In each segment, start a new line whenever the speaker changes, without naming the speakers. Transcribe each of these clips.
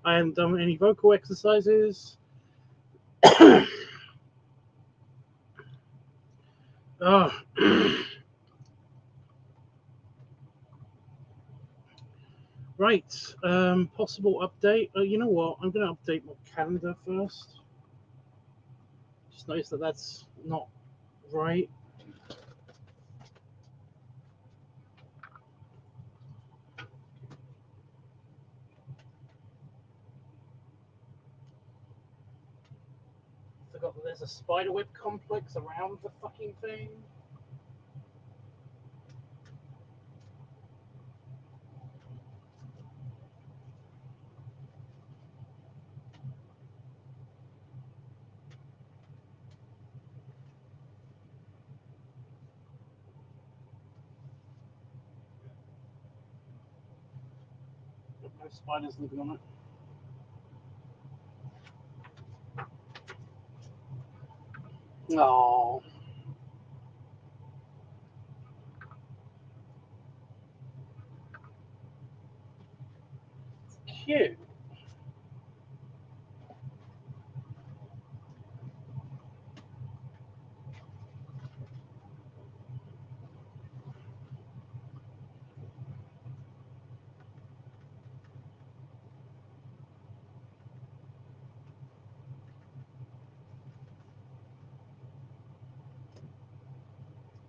I haven't done any vocal exercises. Oh. Right. Possible update. You know what? I'm going to update my calendar first. Just notice that that's not right. Forgot that there's a spiderweb complex around the fucking thing. No spiders living on it. Oh. Cute.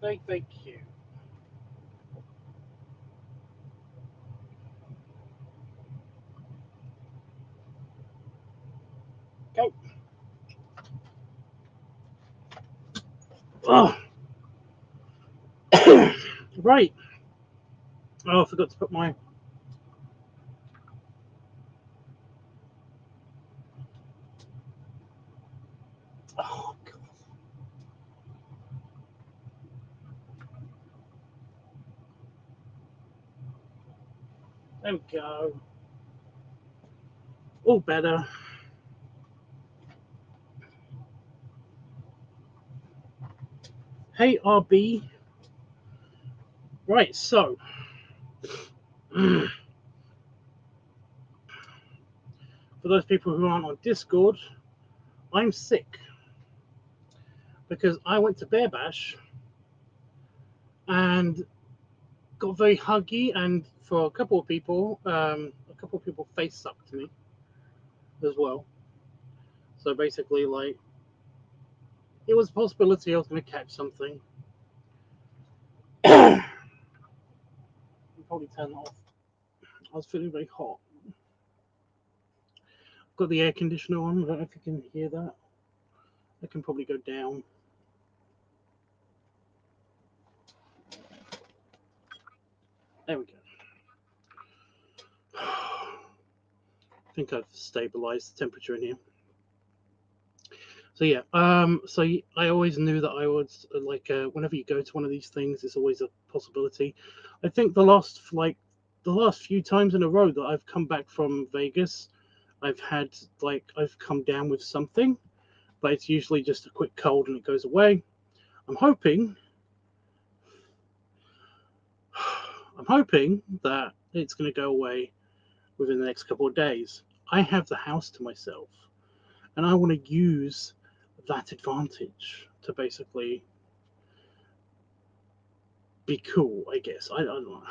Very, very cute. Go. Oh. Right. Oh, I forgot to put my. Oh, God. There we go. All better. Hey, RB. Right, so. For those people who aren't on Discord, I'm sick because I went to Bear Bash and got very huggy, and for a couple of people face sucked me as well. So basically, like, it was a possibility I was going to catch something. I'll probably turn that off. I was feeling very hot. Got the air conditioner on. I don't know if you can hear that. I can probably go down. There we go. I think I've stabilized the temperature in here. So yeah, so I always knew that I would like whenever you go to one of these things, it's always a possibility. I think the last few times in a row that I've come back from Vegas, I've come down with something, but it's usually just a quick cold and it goes away. I'm hoping that it's going to go away within the next couple of days. I have the house to myself, and I want to use that advantage to basically be cool, I guess. I don't know.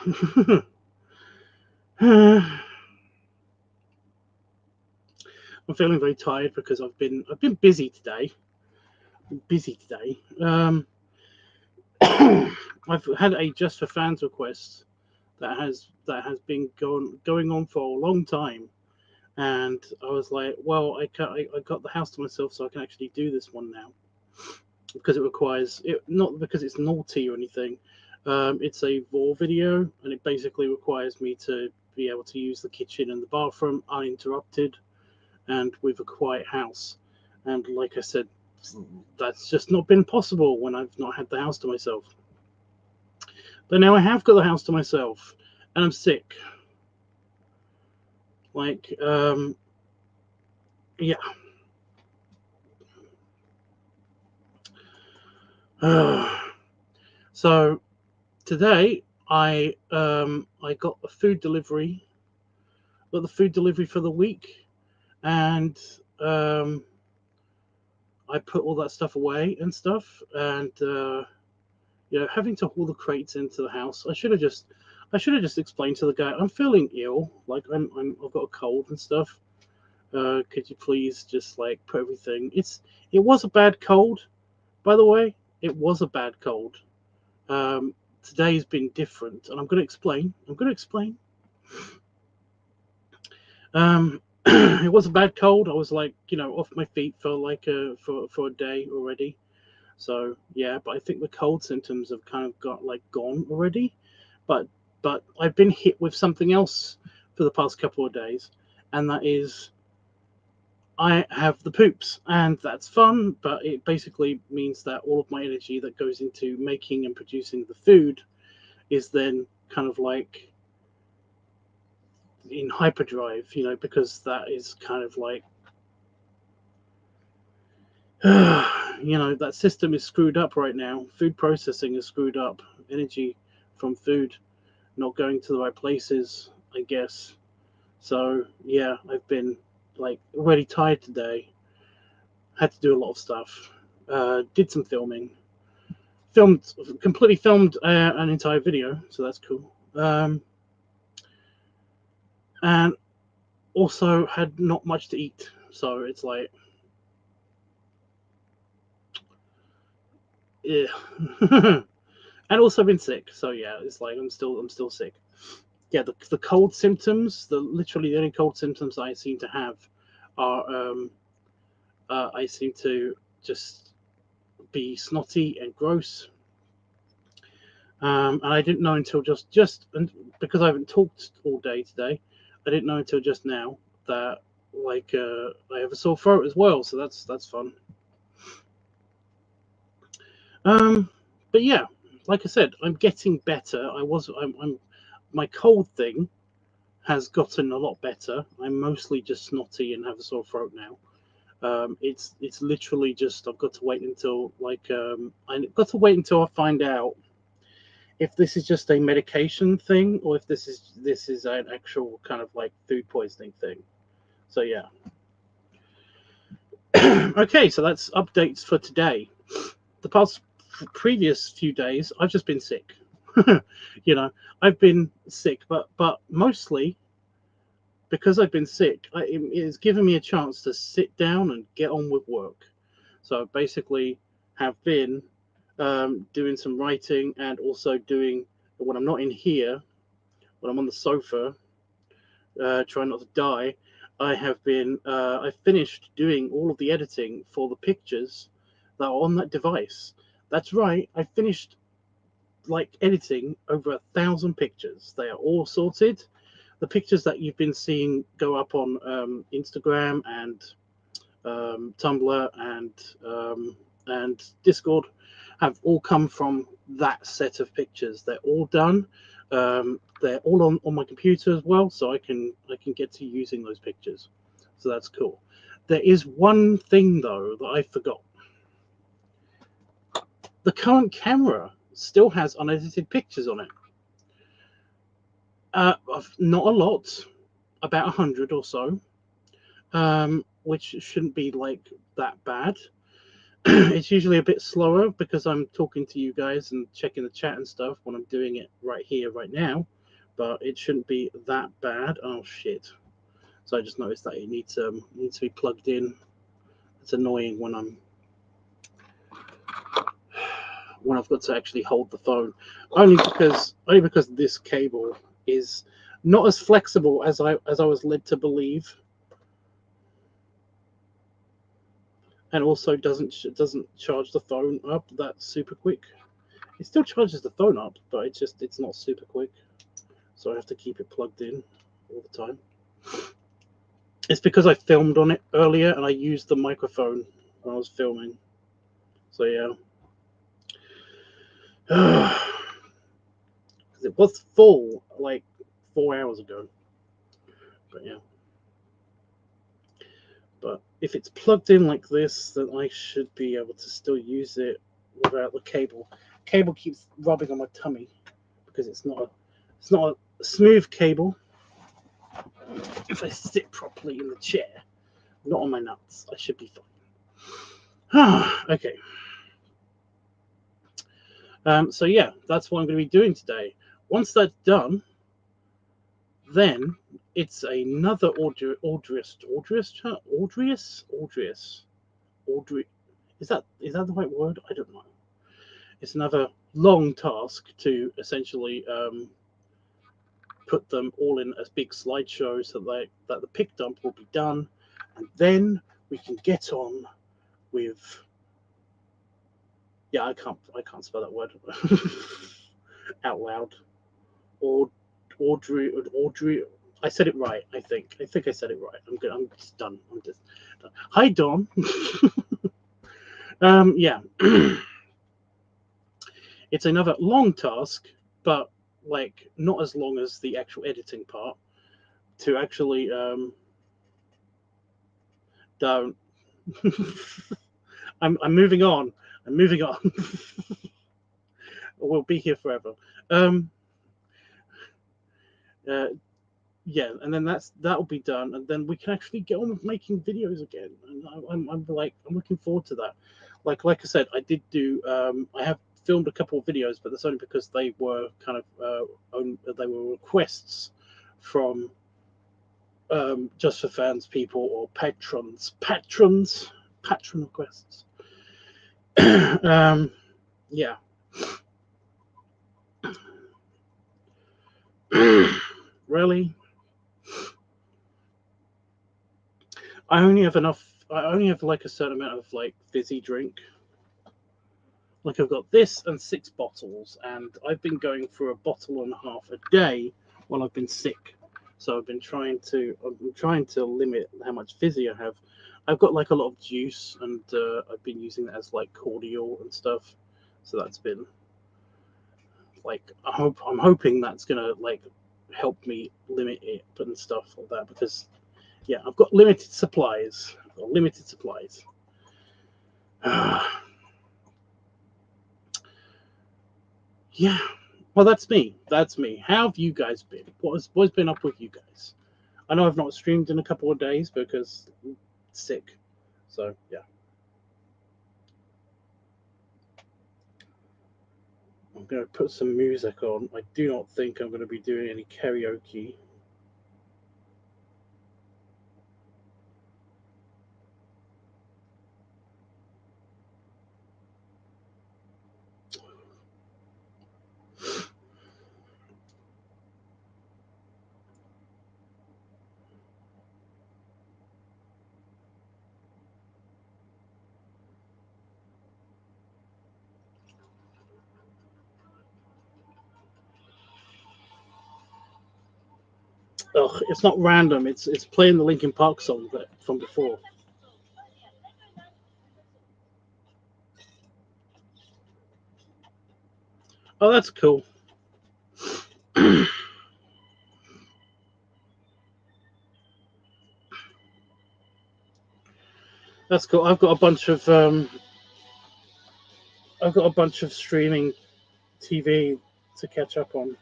I'm feeling very tired because I've been busy today. I've had a just for fans request that has been going on for a long time, and I was like, well, I got the house to myself, so I can actually do this one now because it requires it, not because it's naughty or anything. It's a raw video, and it basically requires me to be able to use the kitchen and the bathroom uninterrupted and with a quiet house. And like I said, that's just not been possible when I've not had the house to myself. But now I have got the house to myself, and I'm sick. Like, yeah. So today I got a food delivery. Got the food delivery for the week, and I put all that stuff away and stuff, and having to haul the crates into the house. I should have just explained to the guy, I'm feeling ill, like I've got a cold and stuff. Could you please just like put everything? It was a bad cold, by the way. It was a bad cold. Today's been different, and I'm going to explain. It was a bad cold. I was like, off my feet for like for a day already. So yeah, but I think the cold symptoms have kind of gone already. But I've been hit with something else for the past couple of days, and that is I have the poops, and that's fun, but it basically means that all of my energy that goes into making and producing the food is then kind of like in hyperdrive, because that is kind of like, that system is screwed up right now. Food processing is screwed up. Energy from food not going to the right places, I guess. So yeah, I've been like really tired today. Had to do a lot of stuff. Did some completely filmed an entire video, so that's cool. And also had not much to eat, so it's like, yeah. And also been sick, so yeah, it's like I'm still sick. Yeah, the cold symptoms, literally the only cold symptoms I seem to have are I seem to just be snotty and gross. And I didn't know until just because I haven't talked all day today, I didn't know until just now that I have a sore throat as well, so that's fun. But yeah, like I said, I'm getting better. I'm my cold thing has gotten a lot better. I'm mostly just snotty and have a sore throat now. It's literally just I've got to wait until I find out if this is just a medication thing or if this is an actual kind of like food poisoning thing. So yeah. Okay, so that's updates for today. The previous few days, I've just been sick. I've been sick, but mostly because I've been sick, it's given me a chance to sit down and get on with work. So I basically have been doing some writing and also doing, when I'm not in here, when I'm on the sofa, trying not to die, I finished doing all of the editing for the pictures that are on that device. That's right, I finished editing over 1,000 pictures. They are all sorted. The pictures that you've been seeing go up on Instagram and Tumblr and Discord have all come from that set of pictures. They're all done. They're all on my computer as well, so I can get to using those pictures. So that's cool. There is one thing though that I forgot. The current camera still has unedited pictures on it. Not a lot, about 100 or so, which shouldn't be like that bad. It's usually a bit slower because I'm talking to you guys and checking the chat and stuff when I'm doing it right here, right now. But it shouldn't be that bad. Oh shit! So I just noticed that it needs to be plugged in. It's annoying when I've got to actually hold the phone, only because this cable is not as flexible as I was led to believe, and also doesn't charge the phone up that super quick. It still charges the phone up, but it's not super quick. So I have to keep it plugged in all the time. It's because I filmed on it earlier and I used the microphone when I was filming. So yeah. It was full like 4 hours ago. But yeah. But if it's plugged in like this, then I should be able to still use it without the cable. Cable keeps rubbing on my tummy because it's not a smooth cable. If I sit properly in the chair, Not on my nuts. I should be fine. Okay. So yeah, that's what I'm going to be doing today. Once that's done, then it's another Audrius. Is that the right word? I don't know. It's another long task to essentially put them all in a big slideshow so that the pic dump will be done, and then we can get on with. Yeah, I can't spell that word out loud. Audrey. I said it right. I think I said it right. I'm good. I'm just done. I'm just done. Hi, Dawn. Yeah. It's another long task, but like not as long as the actual editing part. To actually don't. I'm moving on. I'm moving on. We'll be here forever. Um, uh, yeah, and then that'll be done, and then we can actually get on with making videos again. And I'm looking forward to that. Like I said, I did do. I have filmed a couple of videos, but that's only because they were kind of they were requests from just for fans people or patron requests. Yeah. Really, I only have enough. I only have like a certain amount of like fizzy drink. Like I've got this and 6 bottles, and I've been going for a bottle and a half a day while I've been sick. So I've been trying to limit how much fizzy I have. I've got like a lot of juice, and I've been using that as like cordial and stuff. So that's been like I'm hoping that's gonna like help me limit it and stuff like that, because yeah, I've got limited supplies. Yeah. Well, that's me. That's me. How have you guys been? What's been up with you guys? I know I've not streamed in a couple of days because I'm sick. So yeah. I'm gonna put some music on. I do not think I'm gonna be doing any karaoke. Ugh, it's not random. It's playing the Linkin Park song that from before. Oh, that's cool. That's cool. I've got a bunch of streaming TV to catch up on.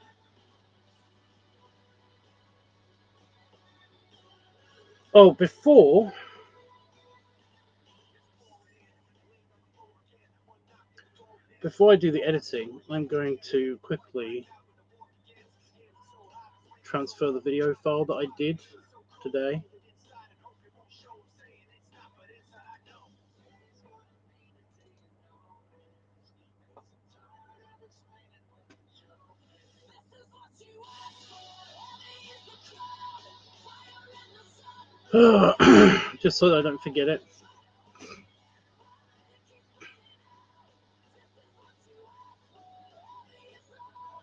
Oh, before I do the editing, I'm going to quickly transfer the video file that I did today. Just so that I don't forget it.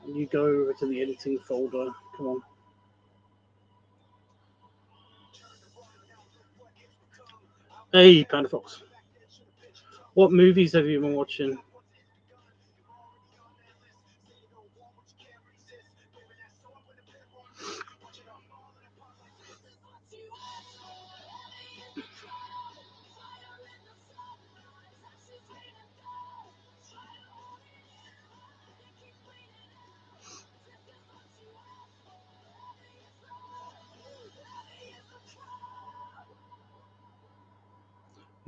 You go over to the editing folder. Come on. Hey, Panda Fox. What movies have you been watching?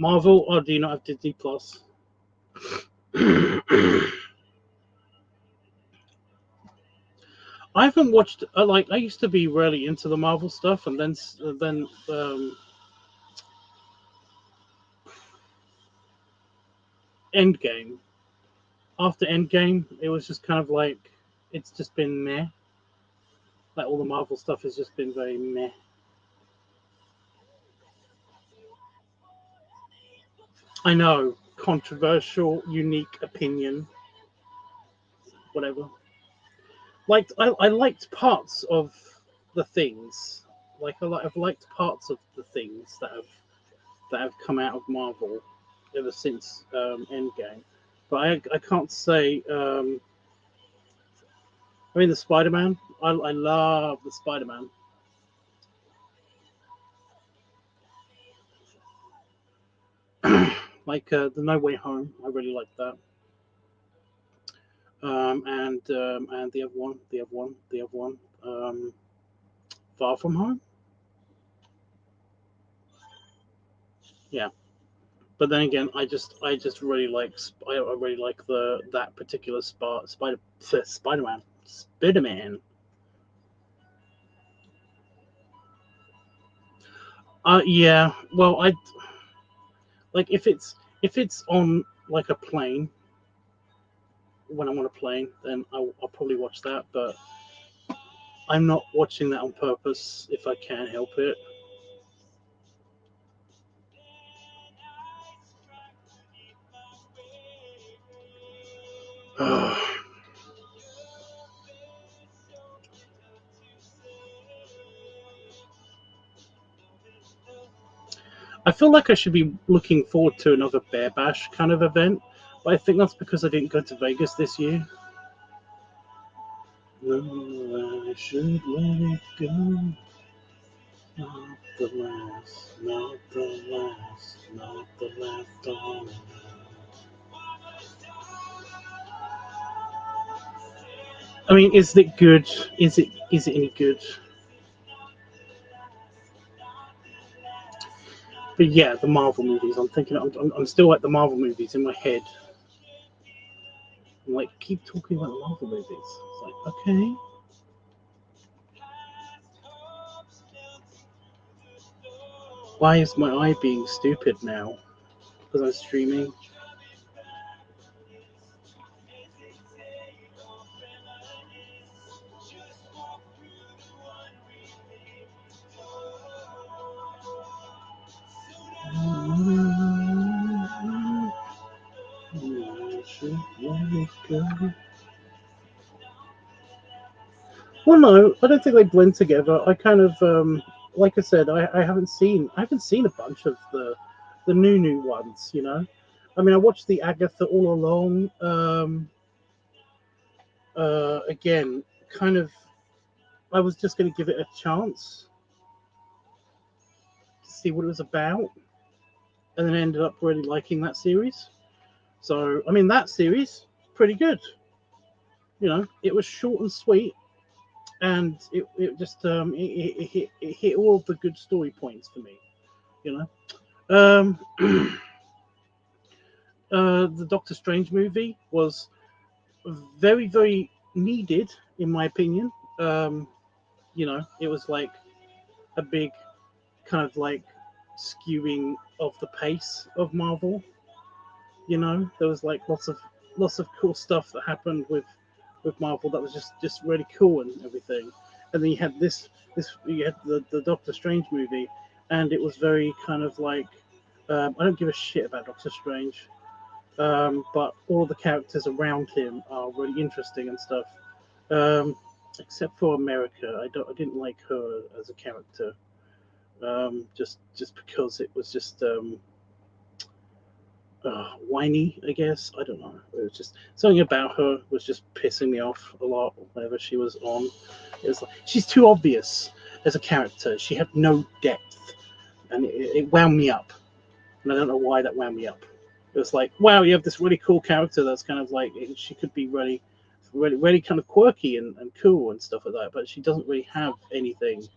Marvel, or do you not have Disney Plus? I haven't watched. I used to be really into the Marvel stuff, and then Endgame. After Endgame, it was just kind of like it's just been meh. Like all the Marvel stuff has just been very meh. I know, controversial, unique opinion, whatever. Like I liked parts of the things. I've liked parts of the things that have come out of Marvel ever since Endgame. But I can't say. I mean, the Spider-Man. I love the Spider-Man. Like the No Way Home. I really like that. And the other one. Far From Home. Yeah. But then again, I just really like I really like the that particular Spider-Man. Spider-Man. Yeah. Well, I like if it's on like a plane when I'm on a plane, then I'll probably watch that. But I'm not watching that on purpose if I can't help it. I feel like I should be looking forward to another Bear Bash kind of event, but I think that's because I didn't go to Vegas this year. No, I should let it go. Not the last, not the last, not the last domino. I mean, is it good? Is it any good? But yeah, the Marvel movies. I'm thinking. I'm still at the Marvel movies in my head. I'm like, keep talking about the Marvel movies. It's like, okay. Why is my eye being stupid now? Because I'm streaming. Well, no, I don't think they blend together. I kind of, like I said, I haven't seen a bunch of the new ones. I mean, I watched the Agatha all along. Again, kind of, I was just going to give it a chance to see what it was about, and then I ended up really liking that series. So, I mean, that series pretty good. It was short and sweet, and it just it hit all of the good story points for me. You know. The Doctor Strange movie was very, very needed, in my opinion. It was like a big kind of like skewing of the pace of Marvel. There was like lots of cool stuff that happened with Marvel that was just really cool and everything. And then you had this you had the Doctor Strange movie, and it was very kind of like I don't give a shit about Doctor Strange. But all the characters around him are really interesting and stuff. Um, except for America, I didn't like her as a character. Just because it was just whiny, I guess. I don't know. It was just something about her was just pissing me off a lot whenever she was on. It was like she's too obvious as a character. She had no depth, and it wound me up. And I don't know why that wound me up. It was like, wow, you have this really cool character that's kind of like she could be really, really, really kind of quirky and cool and stuff like that, but she doesn't really have anything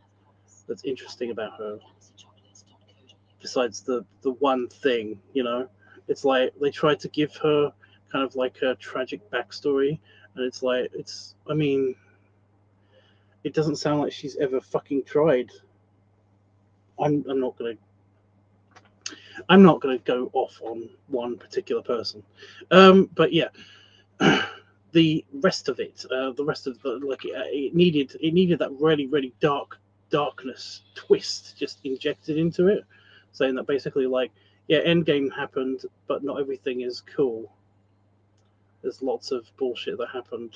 that's interesting about her besides the one thing, it's like they tried to give her kind of like a tragic backstory, and it's like I mean, it doesn't sound like she's ever fucking tried. I'm not gonna go off on one particular person, but yeah, the rest of it, the rest of the it needed that really darkness twist just injected into it, saying that basically like, yeah, Endgame happened, but not everything is cool. There's lots of bullshit that happened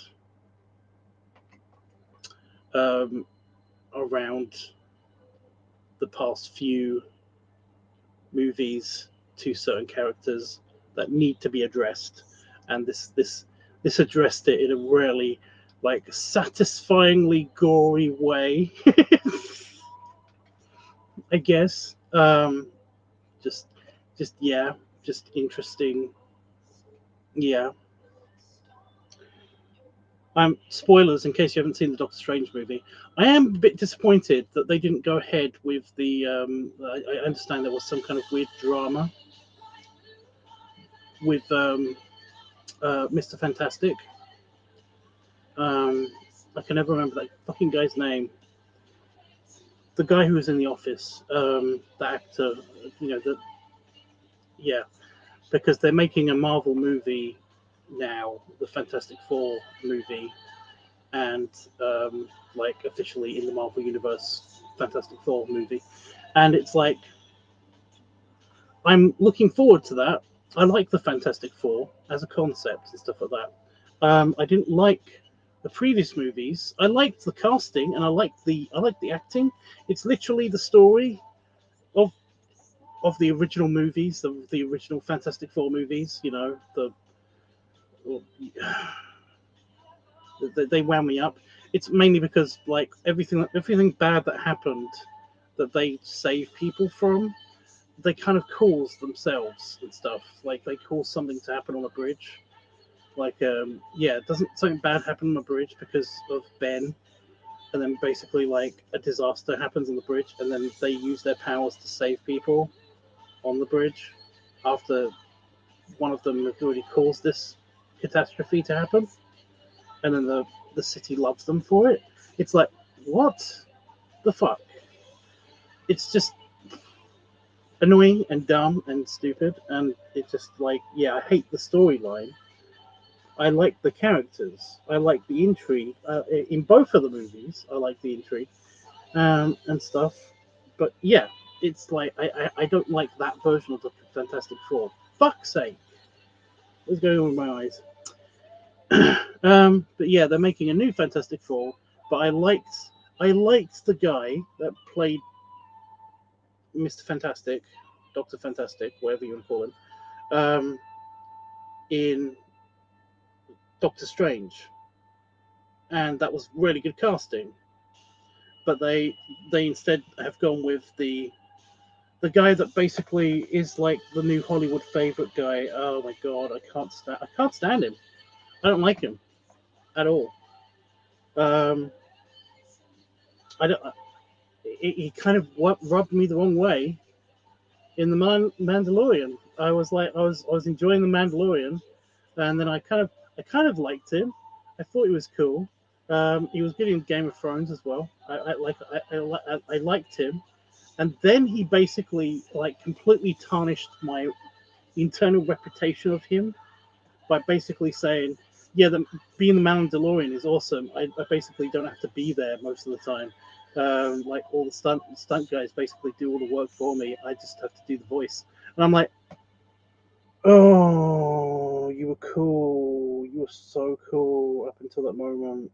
around the past few movies to certain characters that need to be addressed, and this addressed it in a really like satisfyingly gory way. I guess. Just yeah, just interesting. Yeah. Spoilers in case you haven't seen the Doctor Strange movie. I am a bit disappointed that they didn't go ahead with the. I understand there was some kind of weird drama with Mr. Fantastic. I can never remember that fucking guy's name. The guy who was in the office, the actor, yeah, because they're making a Marvel movie now, the Fantastic Four movie, and like officially in the Marvel Universe, Fantastic Four movie, and it's like I'm looking forward to that. I like the Fantastic Four as a concept and stuff like that. I didn't like the previous movies. I liked the casting and I liked the acting. It's literally the story of the original movies, the original Fantastic Four movies. They wound me up. It's mainly because like everything bad that happened that they save people from, they kind of cause themselves and stuff. Like they cause something to happen on a bridge. Like yeah, doesn't something bad happen on a bridge because of Ben, and then basically like a disaster happens on the bridge, and then they use their powers to save people on the bridge after one of them had already caused this catastrophe to happen, and then the city loves them for it. It's like, what the fuck? It's just annoying and dumb and stupid, and it's just like, yeah, I hate the storyline. I like the characters. I like the intrigue. In both of the movies, I like the intrigue and stuff. But yeah, it's like I don't like that version of the Fantastic Four. Fuck's sake, what's going on with my eyes? But yeah, they're making a new Fantastic Four. But I liked the guy that played Mr. Fantastic, Doctor Fantastic, whatever you want to call him, in Doctor Strange, and that was really good casting. But they instead have gone with the guy that basically is like the new Hollywood favorite guy. Oh my god, I can't stand him. I don't like him at all. Um, I don't. He kind of rubbed me the wrong way in the Mandalorian. I was enjoying the Mandalorian, and then I kind of liked him. I thought he was cool. He was good in Game of Thrones as well. I liked him, and then he basically like completely tarnished my internal reputation of him by basically saying, "Yeah, being the Mandalorian is awesome. I basically don't have to be there most of the time. Like all the stunt guys basically do all the work for me. I just have to do the voice." And I'm like, "Oh, you were cool. You were so cool up until that moment."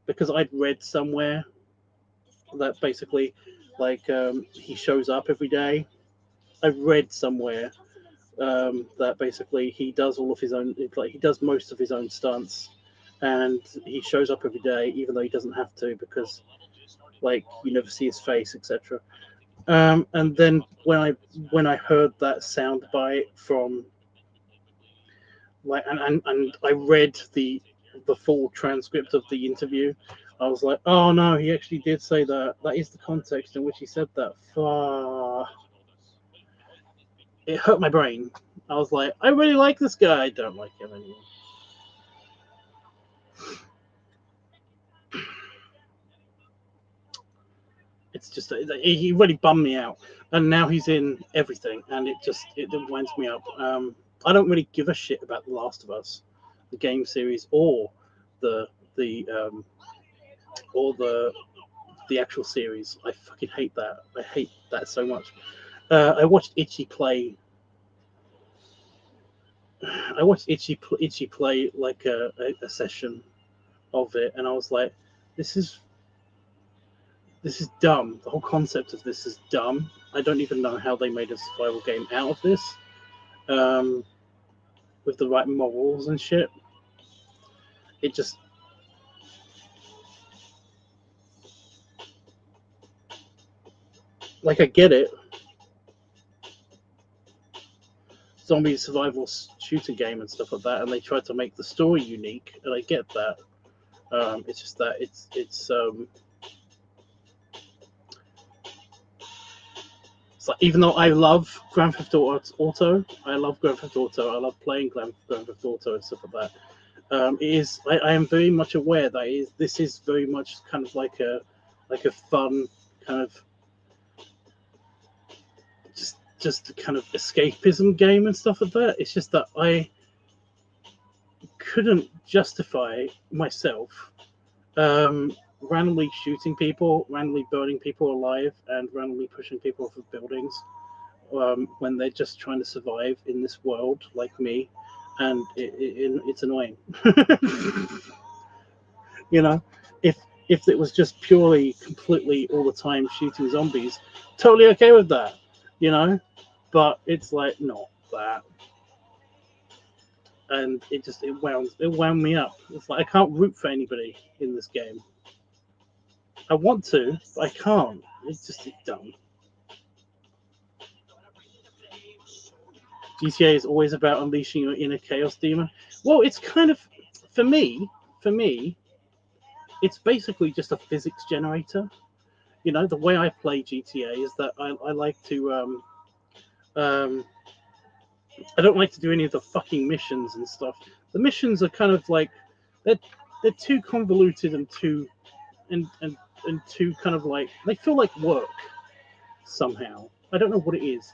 Because I'd read somewhere that basically, like, he shows up every day. I read somewhere that basically he does all of his own, like he does most of his own stunts, and he shows up every day even though he doesn't have to because like you never see his face, etc. And then when I heard that sound bite from like and I read the full transcript of the interview, I was like, oh no, he actually did say that. That is the context in which he said that. It hurt my brain. I was like, I really like this guy. I don't like him anymore. It's just he really bummed me out, and now he's in everything, and it winds me up. I don't really give a shit about The Last of Us, the game series, the the or the actual series. I fucking hate that. I hate that so much. I watched Itchy play. I watched Itchy play like a session of it, and I was like, this is dumb. The whole concept of this is dumb. I don't even know how they made a survival game out of this, with the right morals and shit. It just like I get it, zombie survival shooter game and stuff like that, and they tried to make the story unique, and I get that. It's just that it's like, even though I love Grand Theft Auto, I love Grand Theft Auto, I love playing Grand Theft Auto and stuff like that. It is. I am very much aware that this is very much kind of like a fun kind of just kind of escapism game and stuff like that. It's just that I couldn't justify myself randomly shooting people, randomly burning people alive, and randomly pushing people off of buildings when they're just trying to survive in this world like me, and it's annoying. You know, if it was just purely, completely all the time shooting zombies, totally okay with that. You know, but it's like not that, and it wound me up. It's like I can't root for anybody in this game. I want to, but I can't. It's dumb. GTA is always about unleashing your inner chaos demon. Well, it's kind of for me. For me, it's basically just a physics generator. You know, the way I play GTA is that I like to um, I don't like to do any of the fucking missions and stuff. The missions are kind of like they're they're too convoluted and too and and and too kind of like they feel like work somehow. I don't know what it is.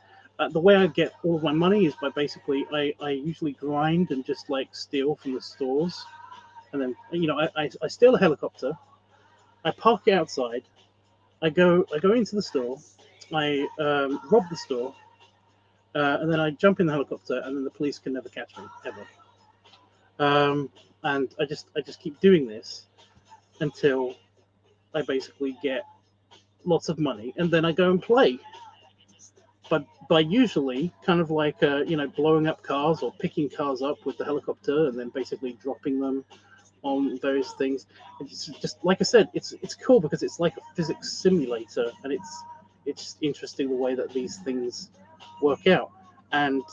The way I get all of my money is by basically I usually grind and just like steal from the stores, and then I steal a helicopter, I park it outside, I go into the store, I rob the store, and then I jump in the helicopter, and then the police can never catch me ever. And I just keep doing this until I basically get lots of money, and then I go and play. But by usually kind of like blowing up cars or picking cars up with the helicopter and then basically dropping them on various things. It's just like I said, it's cool because it's like a physics simulator, and it's interesting the way that these things work out. And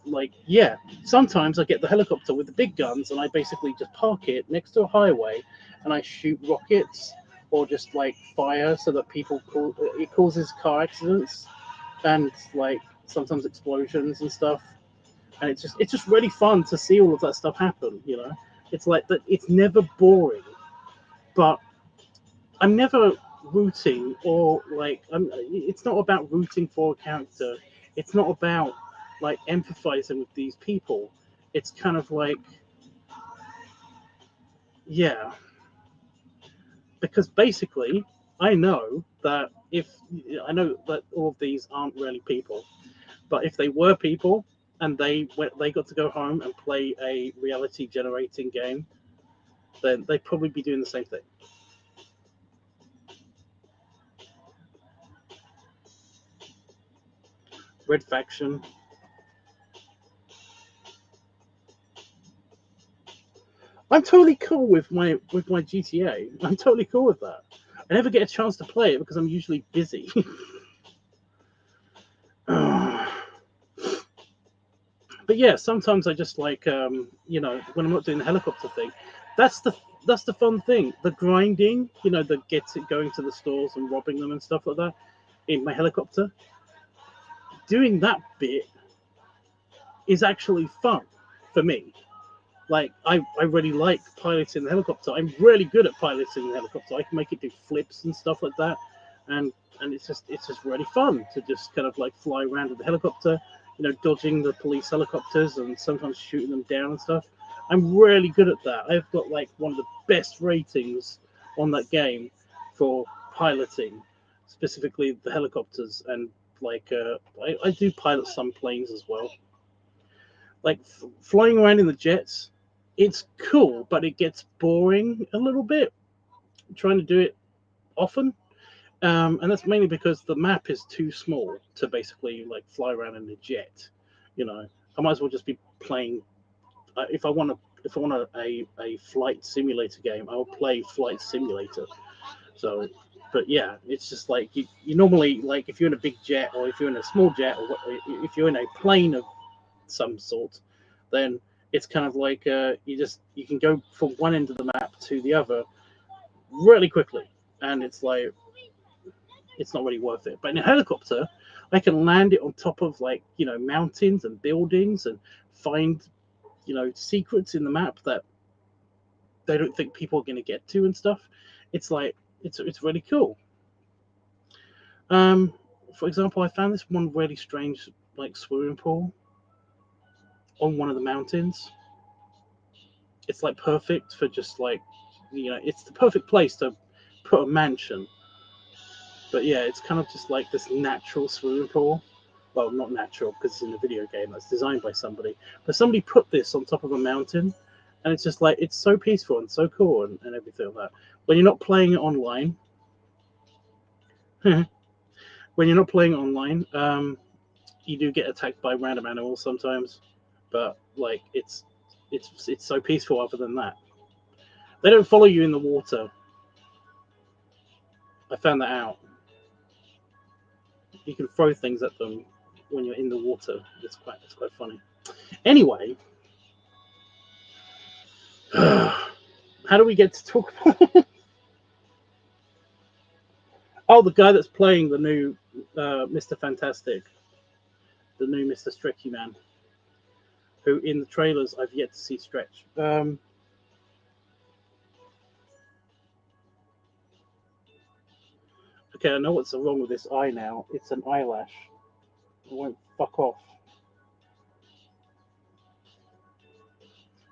like yeah, sometimes I get the helicopter with the big guns, and I basically just park it next to a highway, and I shoot rockets or just like fire so that it causes car accidents and like sometimes explosions and stuff. And it's just really fun to see all of that stuff happen. You know, it's like that. It's never boring, but I'm never rooting or like it's not about rooting for a character. It's not about like empathizing with these people. It's kind of like yeah, because basically I know that all of these aren't really people. But if they were people and they got to go home and play a reality generating game, then they'd probably be doing the same thing. Red Faction. I'm totally cool with my GTA. I'm totally cool with that. I never get a chance to play it because I'm usually busy. But yeah, sometimes I just like when I'm not doing the helicopter thing. That's that's the fun thing. The grinding, the going to the stores and robbing them and stuff like that in my helicopter. Doing that bit is actually fun for me. Like I really like piloting the helicopter. I'm really good at piloting the helicopter. I can make it do flips and stuff like that, and it's just really fun to just kind of like fly around with the helicopter, dodging the police helicopters and sometimes shooting them down and stuff. I'm really good at that. I've got like one of the best ratings on that game for piloting, specifically the helicopters, and like I do pilot some planes as well. Like flying around in the jets, it's cool, but it gets boring a little bit trying to do it often. And that's mainly because the map is too small to basically like fly around in a jet. I might as well just be playing. If I want a flight simulator game, I'll play Flight Simulator. So, but yeah, it's just like you normally, like if you're in a big jet or if you're in a small jet or if you're in a plane of some sort, then it's kind of like you can go from one end of the map to the other really quickly, and it's like it's not really worth it. But in a helicopter, I can land it on top of like mountains and buildings and find secrets in the map that they don't think people are going to get to and stuff. It's like it's really cool. For example, I found this one really strange like swimming pool on one of the mountains. It's like perfect for just like it's the perfect place to put a mansion. But yeah, it's kind of just like this natural swimming pool. Well, not natural because it's in a video game that's designed by somebody, but somebody put this on top of a mountain, and it's just like it's so peaceful and so cool and everything like that. When you're not playing it online, when you're not playing it online, you do get attacked by random animals sometimes, but like it's so peaceful. Other than that, they don't follow you in the water. I found that out. You can throw things at them when you're in the water. It's quite funny. Anyway, how do we get to talk about? Oh, the guy that's playing the new Mr. Fantastic, the new Mr. Stretchy Man, who in the trailers I've yet to see stretch. Okay, I know what's wrong with this eye now. It's an eyelash. It won't fuck off.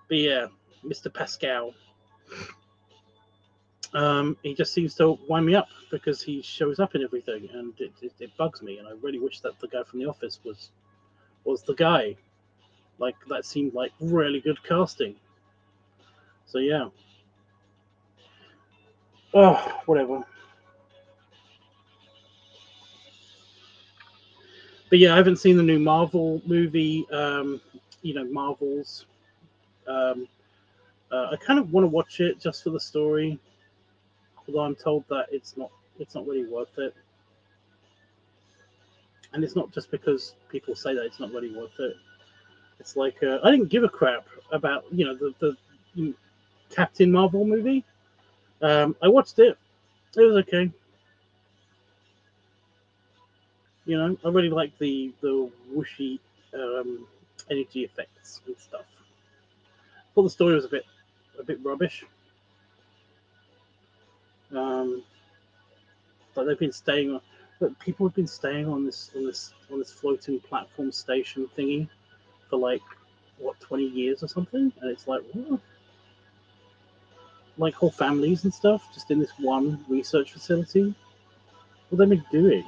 But yeah, Mr. Pascal. He just seems to wind me up because he shows up in everything, and it bugs me. And I really wish that the guy from The Office was the guy. Like that seemed like really good casting. So yeah. Oh, whatever. But yeah, I haven't seen the new Marvel movie. Marvel's. Um, I kind of want to watch it just for the story, although I'm told that it's not really worth it. And it's not just because people say that it's not really worth it. It's like I didn't give a crap about the Captain Marvel movie. I watched it. It was okay. I really like the whooshy energy effects and stuff. I thought the story was a bit rubbish. Um, but they've been staying on. But people have been staying on this floating platform station thingy for like what 20 years or something, and it's like what? Like whole families and stuff just in this one research facility. What have they been doing?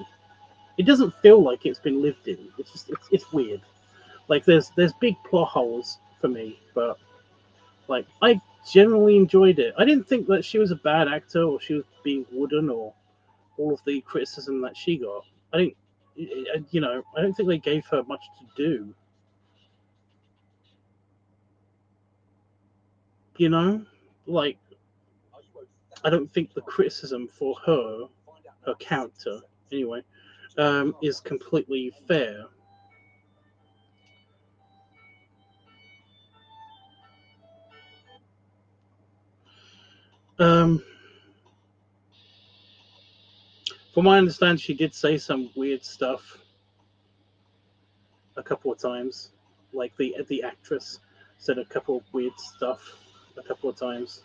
It doesn't feel like it's been lived in. It's weird. Like there's big plot holes for me, but like I generally enjoyed it. I didn't think that she was a bad actor or she was being wooden or all of the criticism that she got. I didn't, I don't think they gave her much to do. You know, like I don't think the criticism for her character, anyway, is completely fair. From my understanding, she did say some weird stuff a couple of times. Like the actress said a couple of weird stuff a couple of times,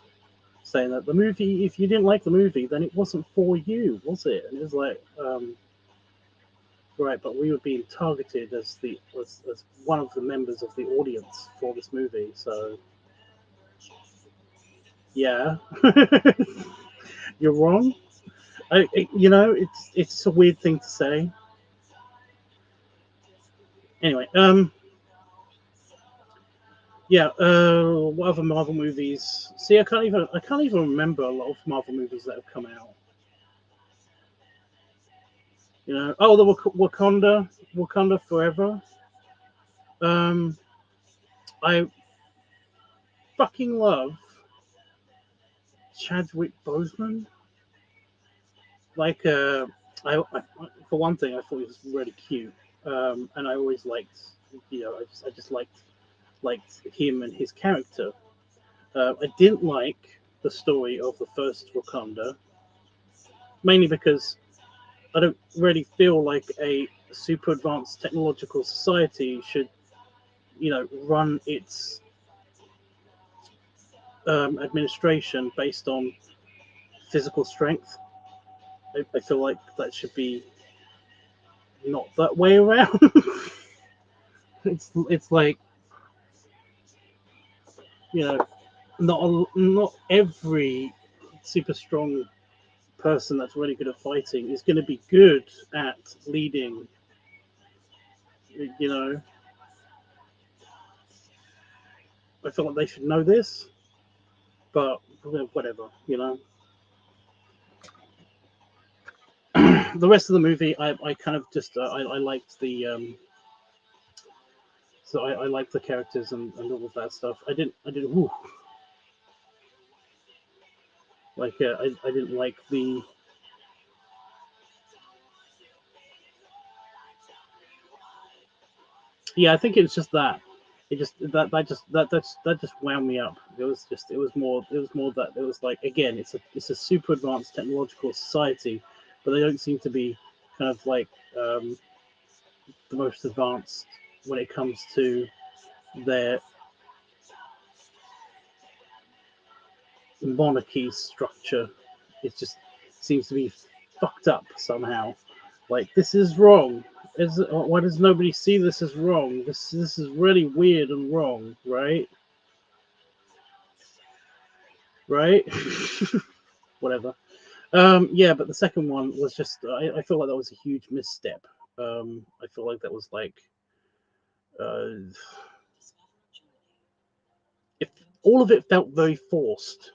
saying that the movie, if you didn't like the movie, then it wasn't for you, was it? And it was like, right, but we were being targeted as as one of the members of the audience for this movie, so yeah, you're wrong. It's a weird thing to say. Anyway, yeah. What other Marvel movies? See, I can't even remember a lot of Marvel movies that have come out. Oh, the Wakanda Forever. Um, I fucking love Chadwick Boseman. Like, I for one thing, I thought he was really cute, and I always liked, I just liked him and his character. I didn't like the story of the first Wakanda, mainly because I don't really feel like a super advanced technological society should, run its administration based on physical strength. I feel like that should be not that way around. It's like, you know not every super strong person that's really good at fighting is going to be good at leading. You know, I feel like they should know this, but whatever. The rest of the movie, I kind of just I liked the so I liked the characters and all of that stuff. I didn't like I didn't like the yeah. I think it was just that. It just that just wound me up. It was more that it was like, again, it's a super advanced technological society, but they don't seem to be kind of like the most advanced when it comes to their monarchy structure. It just seems to be fucked up somehow. Like, this is wrong. Why does nobody see this as wrong? This is really weird and wrong, right? Right? Whatever. Yeah, but the second one was just I feel like that was a huge misstep. I feel like that was like uh, if all of it felt very forced.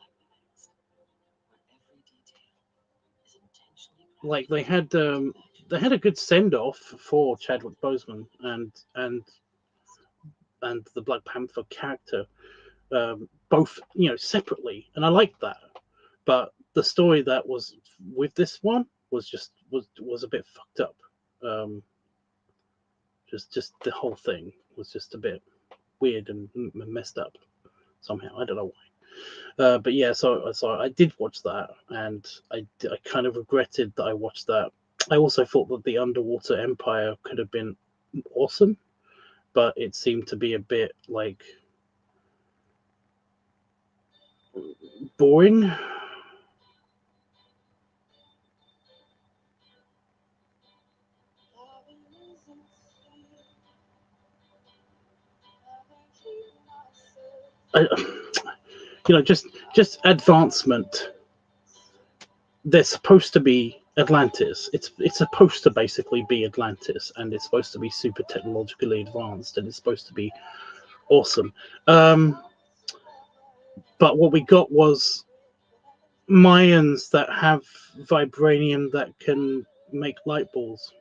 Like, they had a good send off for Chadwick Boseman and the Black Panther character, both separately, and I liked that. But the story that was with this one was a bit fucked up. Um, just the whole thing was just a bit weird and messed up somehow. I don't know why. But yeah, so I did watch that, and I kind of regretted that I watched that. I also thought that the Underwater Empire could have been awesome, but it seemed to be a bit like boring. I, just advancement. They're supposed to be Atlantis. It's supposed to basically be Atlantis, and it's supposed to be super technologically advanced, and it's supposed to be awesome. Um, but what we got was Mayans that have vibranium that can make light balls,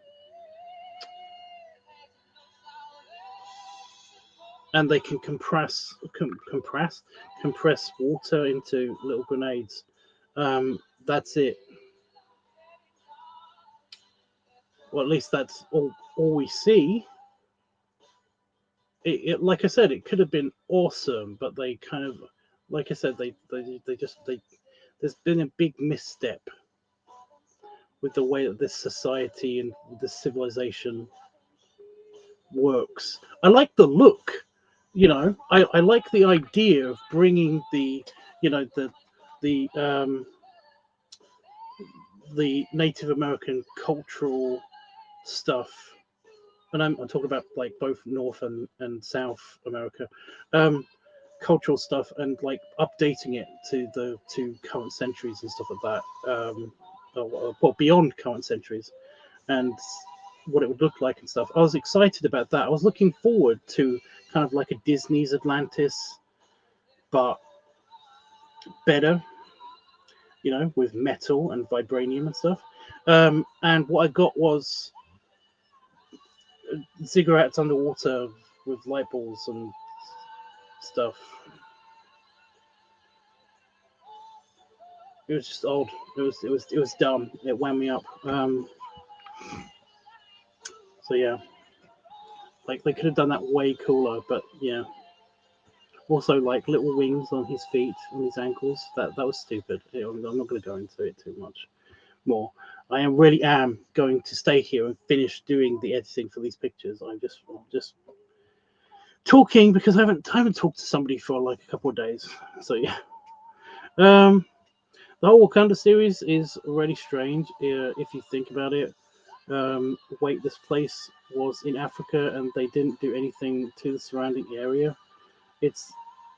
and they can compress water into little grenades. That's it. Well, at least that's all we see. Like I said, it could have been awesome, but they kind of, like I said, they there's been a big misstep with the way that this society and this civilization works. I like the look, I like the idea of bringing the the Native American cultural stuff, and I'm talking about like both North and South America, cultural stuff, and like updating it to current centuries and stuff like that, well, beyond current centuries, and what it would look like and stuff. I was excited about that. I was looking forward to kind of like a Disney's Atlantis, but better, with metal and vibranium and stuff. And what I got was ziggurats underwater with light balls and stuff. It was just old. It was dumb. It wound me up. So yeah, like they could have done that way cooler, but yeah. Also, like little wings on his feet, on his ankles. That was stupid. I'm not going to go into it too much more. I really am going to stay here and finish doing the editing for these pictures. I'm just talking because I haven't talked to somebody for like a couple of days. So yeah. The whole Wakanda series is really strange if you think about it. Wait, this place was in Africa and they didn't do anything to the surrounding area. It's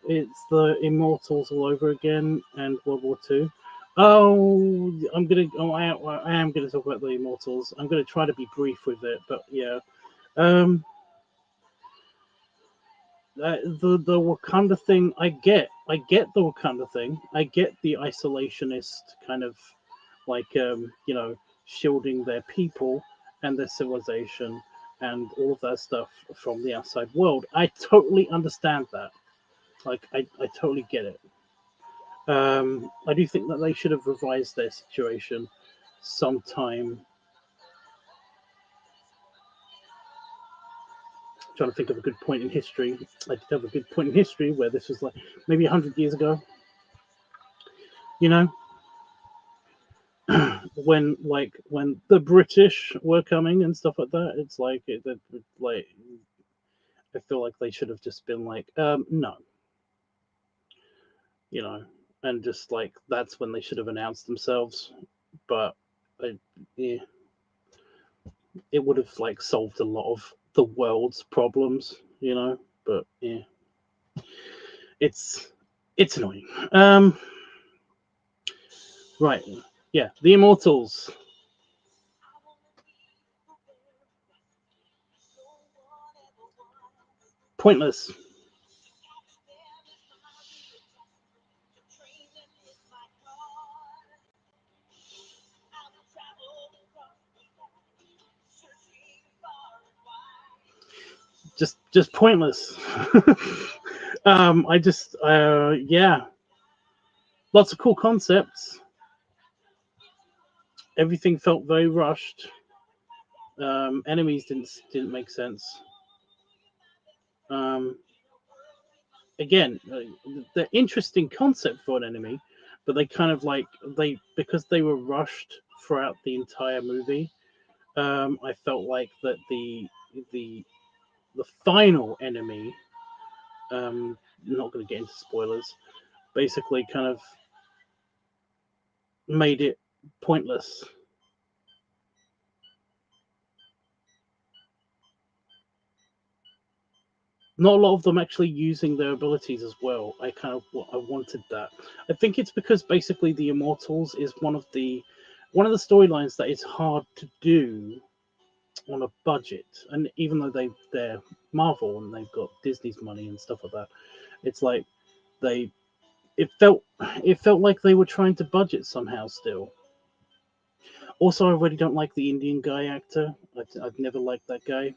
the Immortals all over again and World War II. Oh, I am gonna talk about the Immortals. I'm gonna try to be brief with it, but yeah. The Wakanda thing, I get the Wakanda thing. I get the isolationist kind of like shielding their people and their civilization and all of that stuff from the outside world. I totally understand that. Like I totally get it. I do think that they should have revised their situation sometime. Trying to think of a good point in history. I did have a good point in history where this was like maybe 100 years ago. When the British were coming and stuff like that, it's like like I feel like they should have just been like, no, and just like that's when they should have announced themselves. But yeah, it would have like solved a lot of the world's problems, But yeah, it's annoying. Right, yeah, the Immortals. Pointless. Just pointless. Yeah, lots of cool concepts. Everything felt very rushed. Enemies didn't make sense. Again, the interesting concept for an enemy, but they kind of like because they were rushed throughout the entire movie. I felt like that the final enemy, not going to get into spoilers, basically kind of made it pointless. Not a lot of them actually using their abilities as well. I wanted that. I think it's because basically the Immortals is one of the storylines that is hard to do on a budget, and even though they're Marvel and they've got Disney's money and stuff like that, it's like it felt like they were trying to budget somehow still. Also, I really don't like the Indian guy actor. I've never liked that guy.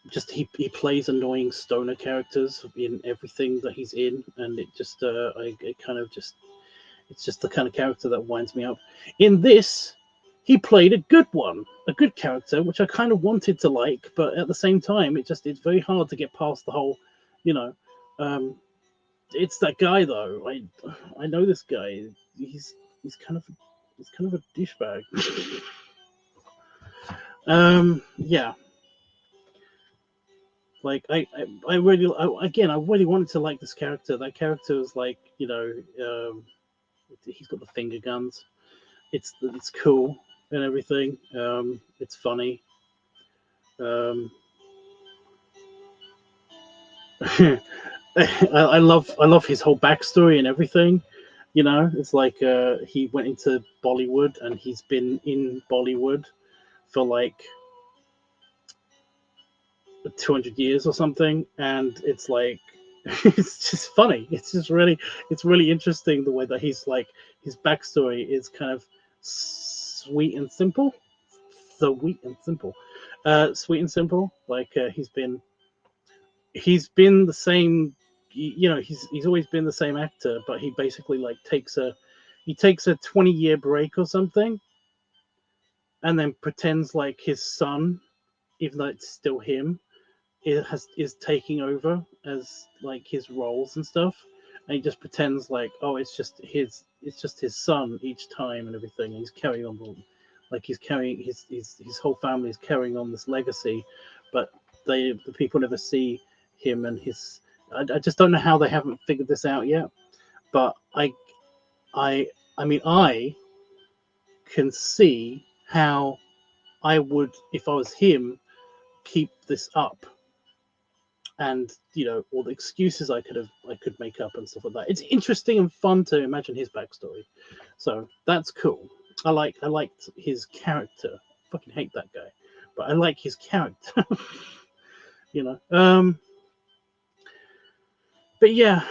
Just he plays annoying stoner characters in everything that he's in, and it just it's just the kind of character that winds me up. In this, he played a good one, a good character, which I kind of wanted to like, but at the same time, it's very hard to get past the whole, Um, it's that guy though. I know this guy. He's he's kind of he's kind of a douchebag. Yeah, like I really again I really wanted to like this character. That character is like, he's got the finger guns. It's cool and everything. It's funny. Um, I love his whole backstory and everything. It's like he went into Bollywood and he's been in Bollywood for like 200 years or something, and it's like it's just funny. It's really interesting the way that he's like his backstory is kind of sweet and simple, sweet and simple, sweet and simple. Like he's been the same. He's always been the same actor, but he basically like takes a 20-year break or something, and then pretends like his son, even though it's still him, is taking over as like his roles and stuff, and he just pretends like, oh, it's just his son each time and everything, and he's carrying on like he's carrying his whole family is carrying on this legacy, but the people never see him and his. I just don't know how they haven't figured this out yet, but I I mean I can see how I would, if I was him, keep this up, and all the excuses I could make up and stuff like that. It's interesting and fun to imagine his backstory, so that's cool. I liked his character. I fucking hate that guy, but I like his character. you know. But yeah,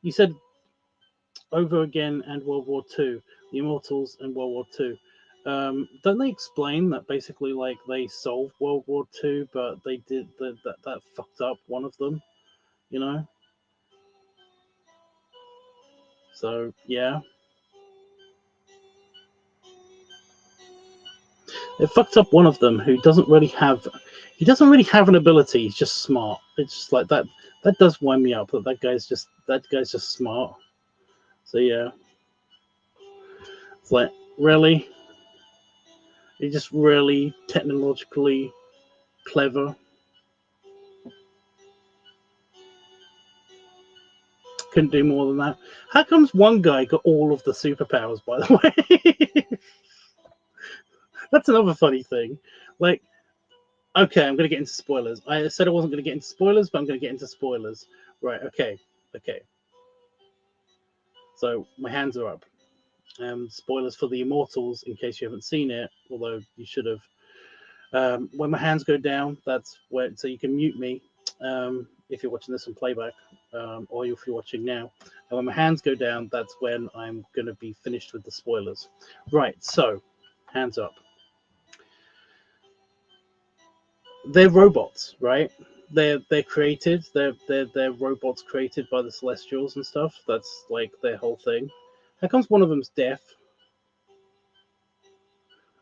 you said over again and World War Two, the Immortals and World War Two. Don't they explain that basically like they solved World War Two, but they did that fucked up one of them, you know? So yeah, it fucked up one of them who doesn't really have an ability. He's just smart. It's just like that. That does wind me up. That guy's just smart. So yeah, it's like really, he's just really technologically clever. Couldn't do more than that. How comes one guy got all of the superpowers? By the way, that's another funny thing. Like, okay, I'm gonna get into spoilers. I said I wasn't gonna get into spoilers, but I'm gonna get into spoilers. Right? Okay. Okay. So my hands are up. Spoilers for the Immortals, in case you haven't seen it, although you should have. When my hands go down, that's where. So you can mute me if you're watching this on playback, or if you're watching now. And when my hands go down, that's when I'm going to be finished with the spoilers. Right. So, hands up. They're robots, right? They're created. They're robots created by the Celestials and stuff. That's like their whole thing. How comes one of them's deaf?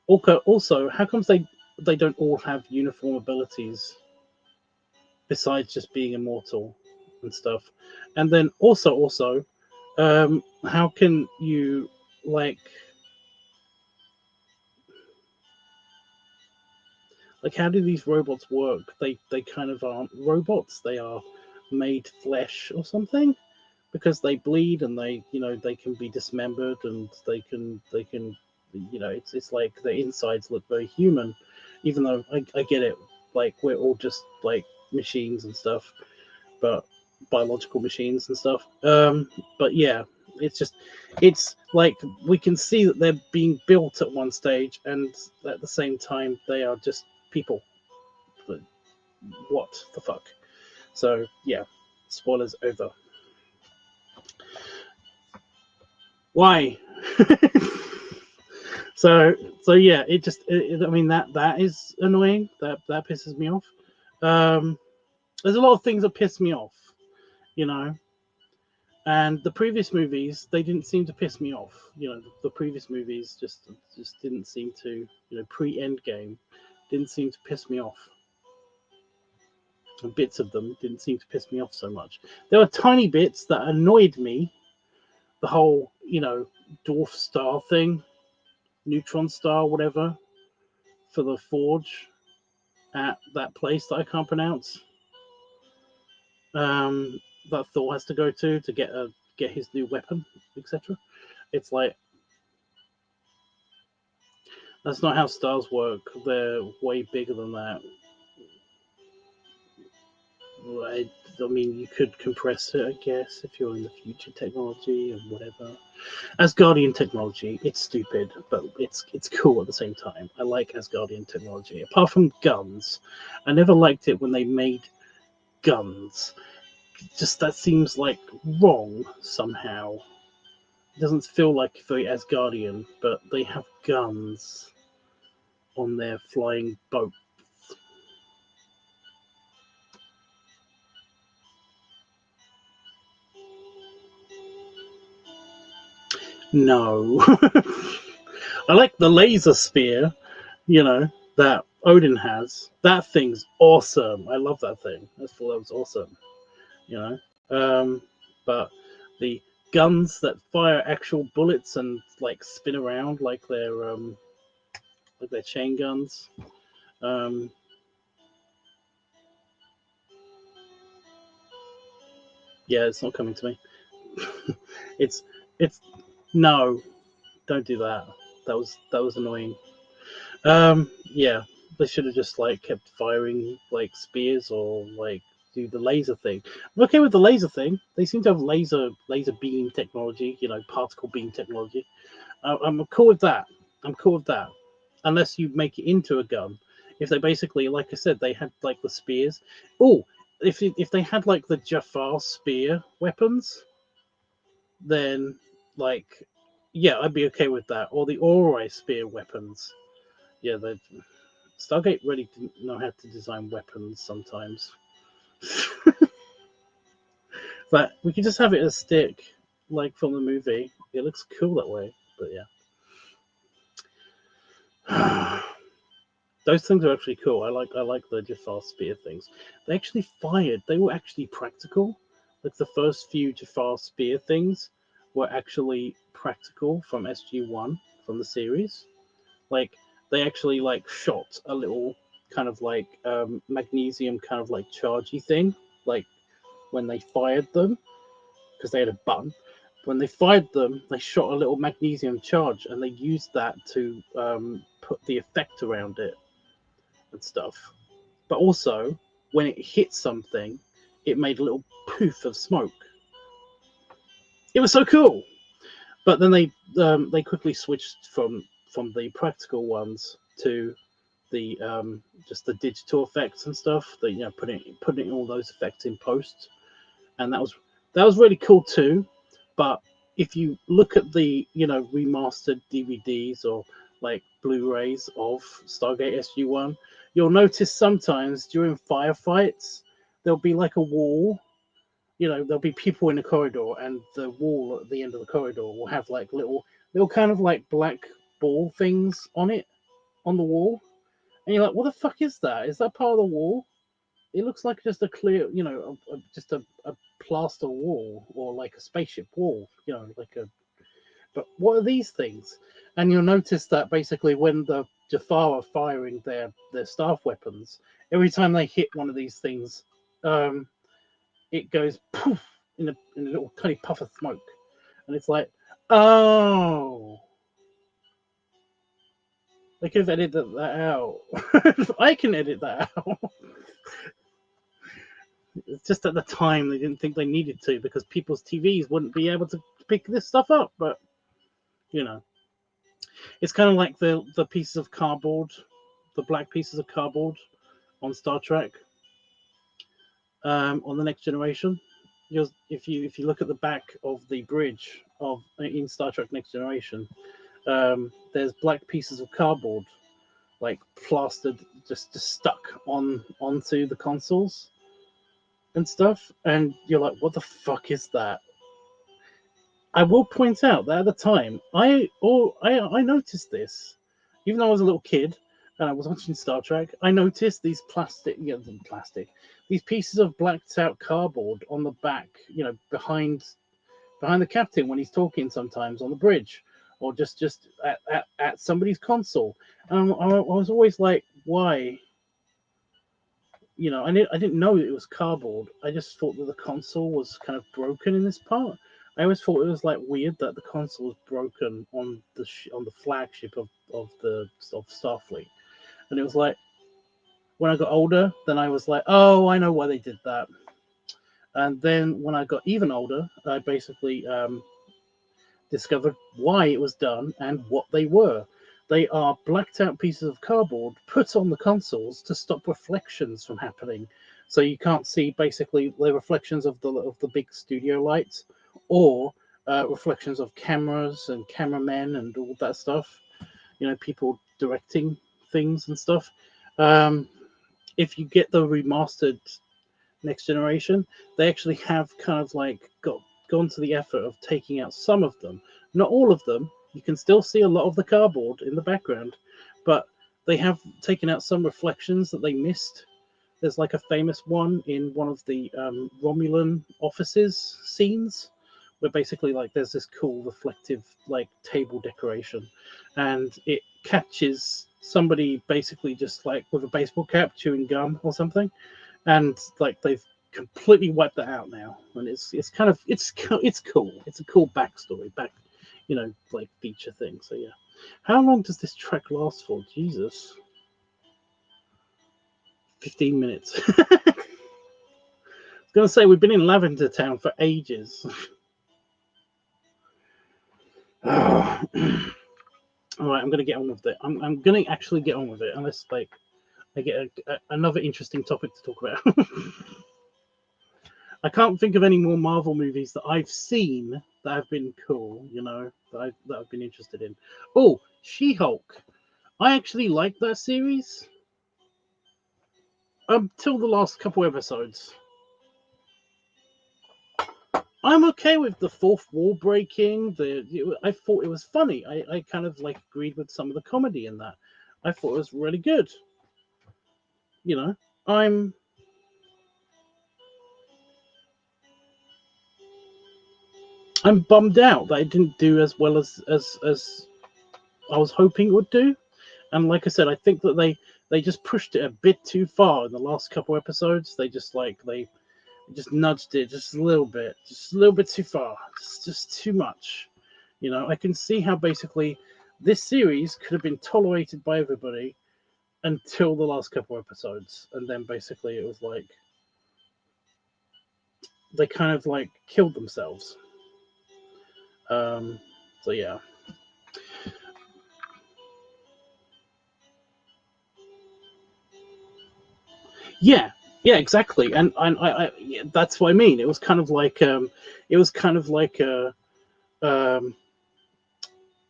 Also, how comes they don't all have uniform abilities besides just being immortal and stuff? And then also, how can you like how do these robots work? They kind of aren't robots. They are made flesh or something, because they bleed and they can be dismembered, and they can it's like their insides look very human, even though I get it, like we're all just like machines and stuff, but biological machines and stuff. But yeah, it's like we can see that they're being built at one stage, and at the same time they are just people. What the fuck? So yeah, spoilers over. Why? so yeah, I mean that is annoying. That pisses me off. Um, there's a lot of things that piss me off, you know. And the previous movies, they didn't seem to piss me off. The previous movies just didn't seem to, pre Endgame, didn't seem to piss me off. and bits of them didn't seem to piss me off so much. There were tiny bits that annoyed me. The whole, dwarf star thing, neutron star, whatever, for the forge at that place that I can't pronounce. That Thor has to go to get his new weapon, etc. It's like, that's not how stars work. They're way bigger than that. I mean, you could compress it, I guess, if you're in the future technology and whatever. Asgardian technology, it's stupid, but it's cool at the same time. I like Asgardian technology. Apart from guns, I never liked it when they made guns. Just that seems like wrong somehow. It doesn't feel like very Asgardian, but they have guns on their flying boat. No. I like the laser spear, that Odin has. That thing's awesome. I love that thing. I thought that was awesome. You know. But the guns that fire actual bullets and like spin around like they're chain guns. Yeah, it's not coming to me. it's no, don't do that. That was annoying. Yeah, they should have just like kept firing like spears or like do the laser thing. I'm okay with the laser thing. They seem to have laser beam technology, particle beam technology. I'm cool with that. I'm cool with that, unless you make it into a gun. If they basically, like I said, they had like the spears. Oh, if they had like the Jafar spear weapons, then like, yeah, I'd be okay with that. Or the Ori spear weapons. Yeah, the Stargate really didn't know how to design weapons sometimes. But we could just have it as stick, like from the movie. It looks cool that way. But yeah. Those things are actually cool. I like the Jafar spear things. They actually fired. They were actually practical. Like the first few Jafar spear things were actually practical from SG-1 from the series. Like they actually like shot a little kind of like magnesium kind of like chargey thing, like when they fired them, because they had a button. When they fired them, they shot a little magnesium charge, and they used that to put the effect around it and stuff. But also, when it hit something, it made a little poof of smoke. It was so cool. But then they quickly switched from the practical ones to the just the digital effects and stuff. The putting all those effects in post, and that was really cool too. But if you look at the remastered DVDs or like Blu-rays of Stargate SG-1, you'll notice sometimes during firefights there'll be like a wall. There'll be people in the corridor, and the wall at the end of the corridor will have like little kind of like black ball things on it on the wall, and you're like, what the fuck is that? Is that part of the wall? It looks like just a clear, just a plaster wall or like a spaceship wall, like a. But what are these things? And you'll notice that basically when the Jafar are firing their staff weapons, every time they hit one of these things, it goes poof in a little tiny puff of smoke, and it's like, oh, they could have edited that out. I can edit that out. It's just at the time they didn't think they needed to because people's TVs wouldn't be able to pick this stuff up. But it's kind of like the pieces of cardboard, the black pieces of cardboard on Star Trek, on the Next Generation. If you look at the back of the bridge of in Star Trek Next Generation, there's black pieces of cardboard like plastered, just stuck onto the consoles and stuff, and you're like, what the fuck is that? I will point out that at the time I noticed this, even though I was a little kid. and I was watching Star Trek, I noticed these these pieces of blacked out cardboard on the back, behind the captain when he's talking sometimes on the bridge, or just at somebody's console. And I was always like, why? I didn't know it was cardboard. I just thought that the console was kind of broken in this part. I always thought it was like weird that the console was broken on the flagship of Starfleet, and it was like when I got older, then I was like, oh, I know why they did that. And then when I got even older, I basically discovered why it was done and what they were. They are blacked out pieces of cardboard put on the consoles to stop reflections from happening. So you can't see basically the reflections of the big studio lights, or reflections of cameras and cameramen and all that stuff. People directing things and stuff. Um, if you get the remastered Next Generation, they actually have kind of like gone to the effort of taking out some of them, not all of them. You can still see a lot of the cardboard in the background, but they have taken out some reflections that they missed. There's like a famous one in one of the Romulan offices scenes, where basically like there's this cool reflective like table decoration, and it catches somebody basically just like with a baseball cap chewing gum or something, and like they've completely wiped that out now, and it's kind of it's cool. It's a cool backstory, like feature thing. So yeah, how long does this track last for? Jesus, 15 minutes. I was gonna say we've been in Lavender Town for ages. All right, I'm gonna get on with it. I'm gonna actually get on with it, unless like I get another interesting topic to talk about. I can't think of any more Marvel movies that I've seen that have been cool, that I've been interested in. Oh, She-Hulk. I actually liked that series until the last couple episodes. I'm okay with the fourth wall breaking. I thought it was funny. I kind of like agreed with some of the comedy in that. I thought it was really good. You know, I'm I'm bummed out that it didn't do as well as I was hoping it would do. And like I said, I think that they just pushed it a bit too far in the last couple episodes. They just nudged it just a little bit too far, just too much. I can see how basically this series could have been tolerated by everybody until the last couple episodes, and then basically it was like they kind of like killed themselves. Um, so yeah. Yeah, yeah, exactly, yeah, that's what I mean. It was kind of um,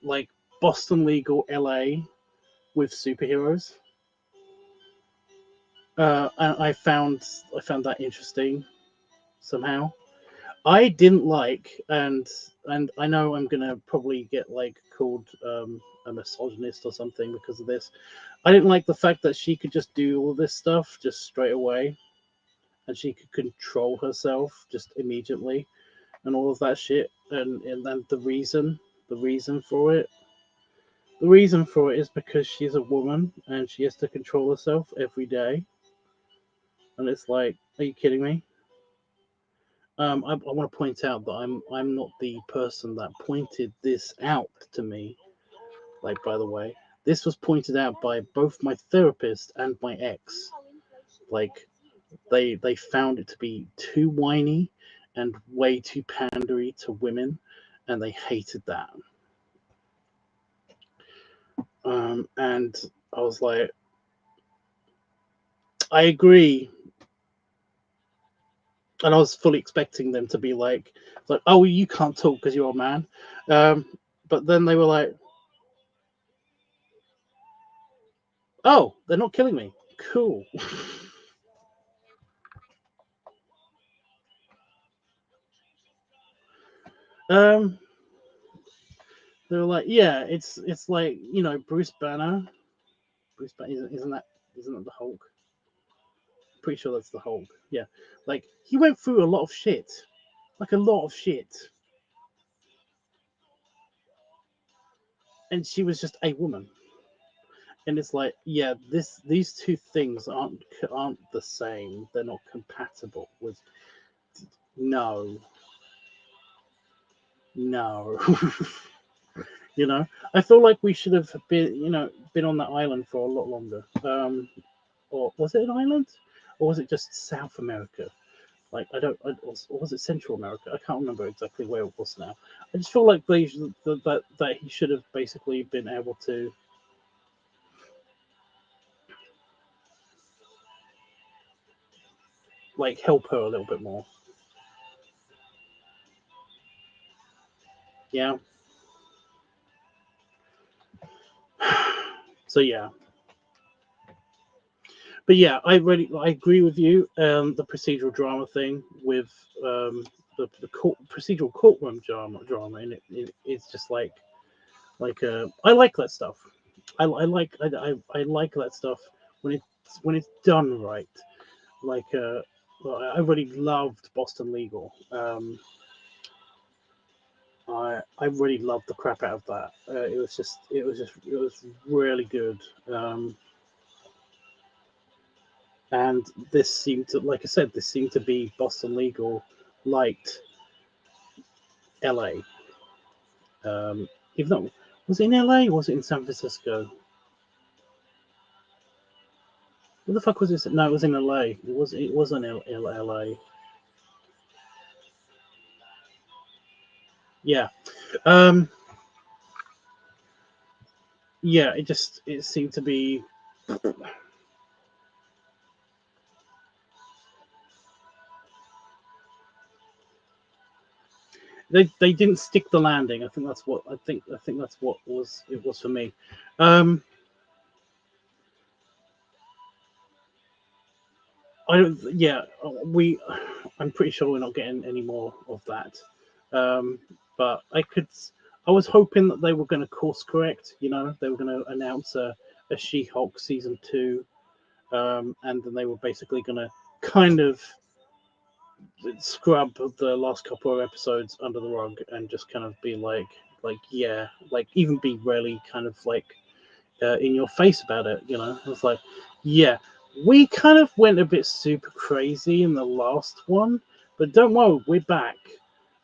like Boston Legal LA with superheroes. And I found that interesting somehow. I didn't like, and I know I'm gonna probably get like called a misogynist or something because of this. I didn't like the fact that she could just do all this stuff just straight away, and she could control herself just immediately, and all of that shit. And then the reason for it is because she's a woman and she has to control herself every day. And it's like, are you kidding me? I want to point out that I'm not the person that pointed this out to me. Like, by the way, this was pointed out by both my therapist and my ex. Like, they found it to be too whiny and way too pandery to women, and they hated that. And I was like, I agree, and I was fully expecting them to be like, oh, you can't talk because you're a man. Um, but then they were like, oh, they're not killing me. Cool. um, they were like, yeah, it's like Bruce Banner. Bruce Banner isn't that the Hulk? Pretty sure that's the Hulk. Yeah, like he went through a lot of shit, like a lot of shit, and she was just a woman. And it's like, yeah, these two things aren't the same. They're not compatible with. No, no. You know, I feel like we should have been on that island for a lot longer. Or was it an island, or was it just South America? Like or was it Central America? I can't remember exactly where it was now. I just feel like that he should have basically been able to like help her a little bit more. Yeah. So yeah, but yeah, I agree with you. The procedural drama thing with the procedural courtroom drama, and it's just I like that stuff. I like that stuff when it's done right. Like well, I really loved Boston Legal. I really loved the crap out of that. It was really good. And this seemed to, like I said, this seemed to be Boston Legal liked LA. Even though, was it in LA or was it in San Francisco? What the fuck was this? No, it was in LA. It was in LA. Yeah. Um, yeah, it seemed to be they didn't stick the landing. I think that's what was for me. Um, I don't. Yeah, we. I'm pretty sure we're not getting any more of that. But I was hoping that they were going to course correct. You know, they were going to announce a She-Hulk season 2, and then they were basically going to kind of scrub the last couple of episodes under the rug and just kind of be yeah, like even be really kind of like in your face about it. You know, it's like, yeah, we kind of went a bit super crazy in the last one, but don't worry, we're back,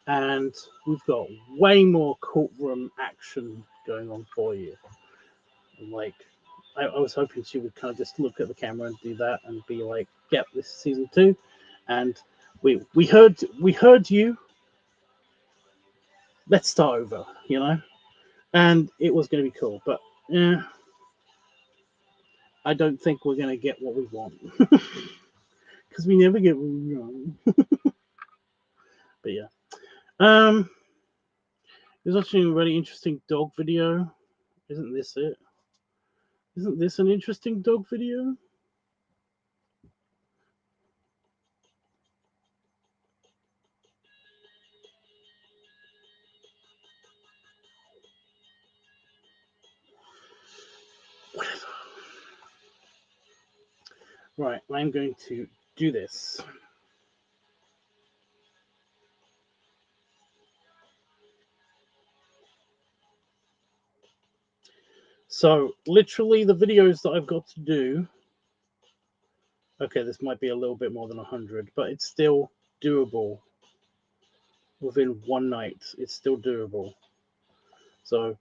and we've got way more courtroom action going on for you. And like, I was hoping she would kind of just look at the camera and do that and be like, "Yep, this is season 2," and we heard you. Let's start over, you know. And it was going to be cool, but yeah, I don't think we're going to get what we want because we never get what we want. But yeah, um, there's actually a really interesting dog video. Isn't this it? Isn't this an interesting dog video? Whatever. Right, I'm going to do this. So, literally, the videos that I've got to do. Okay, this might be a little bit more than 100, but it's still doable within one night. It's still doable. So,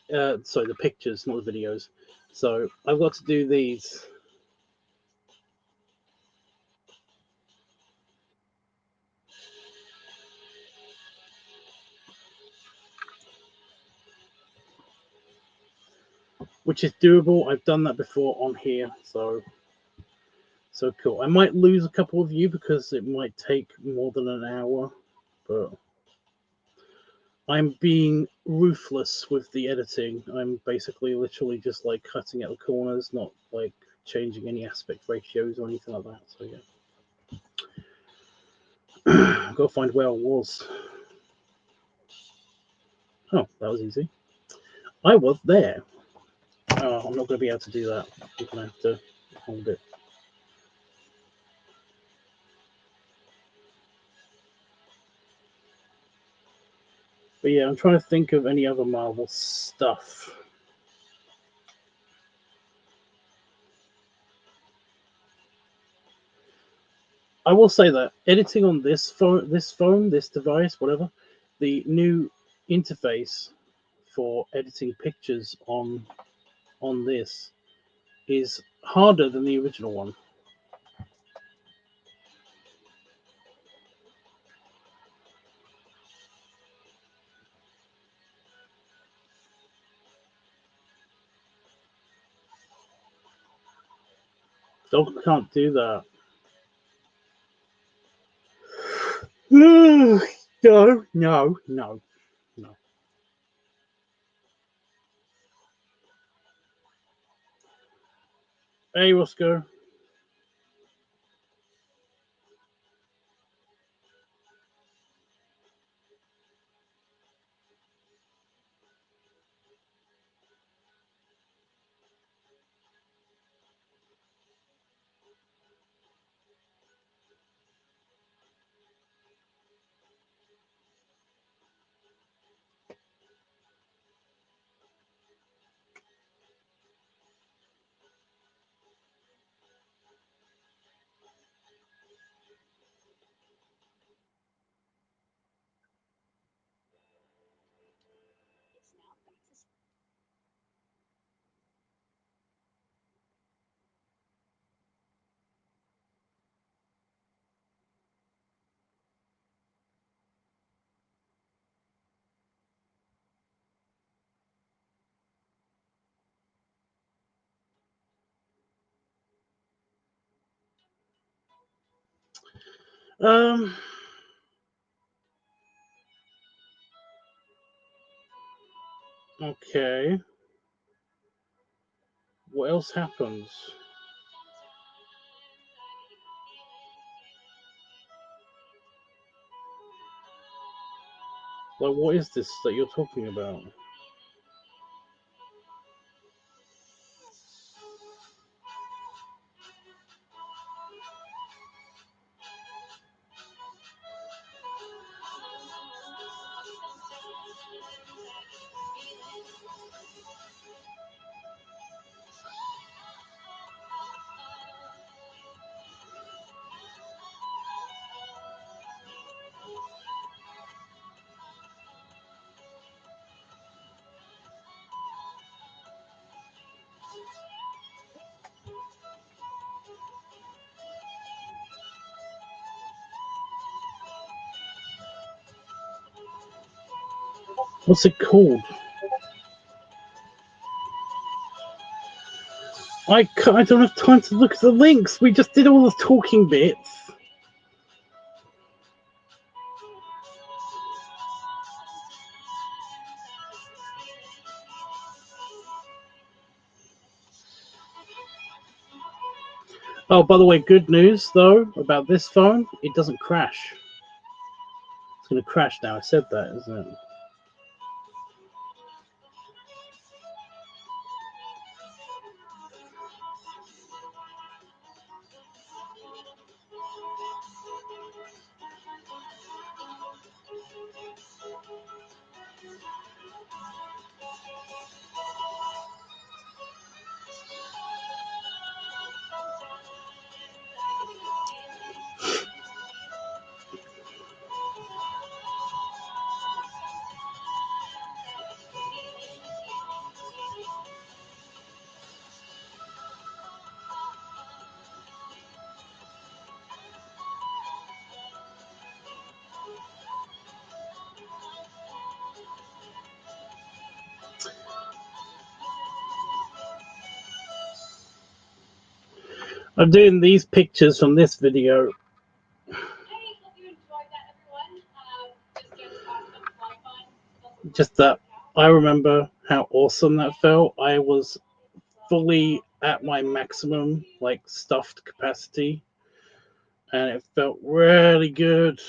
sorry, the pictures, not the videos. So, I've got to do these. Which is doable. I've done that before on here, so cool. I might lose a couple of you because it might take more than an hour, but I'm being ruthless with the editing. I'm basically literally just like cutting out the corners, not like changing any aspect ratios or anything like that. So yeah, I've got to find where I was. Oh, that was easy. I was there. Oh, I'm not going to be able to do that. I'm going to have to hold it. But yeah, I'm trying to think of any other Marvel stuff. I will say that editing on this device, whatever, the new interface for editing pictures on this is harder than the original one. Dog can't do that. No, no, no, no. Hey, Roscoe. Okay. What else happens? Like, what is this that you're talking about? What's it called? I don't have time to look at the links. We just did all the talking bits. Oh, by the way, good news though about this phone. It doesn't crash. It's going to crash now. I said that, isn't it? I'm doing these pictures from this video. Just that I remember how awesome that felt. I was fully at my maximum, like, stuffed capacity, and it felt really good.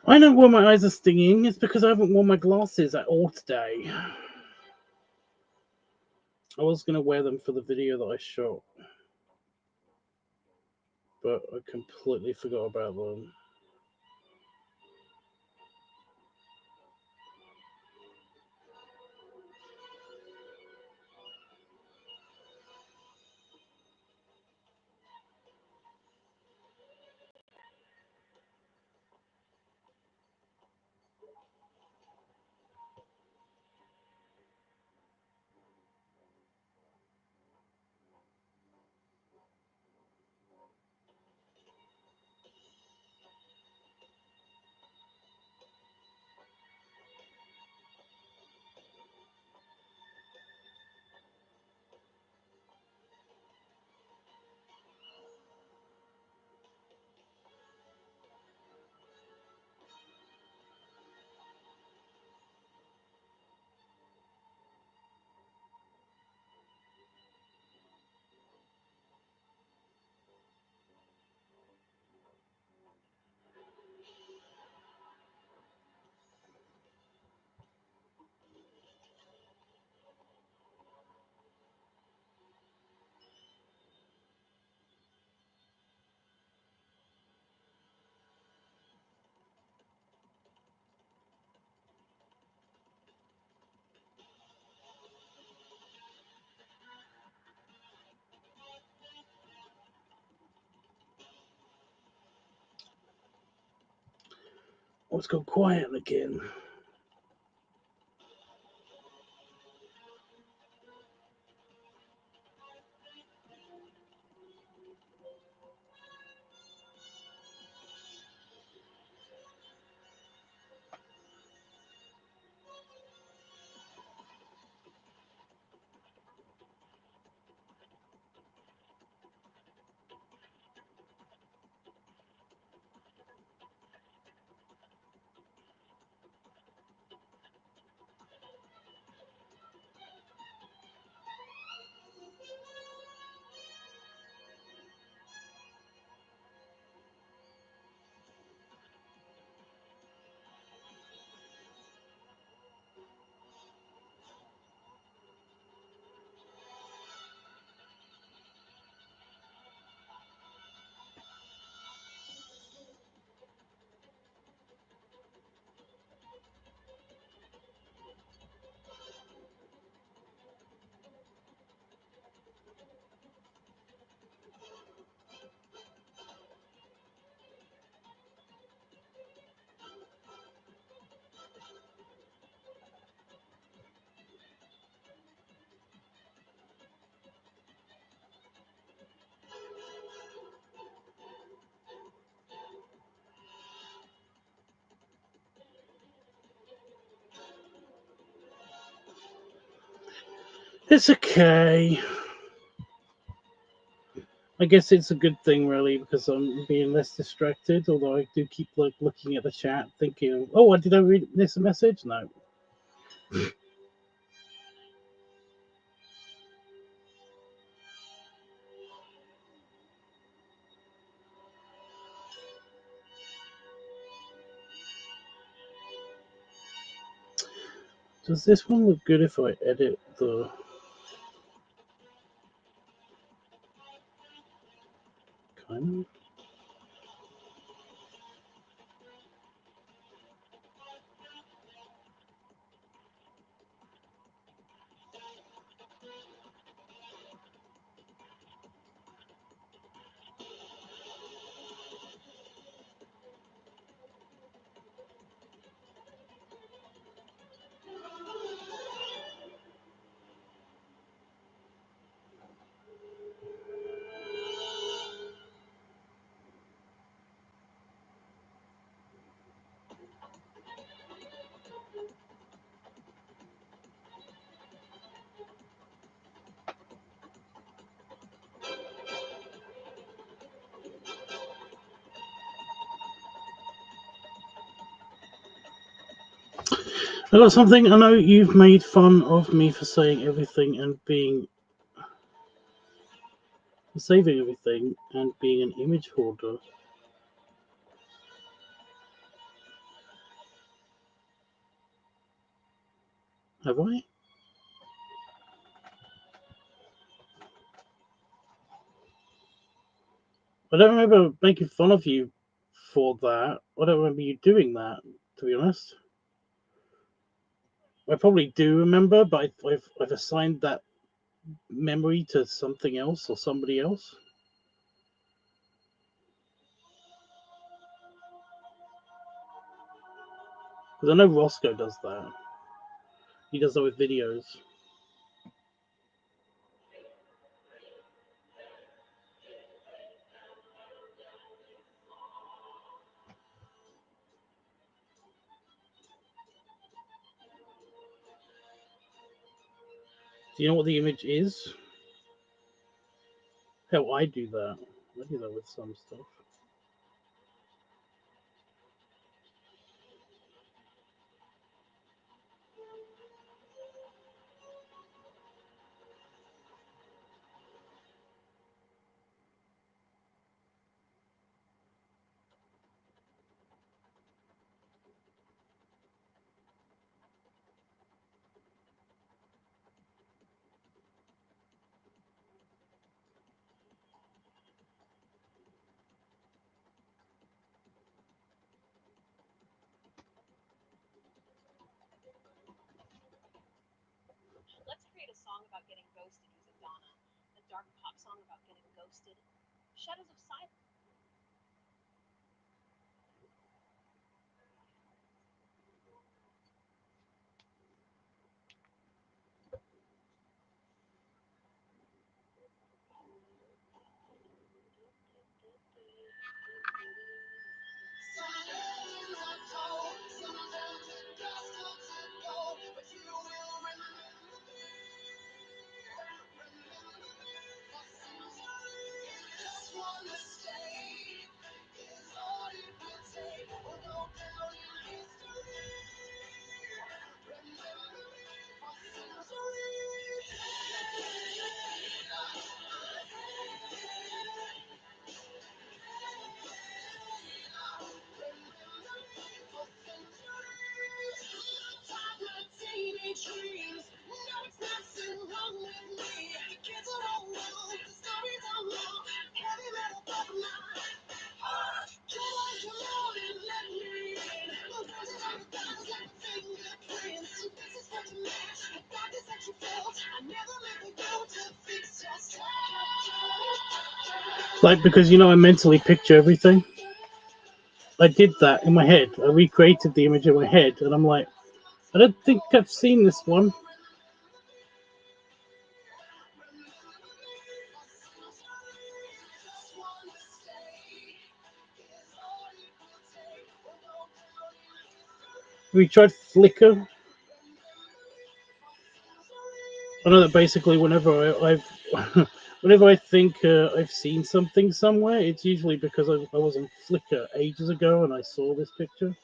I know why my eyes are stinging. It's because I haven't worn my glasses at all today. I was going to wear them for the video that I shot, but I completely forgot about them. Oh, it's gone quiet again. It's okay. I guess it's a good thing, really, because I'm being less distracted. Although I do keep looking at the chat, thinking, "Oh, did I miss a message?" No. Does this one look good if I edit the? Kind of. I got something. I know you've made fun of me for saying everything and saving everything and being an image hoarder. Have I? I don't remember making fun of you for that. I don't remember you doing that, to be honest. I probably do remember, but I've assigned that memory to something else or somebody else. Because I know Roscoe does that. He does that with videos. Do you know what the image is? Hell, I do that. I do that with some stuff.
Let's create a song about getting ghosted using Donna, a dark pop song about getting ghosted. Shadows of Silence.
Like, because I mentally picture everything. I did that in my head. I recreated the image in my head, and I'm like, I don't think I've seen this one. We tried Flickr. I know that basically whenever I've whenever I think I've seen something somewhere, it's usually because I was on Flickr ages ago and I saw this picture.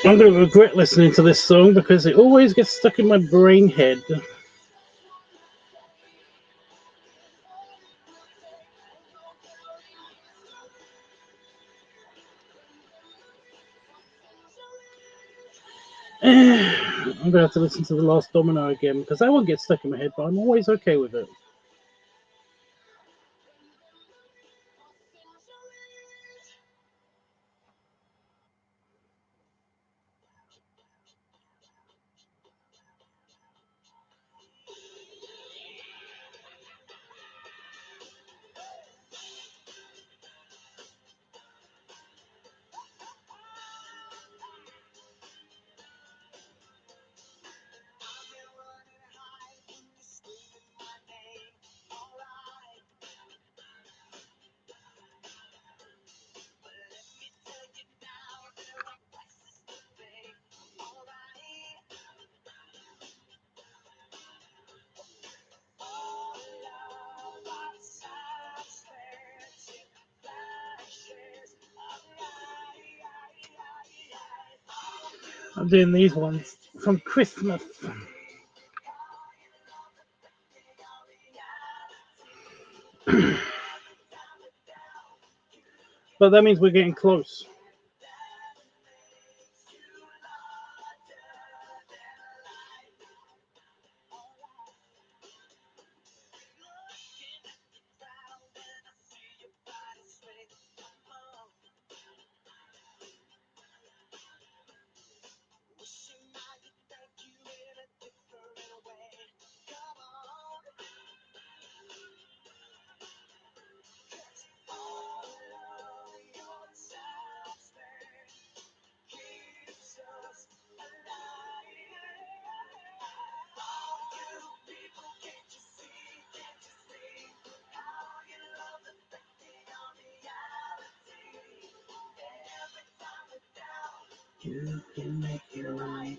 I'm going to regret listening to this song because it always gets stuck in my brain head. I'm going to have to listen to the last domino again because that one gets stuck in my head, but I'm always okay with it. I'm doing these ones from Christmas. But that means we're getting close. You can make it right.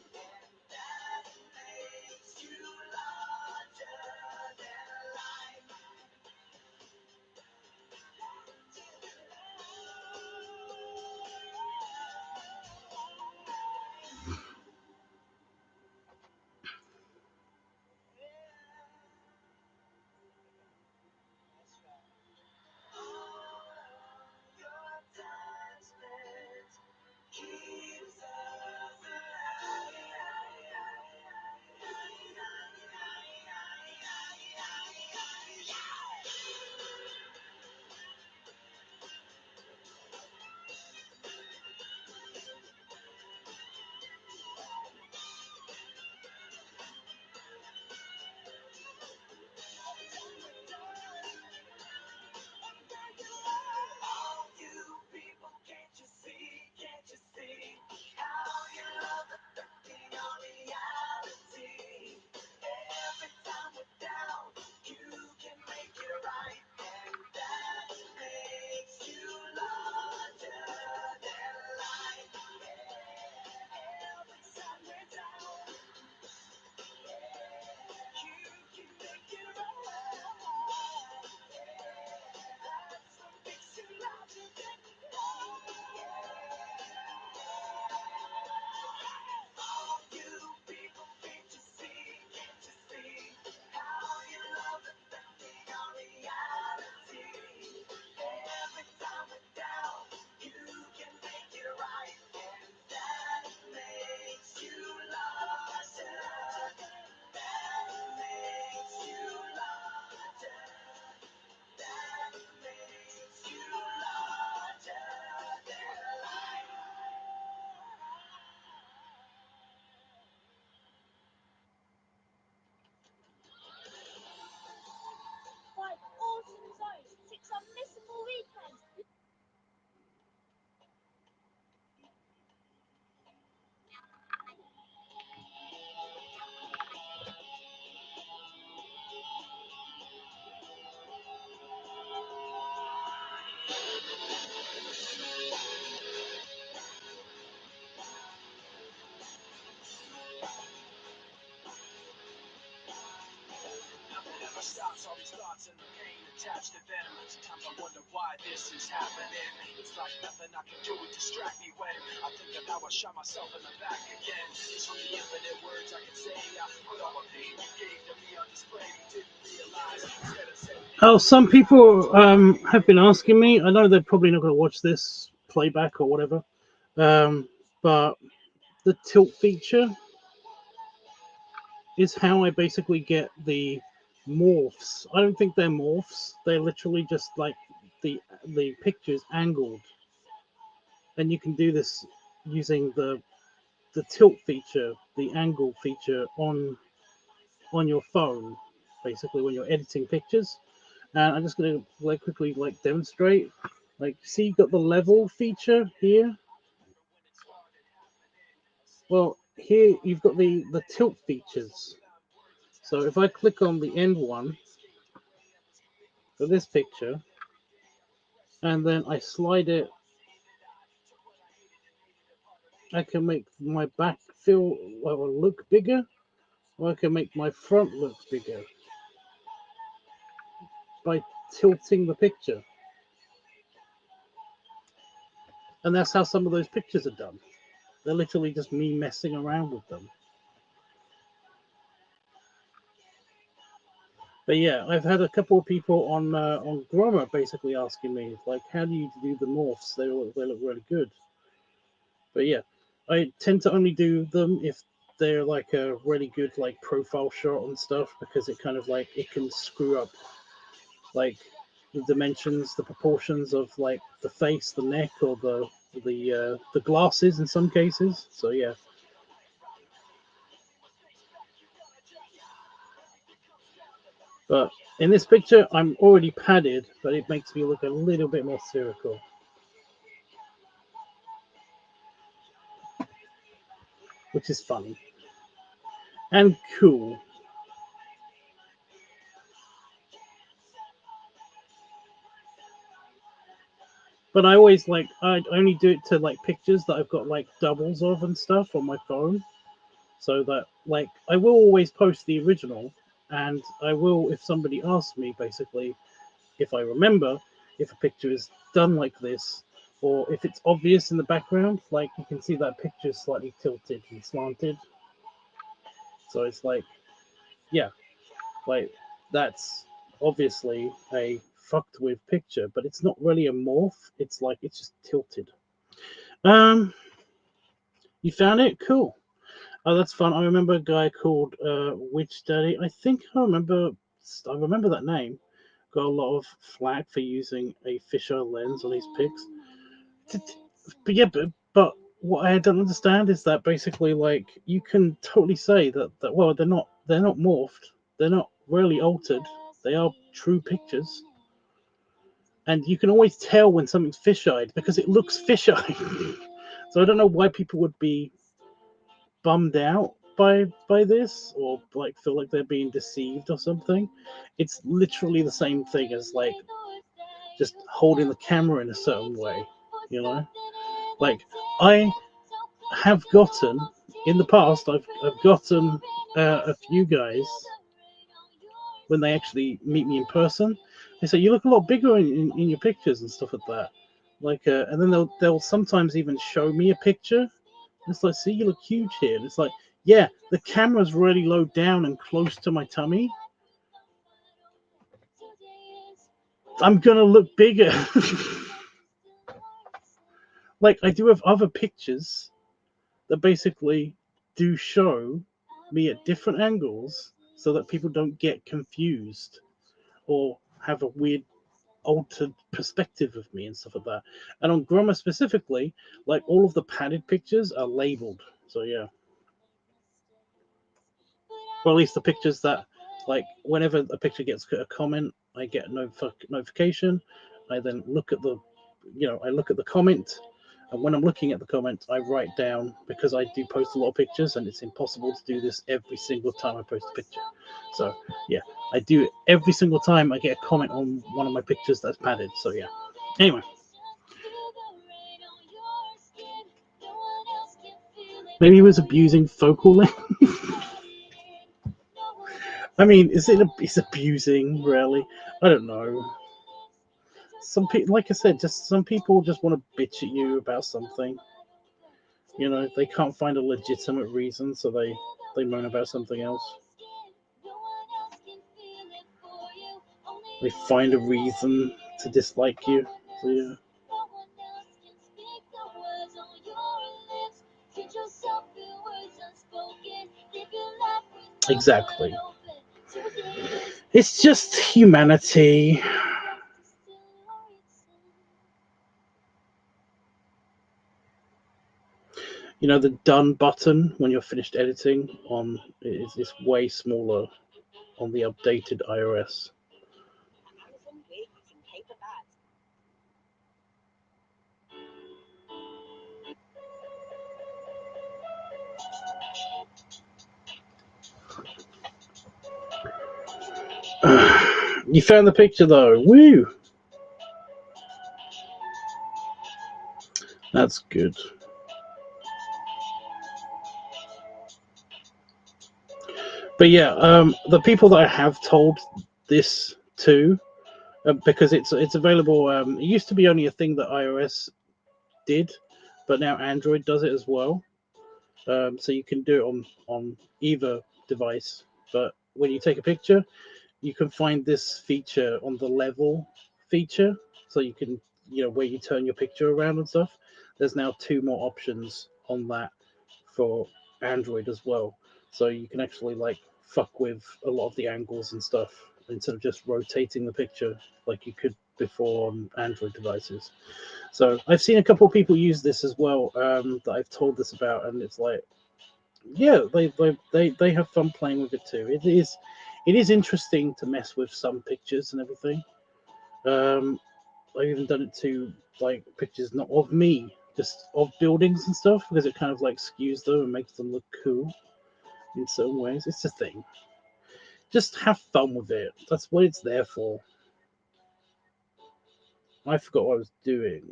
Oh, some people have been asking me. I know they're probably not going to watch this playback or whatever, but the tilt feature is how I basically get the morphs. I don't think they're morphs. They're literally just like the pictures angled, and you can do this using the tilt feature, the angle feature on your phone, basically when you're editing pictures. And I'm just going to like quickly like demonstrate. Like, see, you've got the level feature here. Well, here you've got the tilt features. So if I click on the end one for this picture, and then I slide it, I can make my back feel or look bigger, or I can make my front look bigger by tilting the picture. And that's how some of those pictures are done. They're literally just me messing around with them. But yeah, I've had a couple of people on Grommer basically asking me, like, how do you do the morphs? They look really good. But yeah, I tend to only do them if they're like a really good like profile shot and stuff, because it kind of like it can screw up like the dimensions, the proportions of like the face, the neck, or the glasses in some cases. So yeah. But in this picture, I'm already padded, but it makes me look a little bit more spherical, which is funny and cool. But I always like, I only do it to like pictures that I've got like doubles of and stuff on my phone. So that like I will always post the original, and I will, if somebody asks me, basically, if I remember, if a picture is done like this, or if it's obvious in the background, like you can see that picture is slightly tilted and slanted. So it's like, yeah, like that's obviously a fucked with picture, but it's not really a morph. It's like it's just tilted. Um, you found it? Cool. Oh, that's fun. I remember a guy called Witch Daddy. I remember that name. Got a lot of flack for using a fisheye lens on his pics. But yeah, but what I don't understand is that basically, like, you can totally say that well, they're not morphed. They're not really altered. They are true pictures. And you can always tell when something's fisheyed because it looks fisheye. So I don't know why people would be bummed out by this, or like feel like they're being deceived or something. It's literally the same thing as like just holding the camera in a certain way, you know. Like I have gotten in the past, I've gotten a few guys when they actually meet me in person. They say you look a lot bigger in your pictures and stuff like that. Like, and then they'll sometimes even show me a picture. It's like, see, you look huge here. And it's like, yeah, the camera's really low down and close to my tummy. I'm gonna look bigger. Like, I do have other pictures that basically do show me at different angles so that people don't get confused or have a weird altered perspective of me and stuff like that. And on Grommer specifically, like all of the padded pictures are labeled. So yeah. Or at least the pictures that, like, whenever a picture gets a comment, I get a notification. I then look at I look at the comment, and when I'm looking at the comment, I write down, because I do post a lot of pictures, and it's impossible to do this every single time I post a picture. So yeah, I do it every single time I get a comment on one of my pictures that's padded. So yeah. Anyway. Maybe he was abusing focal length. I mean, it's abusing, really? I don't know. Some people, like I said, just some people just want to bitch at you about something. You know, they can't find a legitimate reason, so they moan about something else. They find a reason to dislike you. So yeah. Exactly. It's just humanity. You know, the done button when you're finished editing on is way smaller on the updated iOS. You found the picture though. Woo! That's good. But yeah, the people that I have told this to, because it's available. It used to be only a thing that iOS did, but now Android does it as well. So you can do it on either device. But when you take a picture, you can find this feature on the level feature, so you can, where you turn your picture around and stuff. There's now two more options on that for Android as well, so you can actually like fuck with a lot of the angles and stuff instead of just rotating the picture like you could before on Android devices. So I've seen a couple of people use this as well, that I've told this about, and it's like, yeah, they have fun playing with it too. It is interesting to mess with some pictures and everything. I've even done it to like pictures not of me, just of buildings and stuff, because it kind of like skews them and makes them look cool in certain ways. It's a thing. Just have fun with it. That's what it's there for. I forgot what I was doing.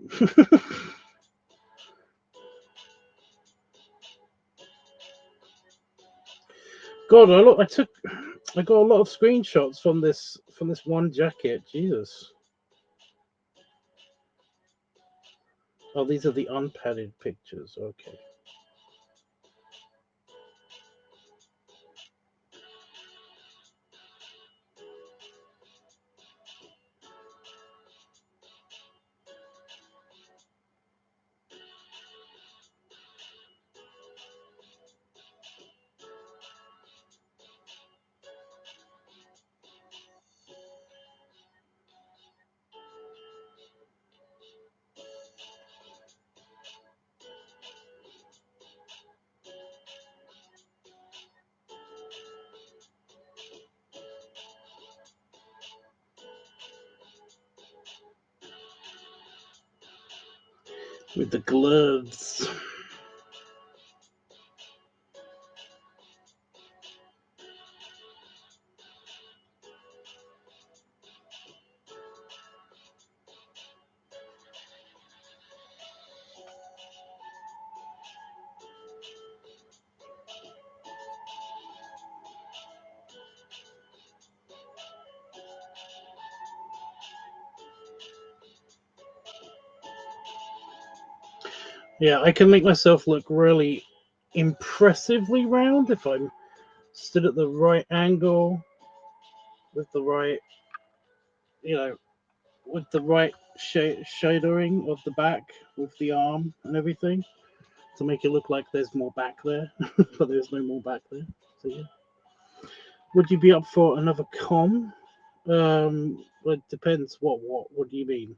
God, I got a lot of screenshots from this one jacket. Jesus. Oh, these are the unpadded pictures. Okay. With the gloves. Yeah, I can make myself look really impressively round if I'm stood at the right angle with the right, you know, with the right shadowing of the back with the arm and everything to make it look like there's more back there, but there's no more back there. So yeah. Would you be up for another com? Well, it depends. What do you mean?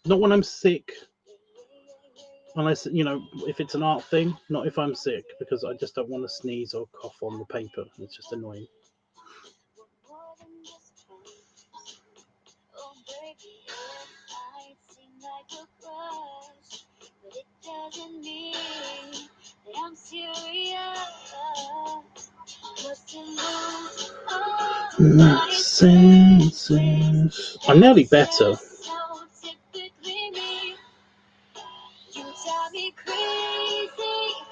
Not when I'm sick, unless if it's an art thing. Not if I'm sick, because I just don't want to sneeze or cough on the paper. It's just annoying. I'm nearly better.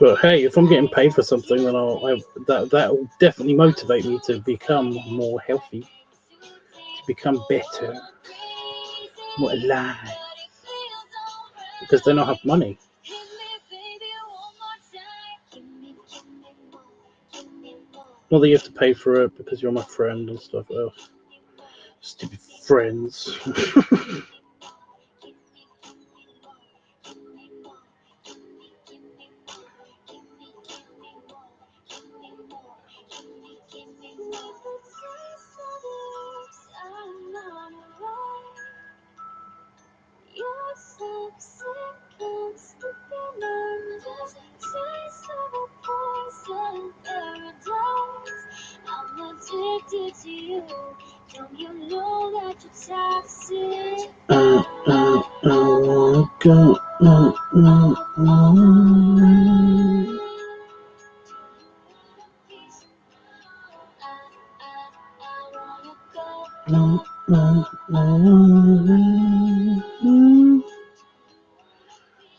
But hey, if I'm getting paid for something, then that will definitely motivate me to become more healthy, to become better, more alive. Because then I'll have money. Not that you have to pay for it because you're my friend and stuff. Oh, stupid friends.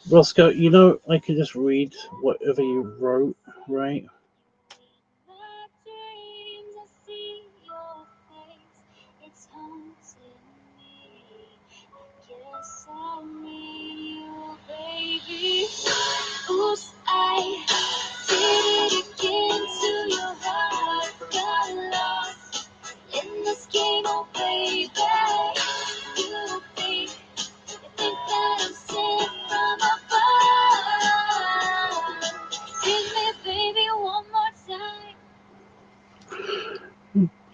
Roscoe, you know, I can just read whatever you wrote, right?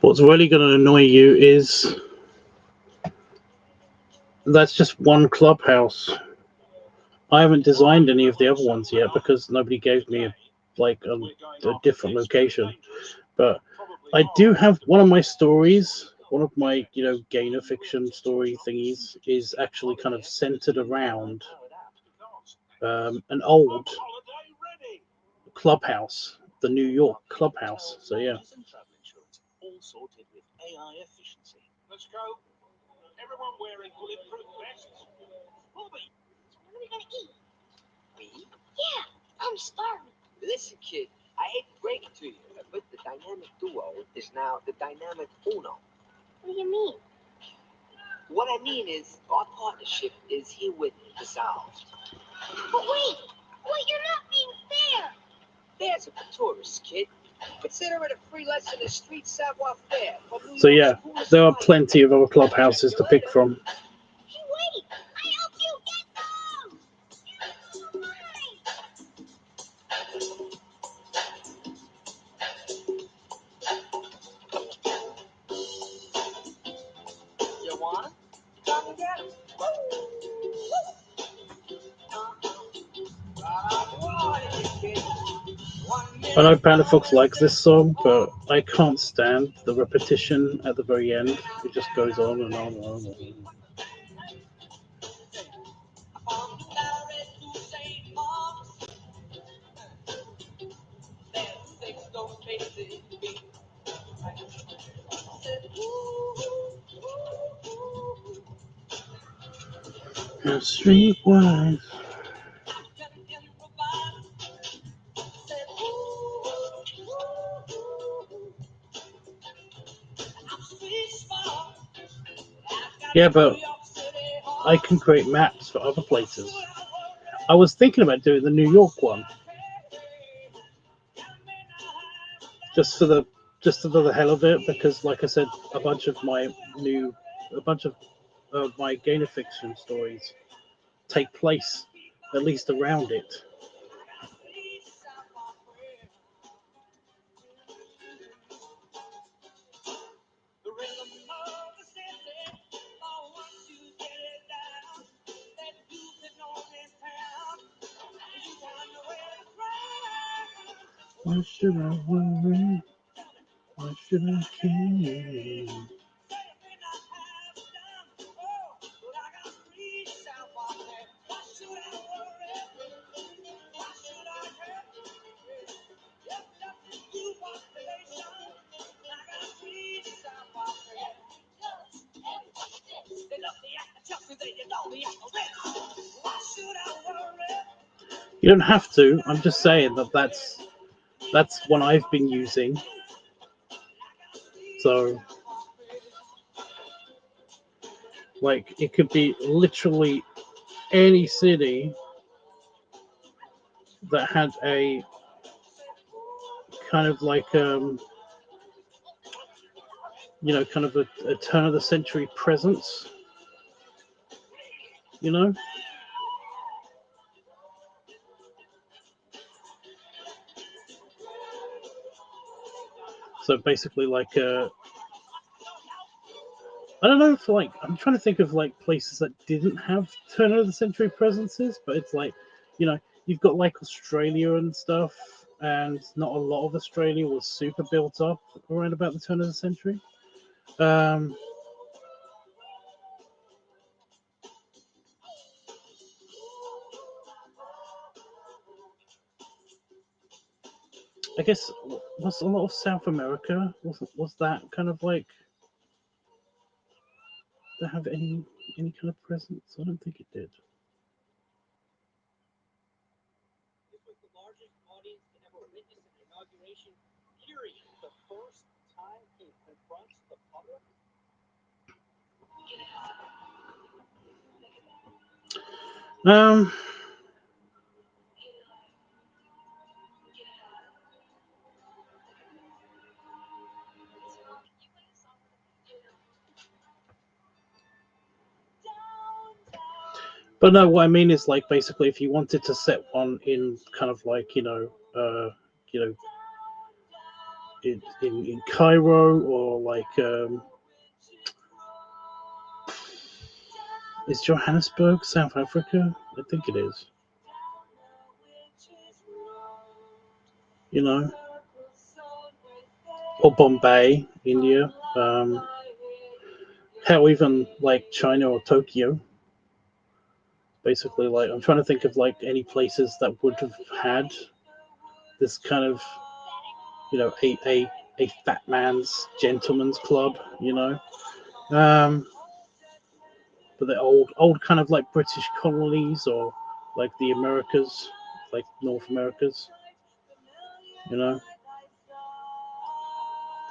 What's really going to annoy you is that's just one clubhouse. I haven't designed any of the other ones yet because nobody gave me a different location. But I do have one of my stories, one of my, gainer fiction story thingies is actually kind of centered around an old clubhouse, the New York clubhouse. So yeah.
All sorted with AI efficiency. Let's go. Everyone wearing bulletproof vests. Bobby,
What are we gonna eat?
me?
Yeah, I'm starving.
Listen, kid, I hate to break it to you, but the dynamic duo is now the dynamic uno.
What do you mean?
What I mean is, our partnership is herewith dissolved.
But wait, you're not being fair.
There's a tourist, kid. Consider it a free lesson in street savoir-faire.
So yeah, there are plenty of other clubhouses to pick from.
Hey, wait! I help you get them!
You want? Come and get 'em.
I know Panda Fox likes this song, but I can't stand the repetition at the very end. It just goes on and on and on. And on. Streetwise. Yeah, but I can create maps for other places. I was thinking about doing the New York one, just for the hell of it, because, like I said, a bunch of my gainer fiction stories take place at least around it. Why should I worry? Why should I care? You don't have to. I'm just saying that that's one I've been using. So, like, it could be literally any city that had a kind of like kind of a turn of the century presence. You know, so basically like I don't know if like I'm trying to think of like places that didn't have turn of the century presences, but it's like, you've got like Australia and stuff, and not a lot of Australia was super built up around about the turn of the century. Um, I guess was a lot of South America was that kind of like to have any kind of presence? I don't think it did.
This was the largest audience to ever witness an inauguration, period. The first time he confronts the public.
Um, but no, what I mean is like basically if you wanted to set one in kind of like you know in Cairo or like is Johannesburg South Africa? I think it is. You know, or Bombay, India. Hell, even like China or Tokyo. Basically, like I'm trying to think of like any places that would have had this kind of a fat man's gentleman's club. Um, but the old kind of like British colonies or like the Americas, like North Americas. You know,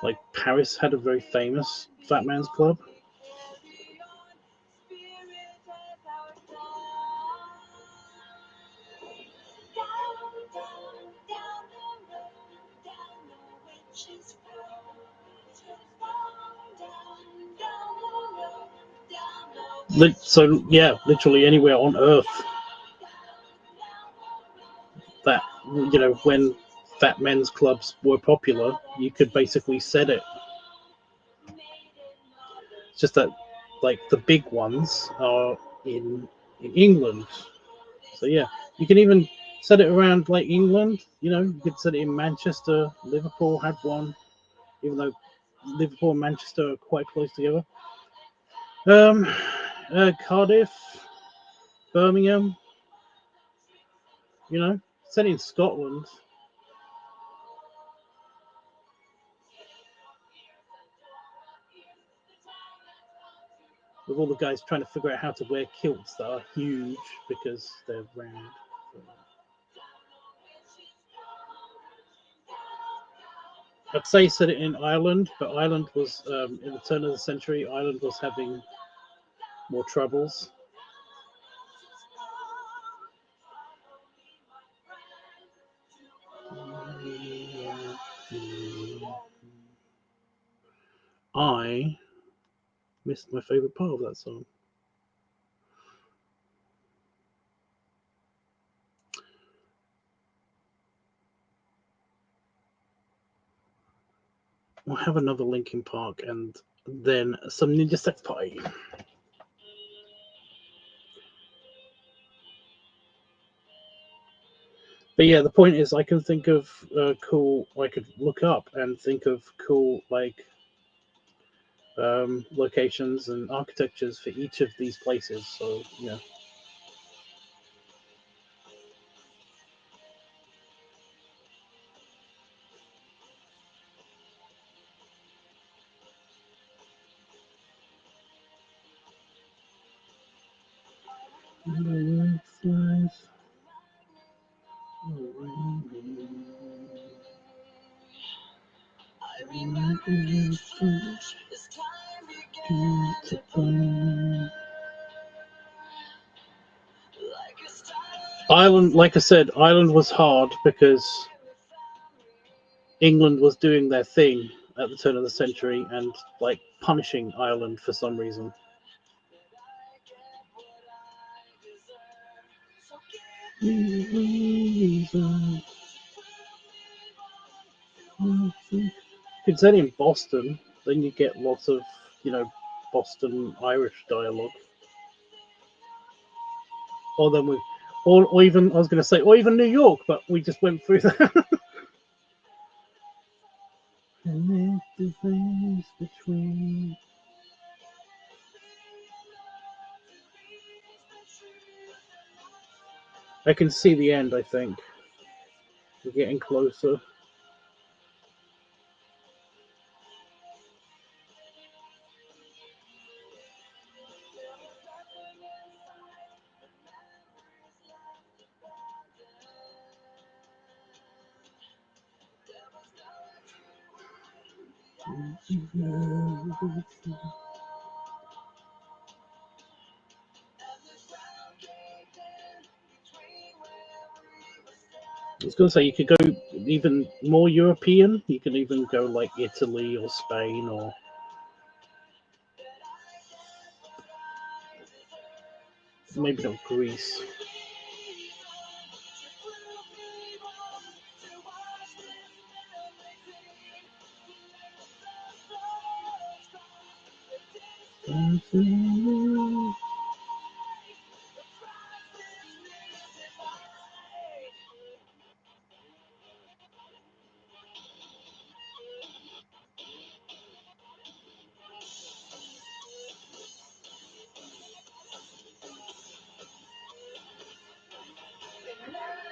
like Paris had a very famous fat man's club. So yeah, literally anywhere on Earth that when fat men's clubs were popular, you could basically set it. It's just that like the big ones are in England. So yeah, you can even set it around like England. You could set it in Manchester. Liverpool had one, even though Liverpool and Manchester are quite close together. Um, Cardiff, Birmingham. Set it in Scotland. With all the guys trying to figure out how to wear kilts that are huge because they're round. I'd say set it in Ireland, but Ireland was in the turn of the century. Ireland was having more troubles. I missed my favorite part of that song. We'll have another Linkin Park and then some Ninja Sex Party. But yeah, the point is, I can think of I could look up and think of cool like locations and architectures for each of these places. So yeah. Ireland, like I said, Ireland was hard because England was doing their thing at the turn of the century and like punishing Ireland for some reason. If it's only in Boston, then you get lots of, Boston Irish dialogue. Or then we, or even I was going to say, or even New York, but we just went through that. Between. I can see the end. I think we're getting closer. I was going to say you could go even more European. You can even go like Italy or Spain or maybe not Greece.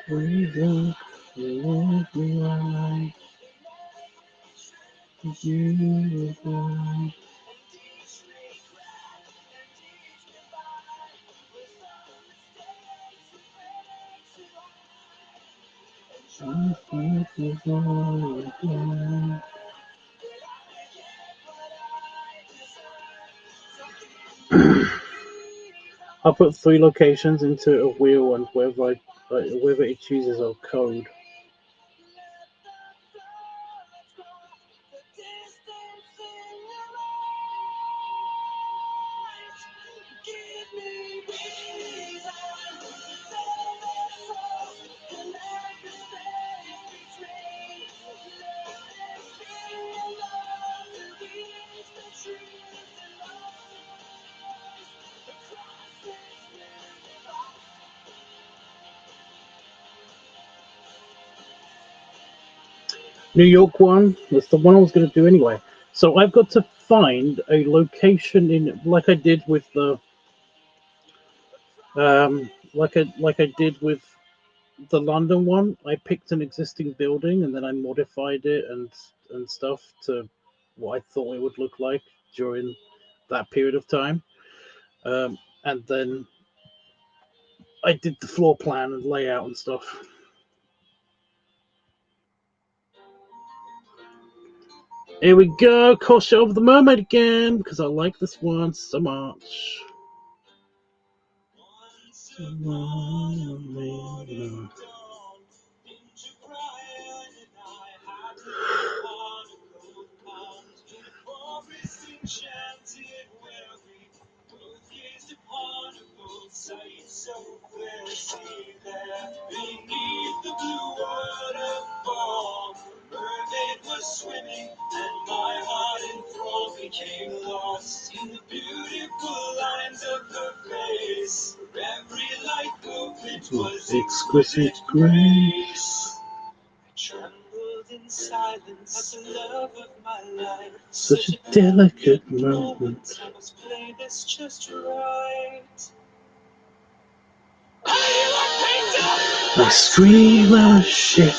We don't live life. You live. I'll put 3 locations into a wheel, and wherever it chooses, I'll code. New York one, that's the one I was going to do anyway. So I've got to find a location in, like I did with the, like I did with the London one. I picked an existing building and then I modified it and stuff to what I thought it would look like during that period of time. And then I did the floor plan and layout and stuff. Here we go, Caution of the Mermaid again, because I like this one so much.
Beneath the blue waterfall, a mermaid was swimming, and my heart enthralled became lost in the beautiful lines of her face. For every light movement was exquisite grace. I trembled in silence at the love of my life. Such a delicate moment. I must play this just right.
I scream out shit.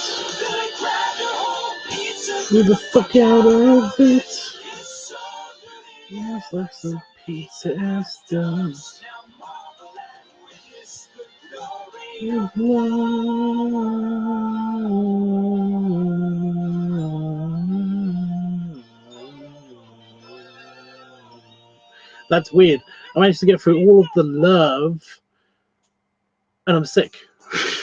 Who the fuck out of it? Yes, like some pieces done. You've won. That's weird. I managed to get through all of the love, and I'm sick.
Mermaid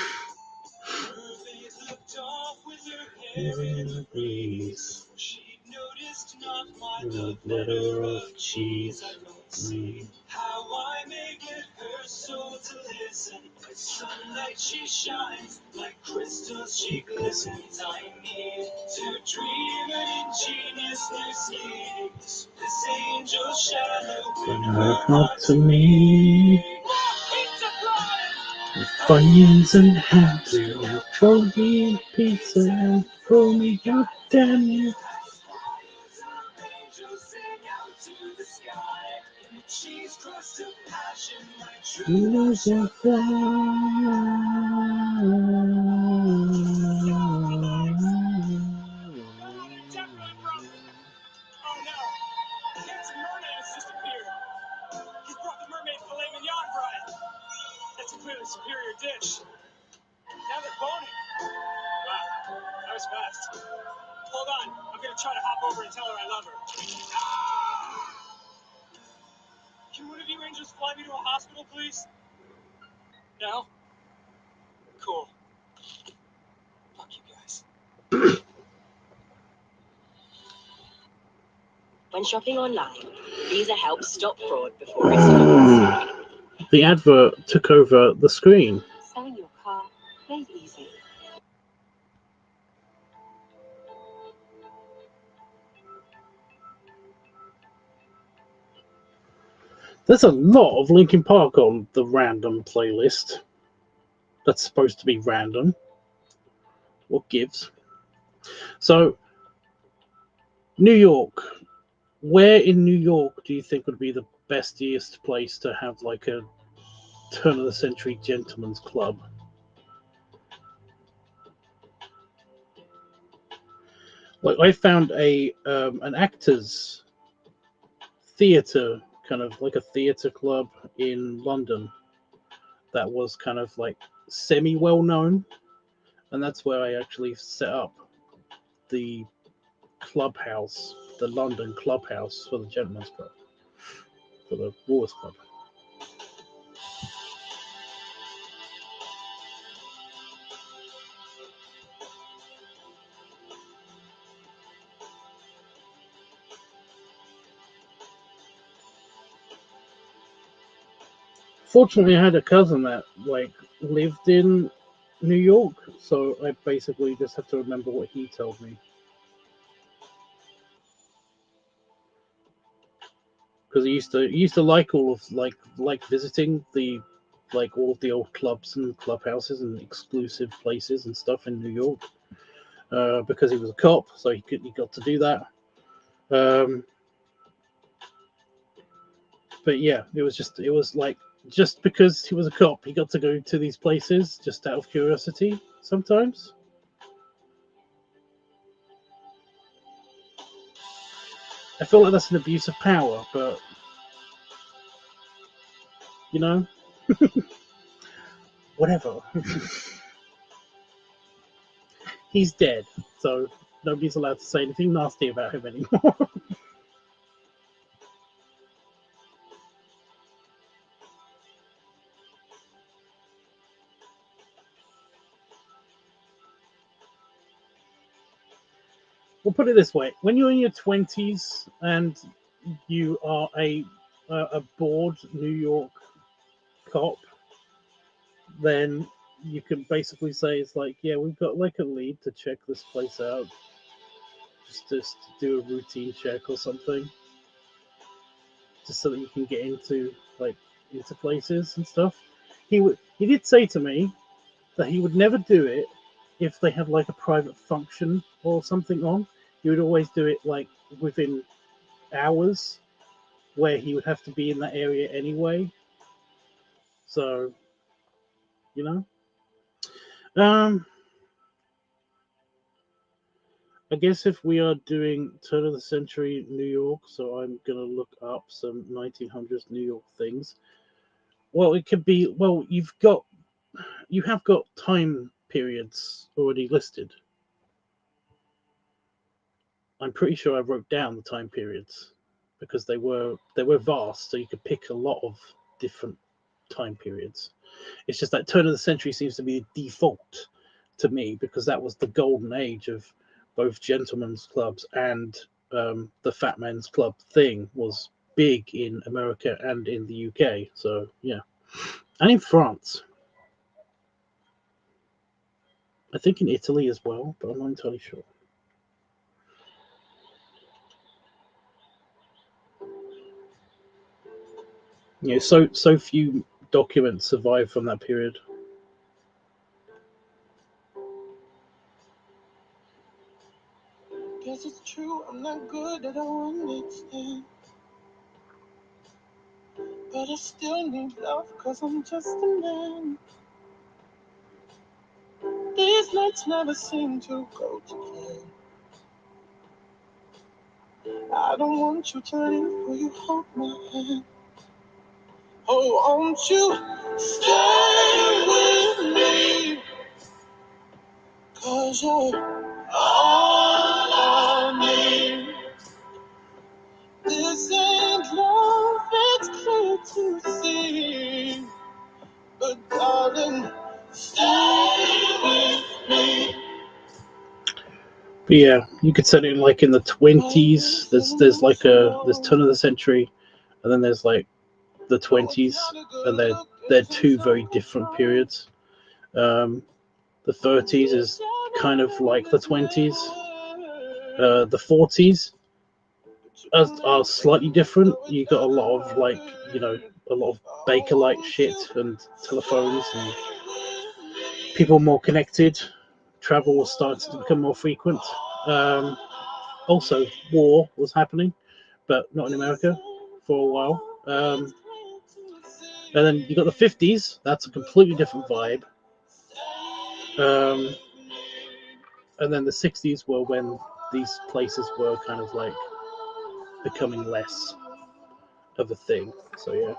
looked off with her hair in the breeze. She noticed not my love letter of cheese. I wrote, see how I may get her soul to listen. Like sunlight she shines, like crystals she glistens. I need to dream an ingenious new scheme. This angel shadow bring her heart to me. Pizza fries!
Funyuns and ham to throw me a pizza and throw me God damn it. Lose your
Oh no! Handsome mermaid has disappeared. He brought the mermaid filet mignon bride. That's a clearly superior dish. Now they're boning. Wow, that was fast. Hold on, I'm gonna try to hop over and tell her I love her. Ah! Can one of you angels fly me to a hospital, please? No? Cool. Fuck you guys.
When shopping online, Visa helps stop fraud before it starts.
The advert took over the screen.
Selling your car made easy.
There's a lot of Linkin Park on the random playlist. That's supposed to be random. What gives? So, New York. Where in New York do you think would be the bestiest place to have like a turn of the century gentleman's club? Like I found an actors theater, kind of like a theater club in London that was kind of like semi well known, and that's where I actually set up the clubhouse, the London clubhouse for the gentleman's club, for the Wars Club. Fortunately, I had a cousin that like lived in New York, so I basically just have to remember what he told me. Because he used to like all of like visiting the like all of the old clubs and clubhouses and exclusive places and stuff in New York. Because he was a cop, so he got to do that. But yeah, it was like just because he was a cop, he got to go to these places just out of curiosity sometimes. I feel like that's an abuse of power, but you know, whatever. He's dead, so nobody's allowed to say anything nasty about him anymore. We'll put it this way: when you're in your 20s and you are a bored New York cop, then you can basically say it's like, yeah, we've got like a lead to check this place out, just to do a routine check or something, just so that you can get into places and stuff. He did say to me that he would never do it if they had like a private function or something on. He would always do it like within hours, where he would have to be in that area anyway. So, you know, um, I guess if we are doing turn of the century New York, so I'm gonna look up some 1900s New York things. Well, it could be. Well, you have got time periods already listed. I'm pretty sure I wrote down the time periods because they were vast, so you could pick a lot of different time periods. It's just that turn of the century seems to be the default to me, because that was the golden age of both gentlemen's clubs and the fat men's club thing was big in America and in the UK. So yeah, and in France. I think in Italy as well, but I'm not entirely sure. You know, so few documents survive from that period.
Guess it's true, I'm not good at understand. But I still need love, cause I'm just a man. These nights never seem to go to plan. I don't want you to leave, will you hold my hand? Oh, won't you stay with me? Cause you're all I need. This ain't love, it's clear to see. But darling, stay with me.
But yeah, you could set it like in the 20s. There's like there's turn of the century, and then there's like the 20s, and they're two very different periods. The 30s is kind of like the 20s. The 40s are slightly different. You got a lot of like, you know, a lot of Bakelite shit and telephones and people more connected. Travel was starting to become more frequent. Also, war was happening, but not in America for a while. And then you got the 50s. That's a completely different vibe. And then the 60s were when these places were kind of like becoming less of a thing. So yeah.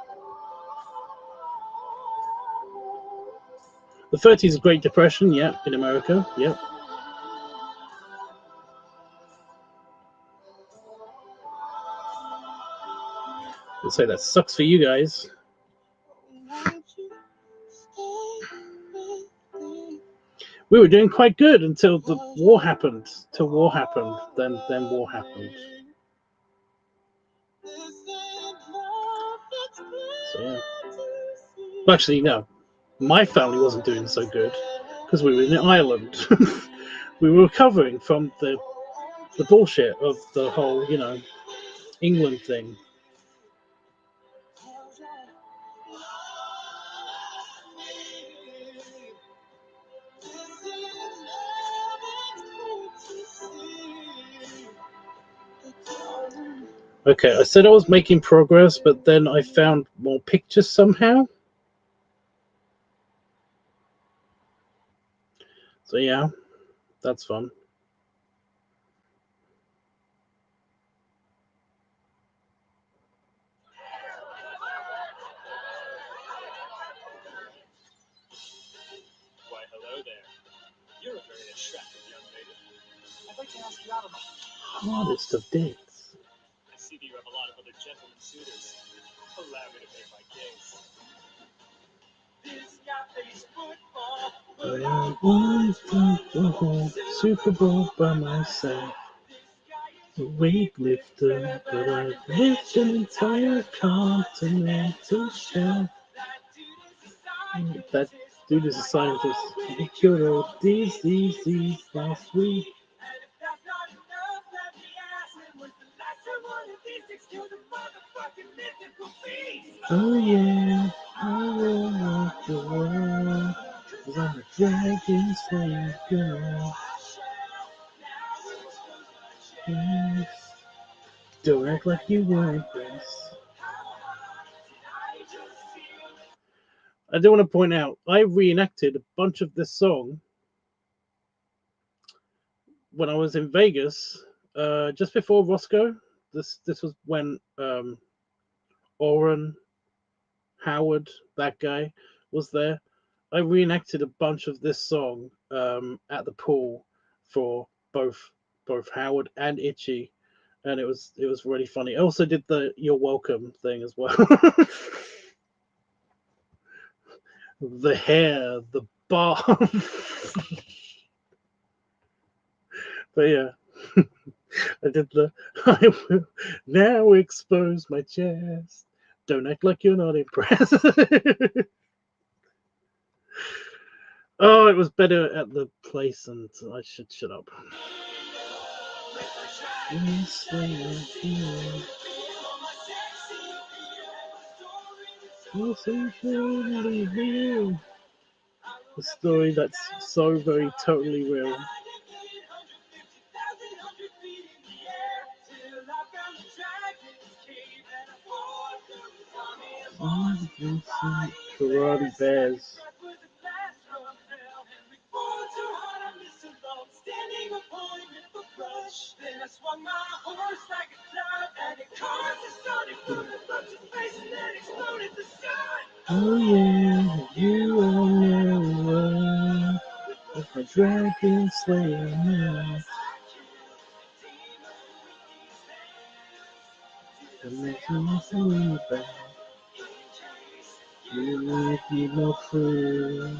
The 30s, Great Depression, yeah, in America, yeah. I'll say that sucks for you guys. We were doing quite good until the war happened. Then war happened. So yeah. Well, actually, no. My family wasn't doing so good because we were in Ireland. We were recovering from the bullshit of the whole, you know, England thing. Okay, I said I was making progress, but then I found more pictures somehow. So yeah, that's fun.
Why, hello there. You're a very attractive young lady. I'd like to ask you out on my
Hardest of dates.
I see that you have a lot of other gentlemen suitors. Allow me to make my case. This guy plays football,
but I once played the whole Super Bowl by myself. A weightlifter, but I've lived an entire continental shelf. That dude is a scientist. He cured a disease last week. Oh yeah, I will walk the world, 'cause I'm a dragon slayer girl. Yes. Don't act like you weren't impressed. I do want to point out, I reenacted a bunch of this song when I was in Vegas, just before Roscoe. This was when Oren, Howard, that guy, was there. I reenacted a bunch of this song at the pool for both Howard and Itchy, and it was really funny. I also did the "You're welcome" thing as well. The hair, the barb. But yeah, I did the I will now expose my chest. Don't act like you're not impressed. Oh, it was better at the place, and I should shut up. A story that's so very totally real. Karate bears. Oh yeah, you are never a dragon slayer now. And there's nothing back. You might be no fool.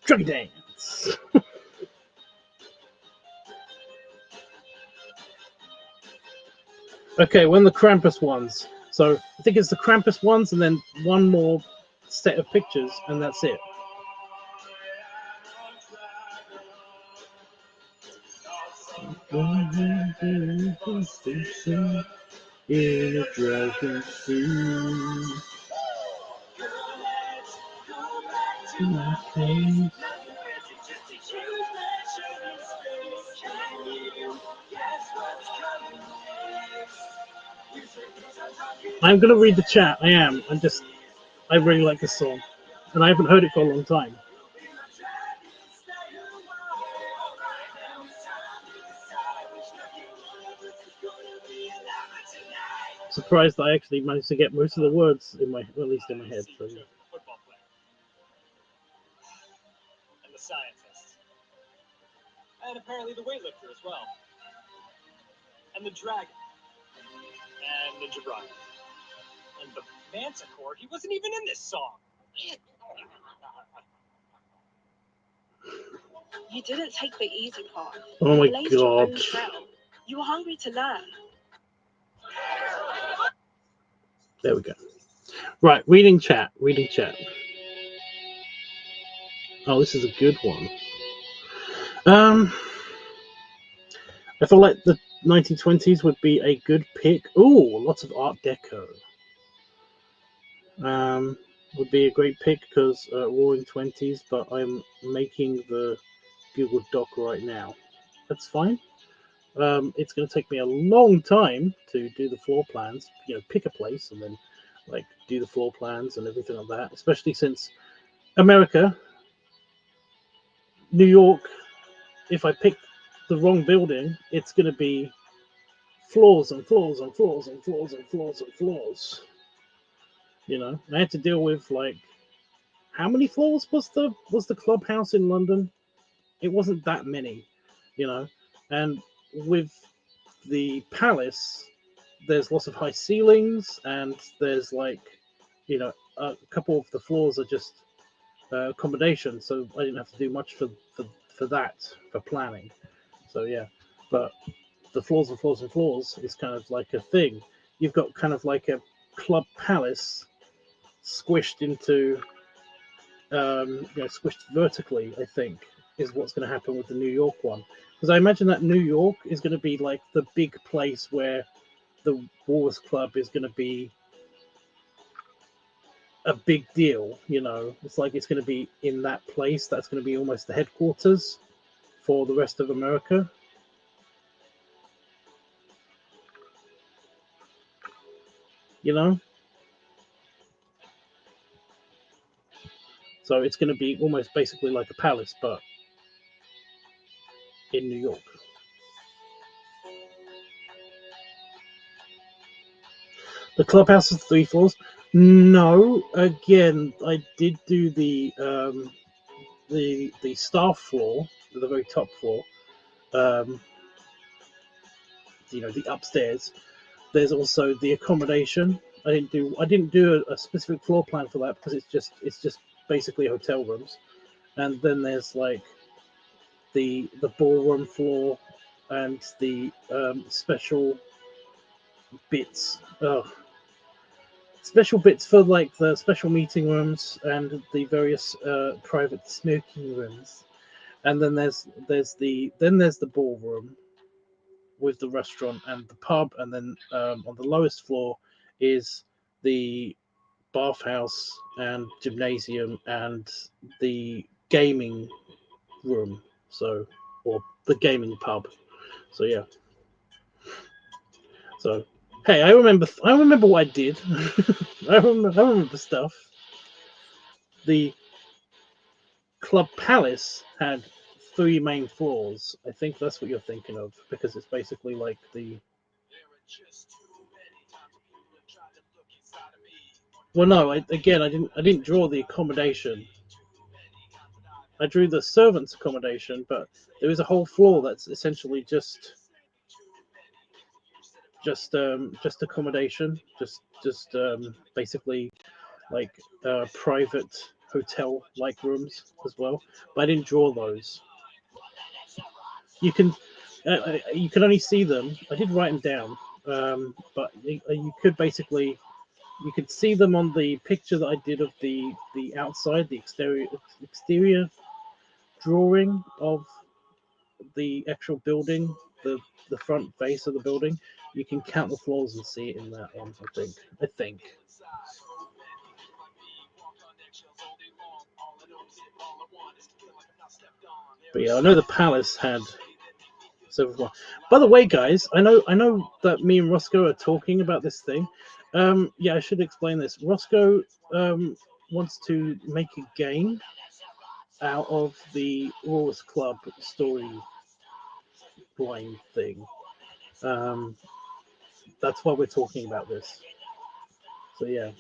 Dragon dance. Okay, when the Krampus ones. So I think it's the Krampus ones, and then one more set of pictures, and that's it. In a dragon suit. To my face. I'm gonna read the chat. I am. I really like this song, and I haven't heard it for a long time. Surprised that I actually managed to get most of the words in my, at least in my head. So, yeah.
Football player. And the scientist. And apparently the weightlifter as well. And the dragon. And Ninja Brian. And the Manticore, he wasn't even in this song.
You didn't take the easy path.
Oh my
You blazed your own
god.
trail. You were hungry to learn.
There we go. Right, reading chat. Oh, this is a good one. I feel like the 1920s would be a good pick. Ooh, lots of Art Deco. Would be a great pick because Roaring Twenties, but I'm making the Google Doc right now. That's fine. It's going to take me a long time to do the floor plans. You know, pick a place and then like do the floor plans and everything like that. Especially since America, New York. If I pick the wrong building, it's going to be floors and floors and floors and floors and floors and floors. You know, I had to deal with like how many floors was the clubhouse in London? It wasn't that many, you know. And with the palace, there's lots of high ceilings, and there's like, you know, a couple of the floors are just accommodation, so I didn't have to do much for that for planning. So yeah, but the floors and floors and floors is kind of like a thing. You've got kind of like a club palace squished into squished vertically, I think, is what's going to happen with the New York one. Because I imagine that New York is going to be like the big place where the Wars Club is going to be a big deal. You know, it's like it's going to be in that place. That's going to be almost the headquarters for the rest of America. You know? So it's going to be almost basically like a palace, but in New York. The clubhouse is 3 floors. No, again, I did do the staff floor, the very top floor. Um, the upstairs. There's also the accommodation. I didn't do a specific floor plan for that because it's just basically hotel rooms. And then there's like the ballroom floor and the bits. Special bits for like the special meeting rooms and the various private smoking rooms. And then there's the ballroom with the restaurant and the pub, and then on the lowest floor is the bathhouse and gymnasium and the gaming room. So, or the gaming pub. So yeah. So hey, I remember what I did. I remember stuff. The Club Palace had three main floors. I think that's what you're thinking of because it's basically like the. Well, no. I didn't draw the accommodation. I drew the servants' accommodation, but there is a whole floor that's essentially just accommodation, just basically like private hotel like rooms as well. But I didn't draw those. You can only see them. I did write them down, but you could basically you could see them on the picture that I did of the outside, the exterior drawing of the actual building, the front face of the building. You can count the floors and see it in that one. I think. But yeah, I know the palace had several floors. By the way, guys, I know that me and Roscoe are talking about this thing. Yeah, I should explain this. Roscoe wants to make a game out of the Aurus Club story line thing. Um, that's why we're talking about this. So yeah.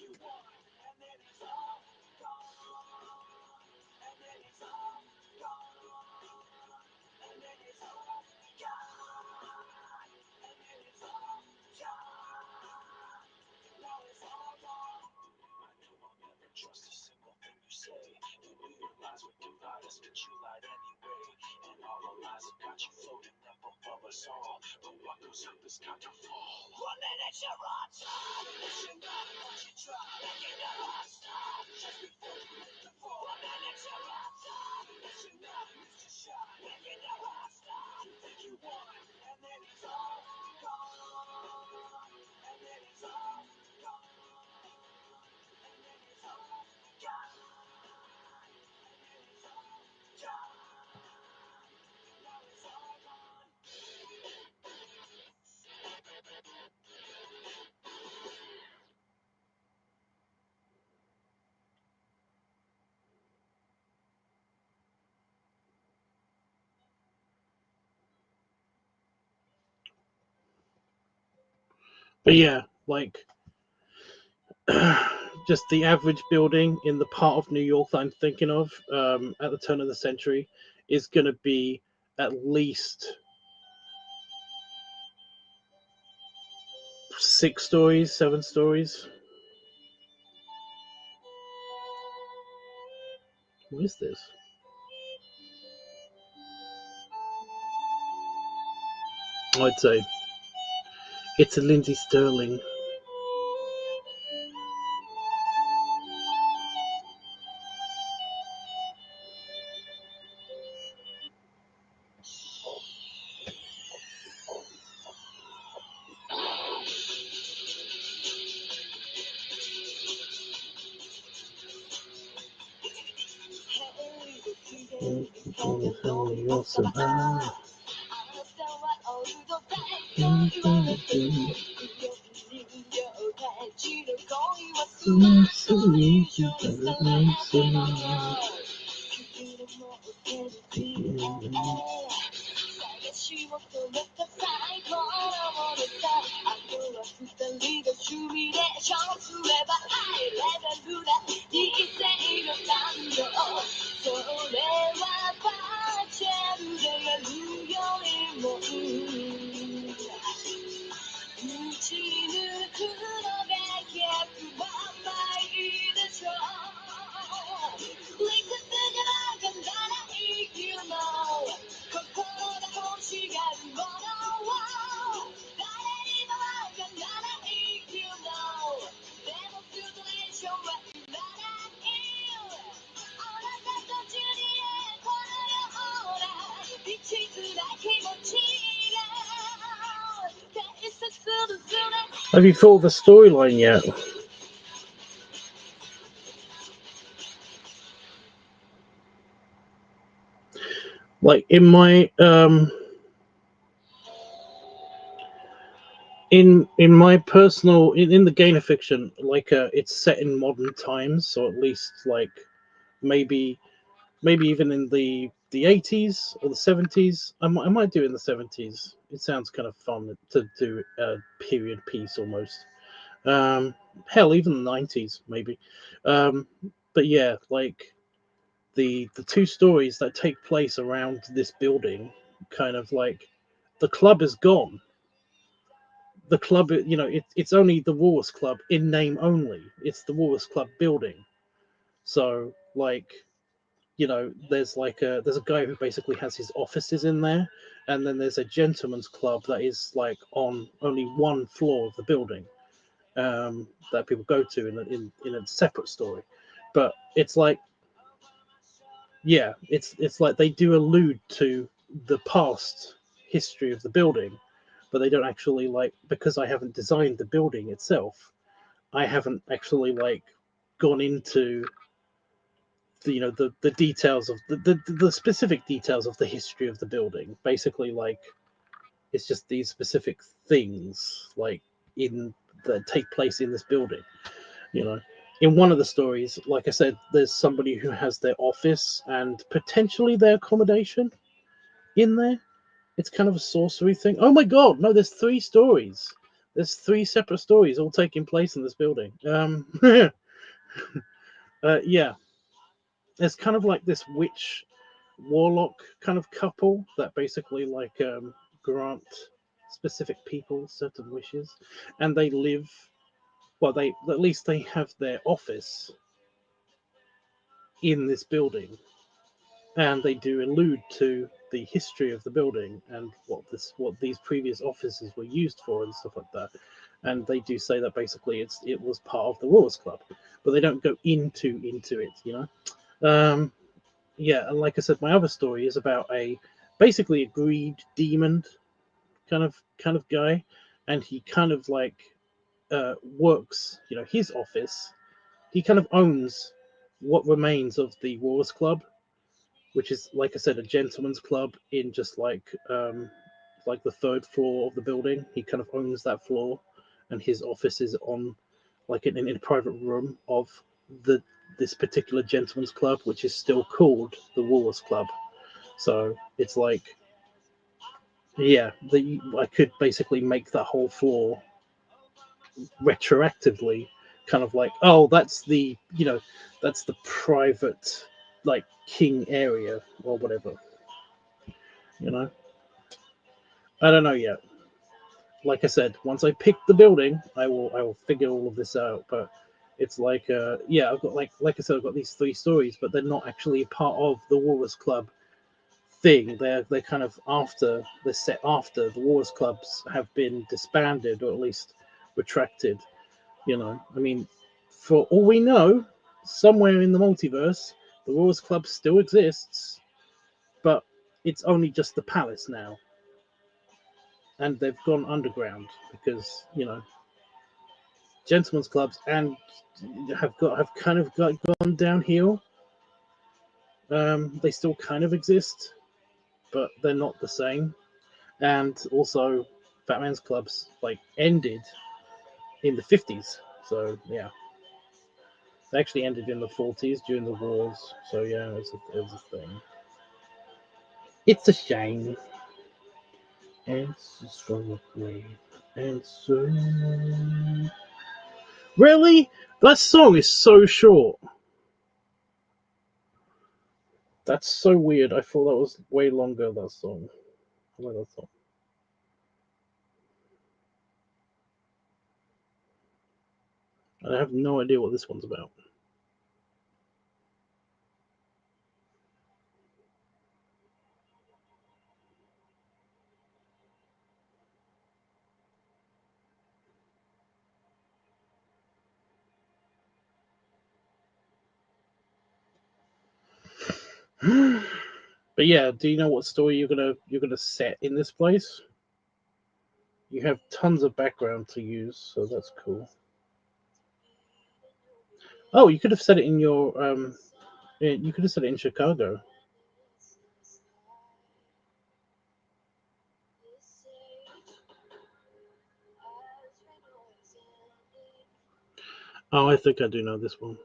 But yeah, like just the average building in the part of New York that I'm thinking of at the turn of the century is going to be at least 6 stories, 7 stories. What is this? I'd say it's a Lindsay Sterling. Have you thought of the storyline yet? Like in my in my personal in the Gainer fiction, like it's set in modern times, so at least like maybe even in the 80s or the 70s. I might do it in the 70s. It sounds kind of fun to do a period piece almost. Hell, even the 90s maybe. But yeah, like the two stories that take place around this building, kind of like the club is gone. The club, you know, it's only the Walrus Club in name only. It's the Walrus Club building. So like, you know, there's a guy who basically has his offices in there, and then there's a gentleman's club that is like on only one floor of the building, that people go to in a separate story. But it's like, yeah, it's like they do allude to the past history of the building, but they don't actually, like, because I haven't designed the building itself, I haven't actually like gone into the, you know, the details of the specific details of the history of the building. Basically, like, it's just these specific things like in that take place in this building, you know. In one of the stories, like I said, there's somebody who has their office and potentially their accommodation in there. It's kind of a sorcery thing. Oh my god, no, there's three stories. There's three separate stories all taking place in this building. Yeah, there's kind of like this witch warlock kind of couple that basically like grant specific people certain wishes, and they live, well, they at least they have their office in this building, and they do allude to the history of the building and what these previous offices were used for and stuff like that. And they do say that basically it was part of the Royals Club, but they don't go into it, you know. Yeah, and like I said, my other story is about basically a greed demon kind of guy, and he kind of like works, you know, his office. He kind of owns what remains of the Wars Club, which is, like I said, a gentleman's club in just like the third floor of the building. He kind of owns that floor, and his office is on like in a private room of this particular gentleman's club, which is still called the Wars Club. So it's like, yeah, I could basically make that whole floor retroactively, kind of like, oh, that's the, you know, that's the private like king area or whatever, you know. I don't know yet. Like I said, once I pick the building, I will figure all of this out. But it's like, yeah, I've got like I said, I've got these three stories, but they're not actually part of the Walrus Club thing. They're kind of after, they're set after the Walrus Clubs have been disbanded, or at least retracted. You know, I mean, for all we know, somewhere in the multiverse, the Walrus Club still exists, but it's only just the palace now, and they've gone underground because, you know, gentlemen's clubs and have kind of gone downhill. They still kind of exist, but they're not the same. And also, Batman's clubs like ended in the 50s, so yeah, they actually ended in the 40s during the wars. So yeah, it was a thing. It's a shame. Answers from a grave. Answer. Really? That song is so short. That's so weird. I thought that was way longer, that song. I like that song. I have no idea what this one's about. But yeah, do you know what story you're gonna set in this place? You have tons of background to use, so that's cool. Oh, you could have set it in your you could have set it in Chicago. Oh, I think I do know this one.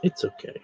It's okay.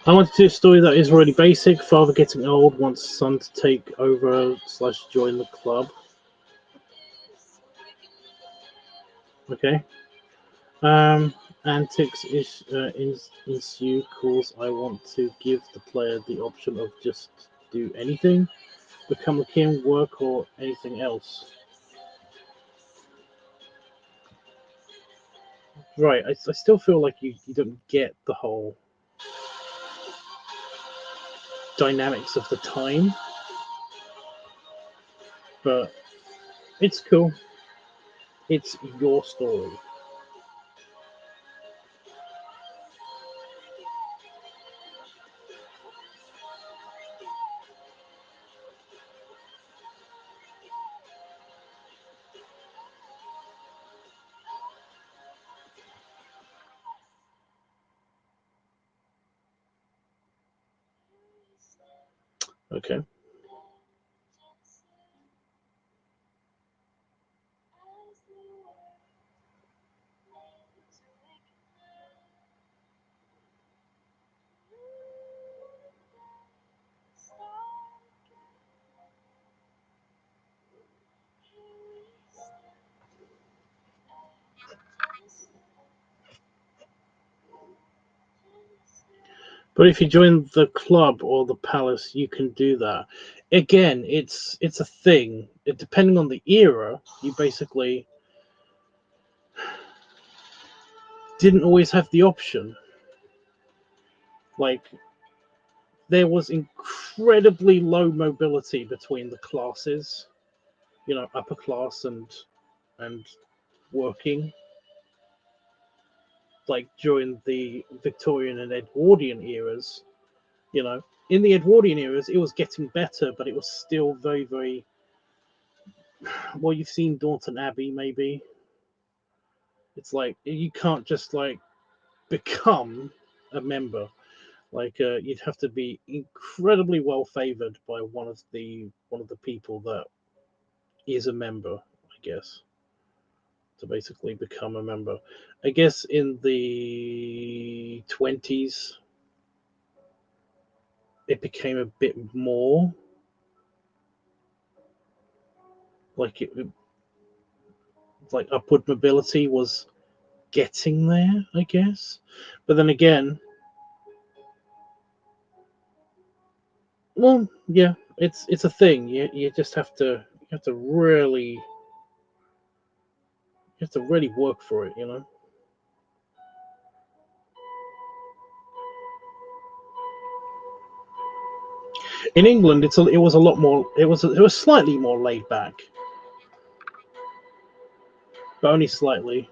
I want to do a story that is really basic. Father getting old, wants son to take over / join the club. Okay. Antics ensue. Cause I want to give the player the option of just do anything, become a king, work, or anything else. Right. I still feel like you don't get the whole dynamics of the time, but it's cool. It's your story. Okay. But if you join the club or the palace, you can do that. Again, it's a thing. Depending on the era, you basically didn't always have the option. Like, there was incredibly low mobility between the classes. Upper class and working. Like during the Victorian and Edwardian eras, in the Edwardian eras, it was getting better, but it was still very, very. Well, you've seen Downton Abbey, maybe. It's like you can't just like become a member. Like you'd have to be incredibly well favored by one of the people that is a member, I guess, to basically become a member. I guess in the 20s, it became a bit more like like upward mobility was getting there, I guess. But then again, well, yeah, it's a thing. You just have to really work for it. In England, it was a lot more. It was slightly more laid back, but only slightly.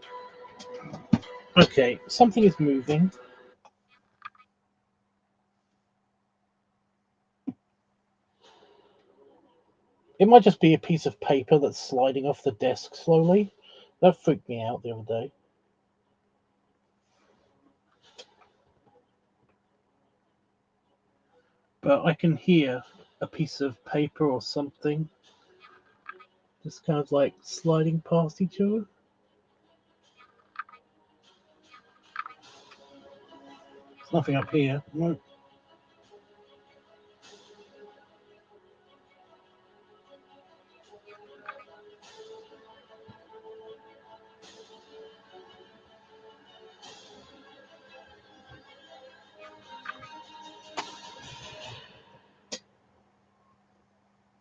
Okay, something is moving. It might just be a piece of paper that's sliding off the desk slowly. That freaked me out the other day. But I can hear a piece of paper or something just kind of like sliding past each other. There's nothing up here. No.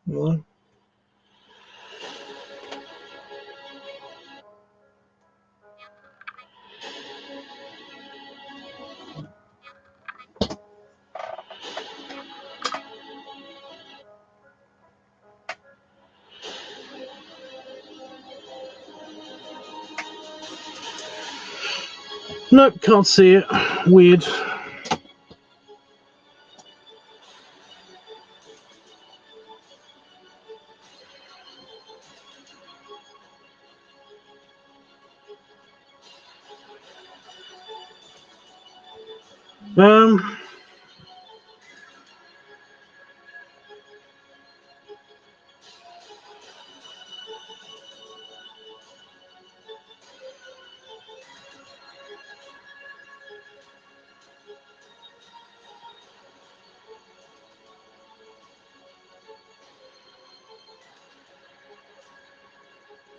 No. Nope, can't see it. Weird. Um.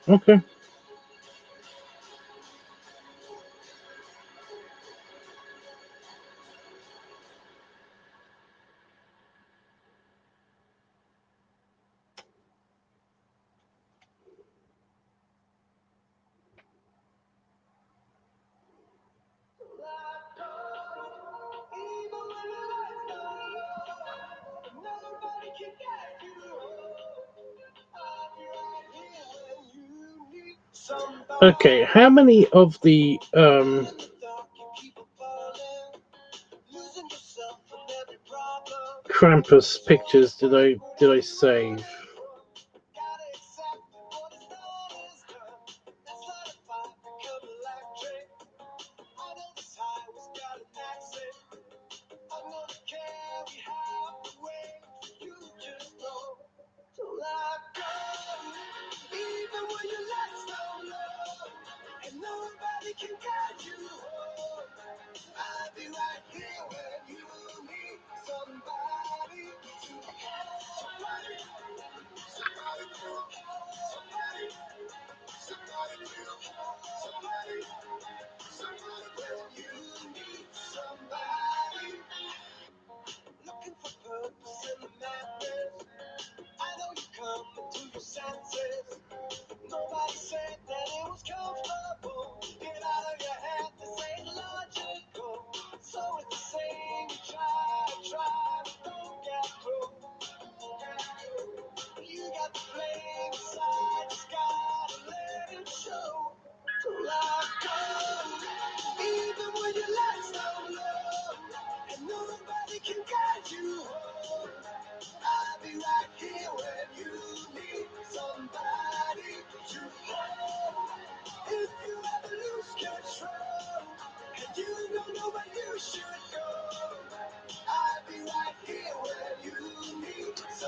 Okay. Okay, how many of the Krampus pictures did I save?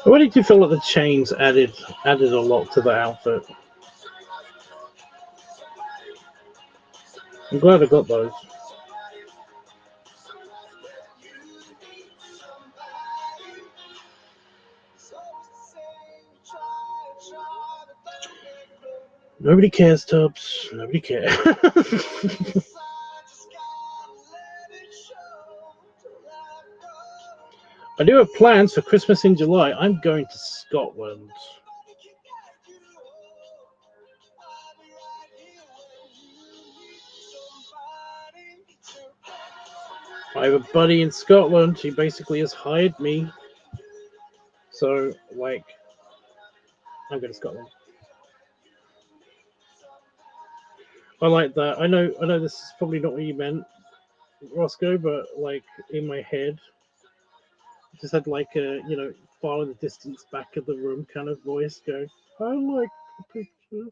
What did you feel that the chains added a lot to the outfit? I'm glad I got those. Nobody cares, Tubbs. Nobody cares. I do have plans for Christmas in July. I'm going to Scotland. I have a buddy in Scotland. He basically has hired me So, like, I'm going to Scotland. I like that. I know this is probably not what you meant, Roscoe, but like in my head, I just had like a, far in the distance back of the room kind of voice go, I like the picture.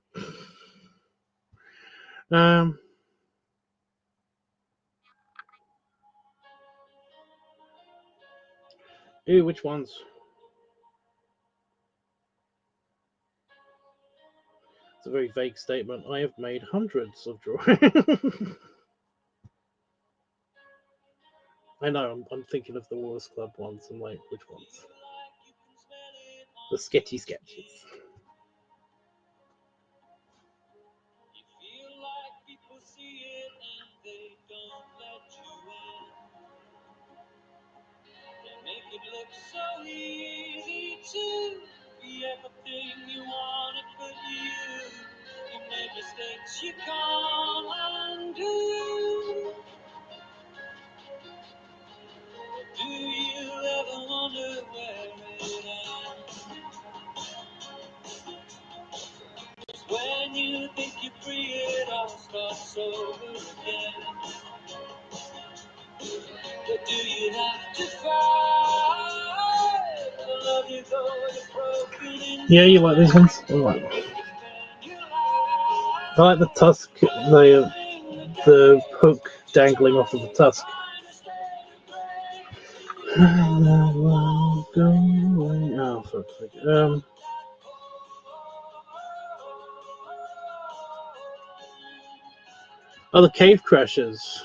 Ooh, which ones? It's a very vague statement. I have made hundreds of drawings. I know, I'm thinking of the Wars Club ones and like, which ones? The sketchy sketches.
Make it look so easy to be everything you wanted, but you made mistakes you can't undo. Do you ever wonder where it ends? When you think you're free, it all starts over again. But do you have to fight to love you though you're broken?
Yeah, you like these ones? I like the tusk, the hook dangling off of the tusk. Oh, fuck's sake. Oh, the cave crashes.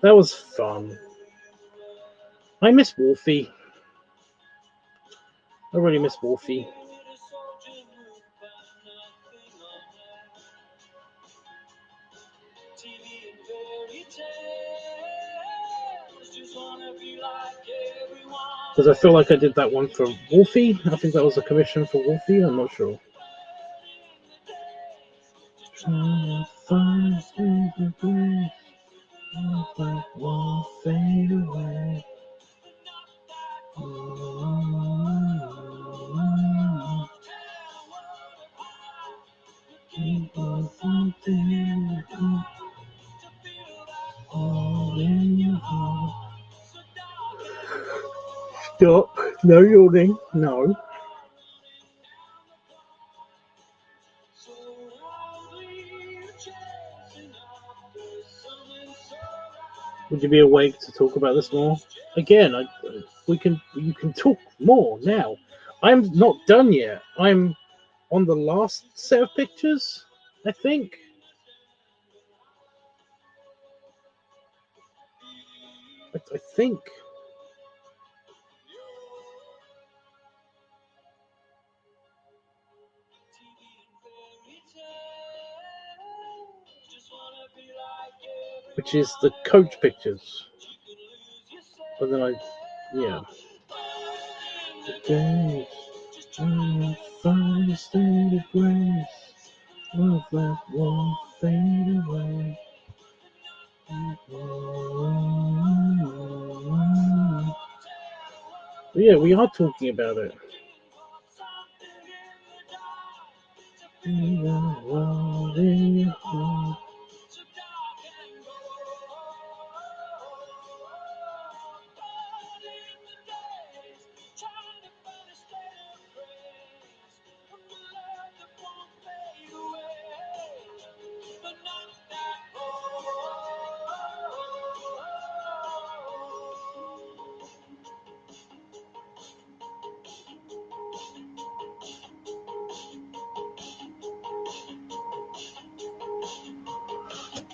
That was fun. I miss Wolfie. I really miss Wolfie. Because I feel like I did that one for Wolfie. I think that was a commission for Wolfie. I'm not sure. Trying to find space and grace. Like won't fade away. Stop. No yawning. No. Would you be awake to talk about this more? Again, you can talk more now. I'm not done yet. I'm on the last set of pictures, I think. I think. Which is the coach pictures. But then yeah. Today, trying to find a state of grace. Love that won't fade away. But yeah, we are talking about it.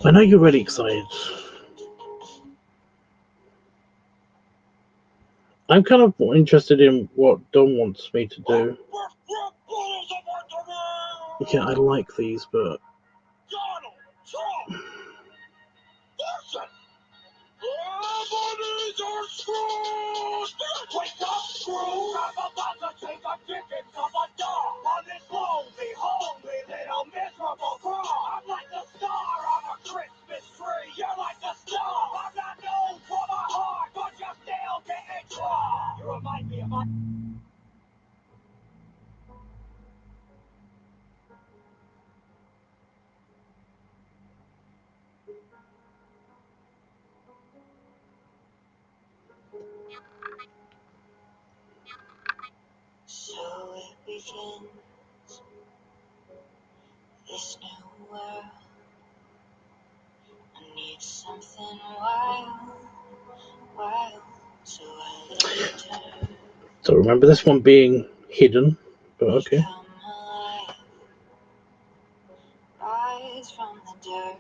I know you're really excited. I'm kind of interested in what Don wants me to do. Yeah, I like these, but...
Wake up, screw! I'm about to take a dickens of a dog on this lonely, homely, little miserable cross. I'm like the star on a Christmas tree. You're like the star. I'm not known for my heart, but you're still getting drawn. You're
remind me of my...
So it begins, this new world. I need something wild, wild, so I let it turn.
So remember this one being hidden, but okay.
Come alive, rise from the dirt.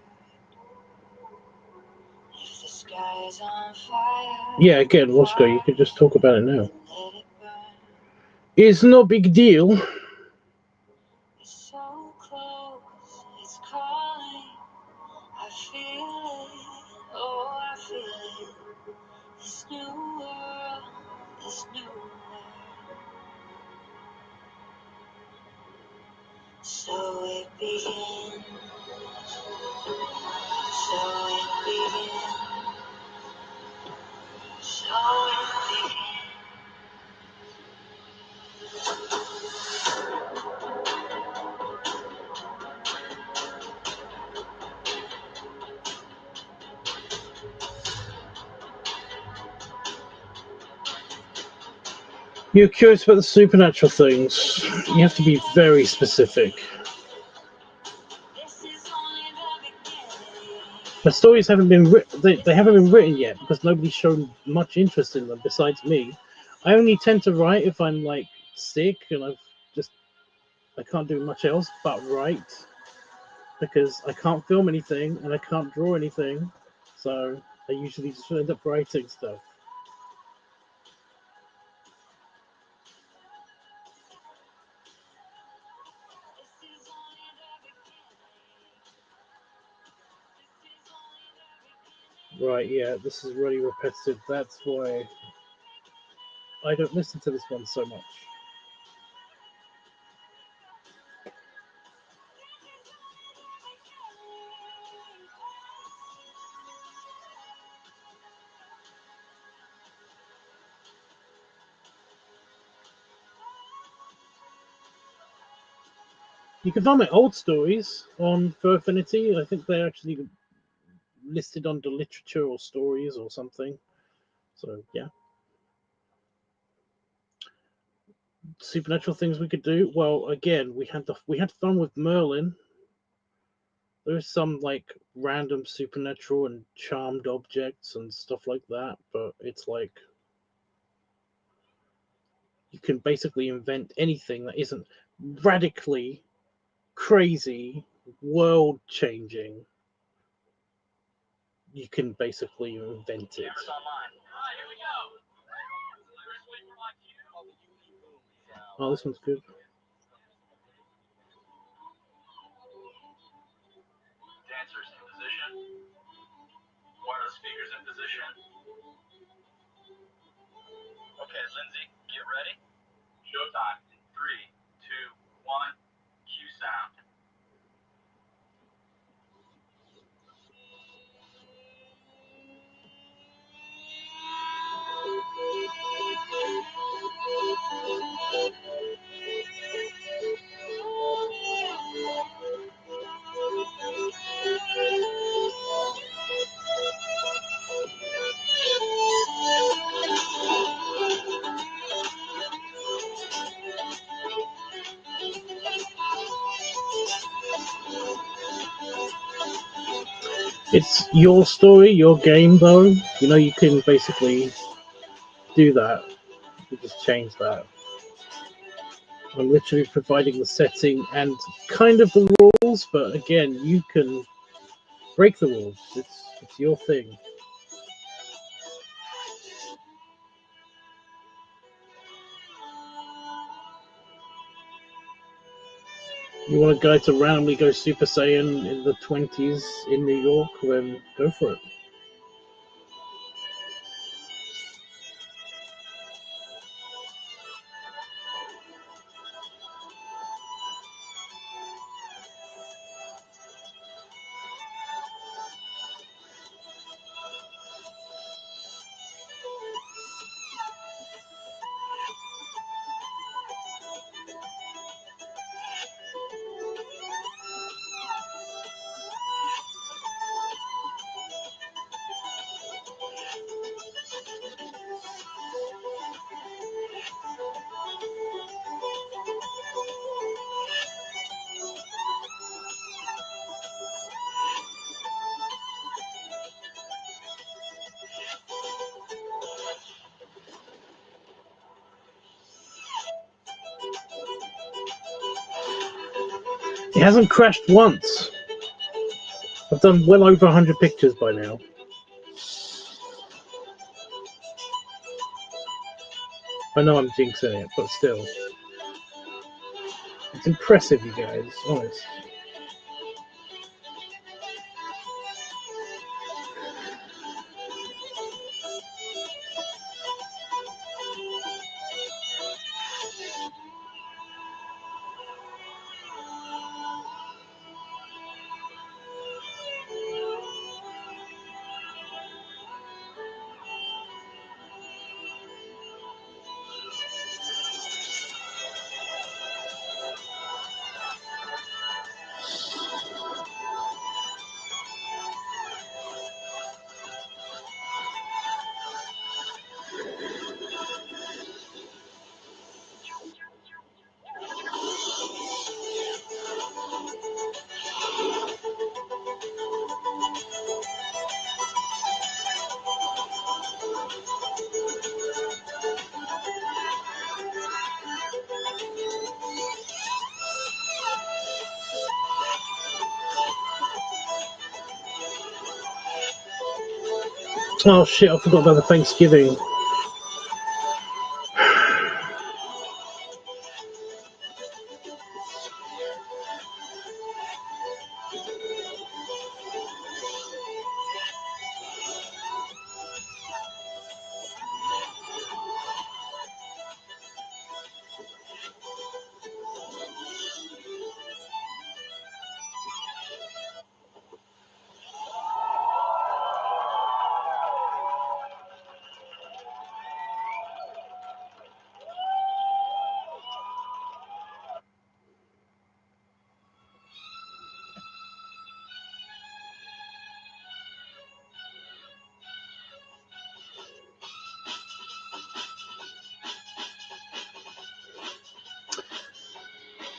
If the sky's on fire,
Yeah, again, Roscoe, you could just talk about it now.
let it burn.
It's no big deal.
It's so close, it's calling. I feel it, oh, I feel it. This new world, this new world. So it begins, so it begins, so it begins.
You're curious about the supernatural things. You have to be very specific.
This is only the beginning.
The stories haven't been written. They haven't been written yet because nobody's shown much interest in them besides me. I only tend to write if I'm like sick and I can't do much else but write because I can't film anything and I can't draw anything, so I usually just end up writing stuff.
This is only the beginning.
Right, yeah, this is really repetitive. That's why I don't listen to this one so much. You can find my old stories on For Affinity. I think they're actually listed under literature or stories or something. So yeah. Supernatural things we could do. Well, again, we had fun with Merlin. There's some like random supernatural and charmed objects and stuff like that, but it's like you can basically invent anything that isn't radically crazy, world changing. You can basically invent it. Oh, this one's good.
Dancers in position. Wireless speakers in position. Okay, Lindsay, get ready. Showtime in 3, 2, 1. Cue sound.
It's your story, your game, though. You know, you can basically do that. You just change that. I'm literally providing the setting and kind of the rules, but again, you can break the rules. It's your thing. You want a guy to randomly go Super Saiyan in the 20s in New York, then go for it. It hasn't crashed once. I've done well over 100 pictures by now. I know I'm jinxing it, but still. It's impressive, you guys, honest. Oh shit, I forgot about the Thanksgiving.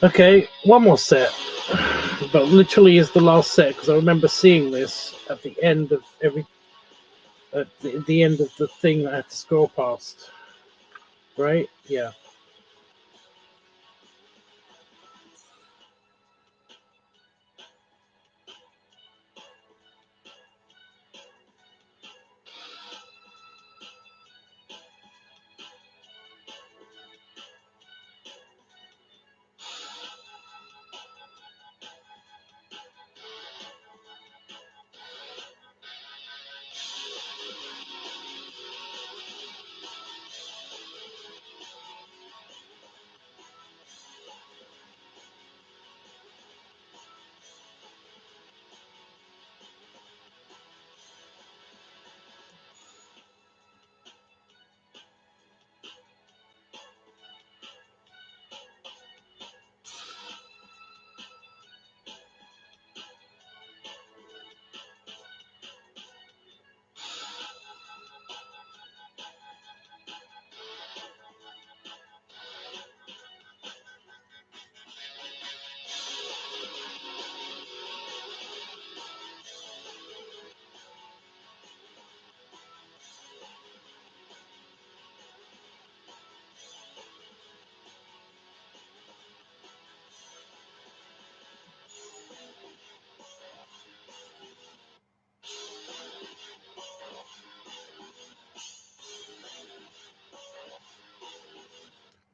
Okay, one more set, but literally is the last set because I remember seeing this at the end of the end of the thing that I had to scroll past. Right? Yeah.